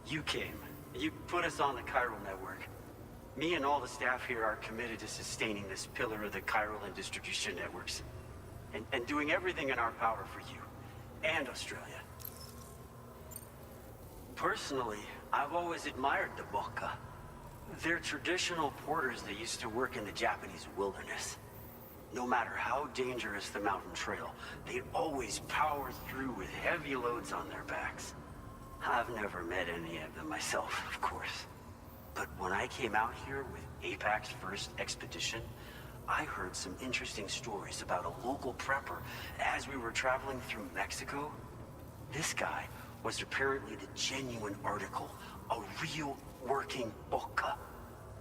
you came. You put us on the chiral network. Me and all the staff here are committed to sustaining this pillar of the chiral and distribution networks. And doing everything in our power for you and Australia. Personally, I've always admired the Boka. They're traditional porters that used to work in the Japanese wilderness. No matter how dangerous the mountain trail, they'd always power through with heavy loads on their backs. I've never met any of them myself, of course. But when I came out here with APAC's first expedition, I heard some interesting stories about a local prepper as we were traveling through Mexico. This guy was apparently the genuine article, a real working Boka.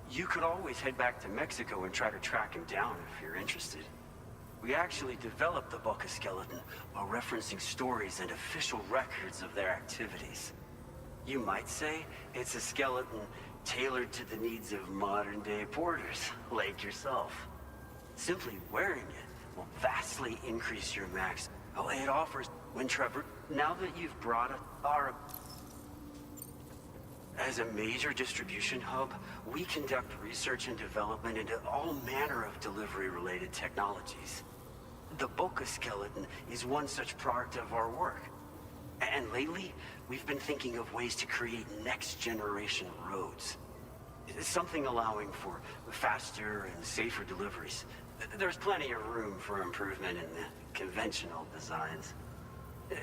You could always head back to Mexico and try to track him down if you're interested. We actually developed the Boka skeleton while referencing stories and official records of their activities. You might say it's a skeleton tailored to the needs of modern-day porters, like yourself. Simply wearing it will vastly increase your max Oh, it offers... When Trevor, now that you've brought our... As a major distribution hub, we conduct research and development into all manner of delivery-related technologies. The Boca skeleton is one such product of our work. And lately, we've been thinking of ways to create next-generation roads. Something allowing for faster and safer deliveries. There's plenty of room for improvement in the conventional designs.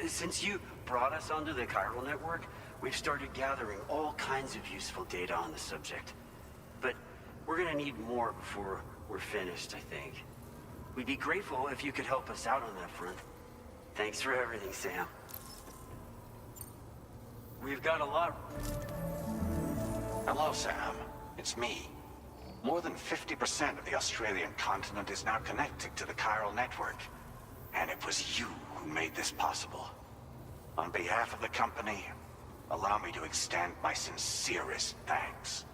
Since you brought us onto the chiral network, we've started gathering all kinds of useful data on the subject. But we're gonna need more before we're finished, I think. We'd be grateful if you could help us out on that front. Thanks for everything, Sam. We've got a lot... Hello, Sam. It's me. More than 50% of the Australian continent is now connected to the chiral network. And it was you who made this possible. On behalf of the company, allow me to extend my sincerest thanks.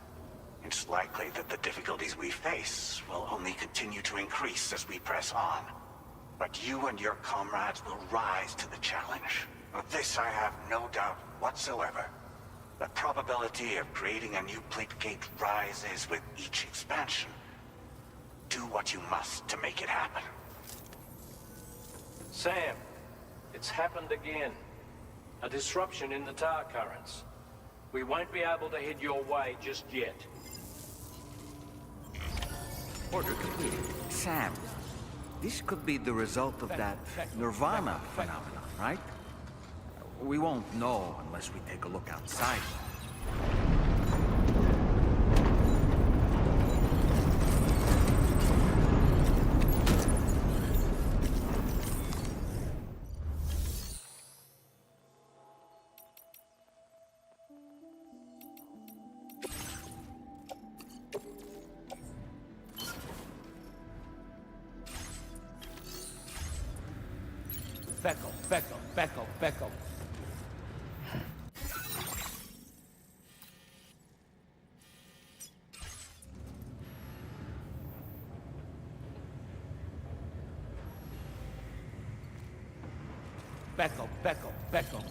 It's likely that the difficulties we face will only continue to increase as we press on. But you and your comrades will rise to the challenge. Of this I have no doubt whatsoever. The probability of creating a new plate gate rises with each expansion. Do what you must to make it happen. Sam, it's happened again. A disruption in the tar currents. We won't be able to head your way just yet. Order completed. Sam, this could be the result of that Nirvana phenomenon, right? We won't know unless we take a look outside. Becco. Becco.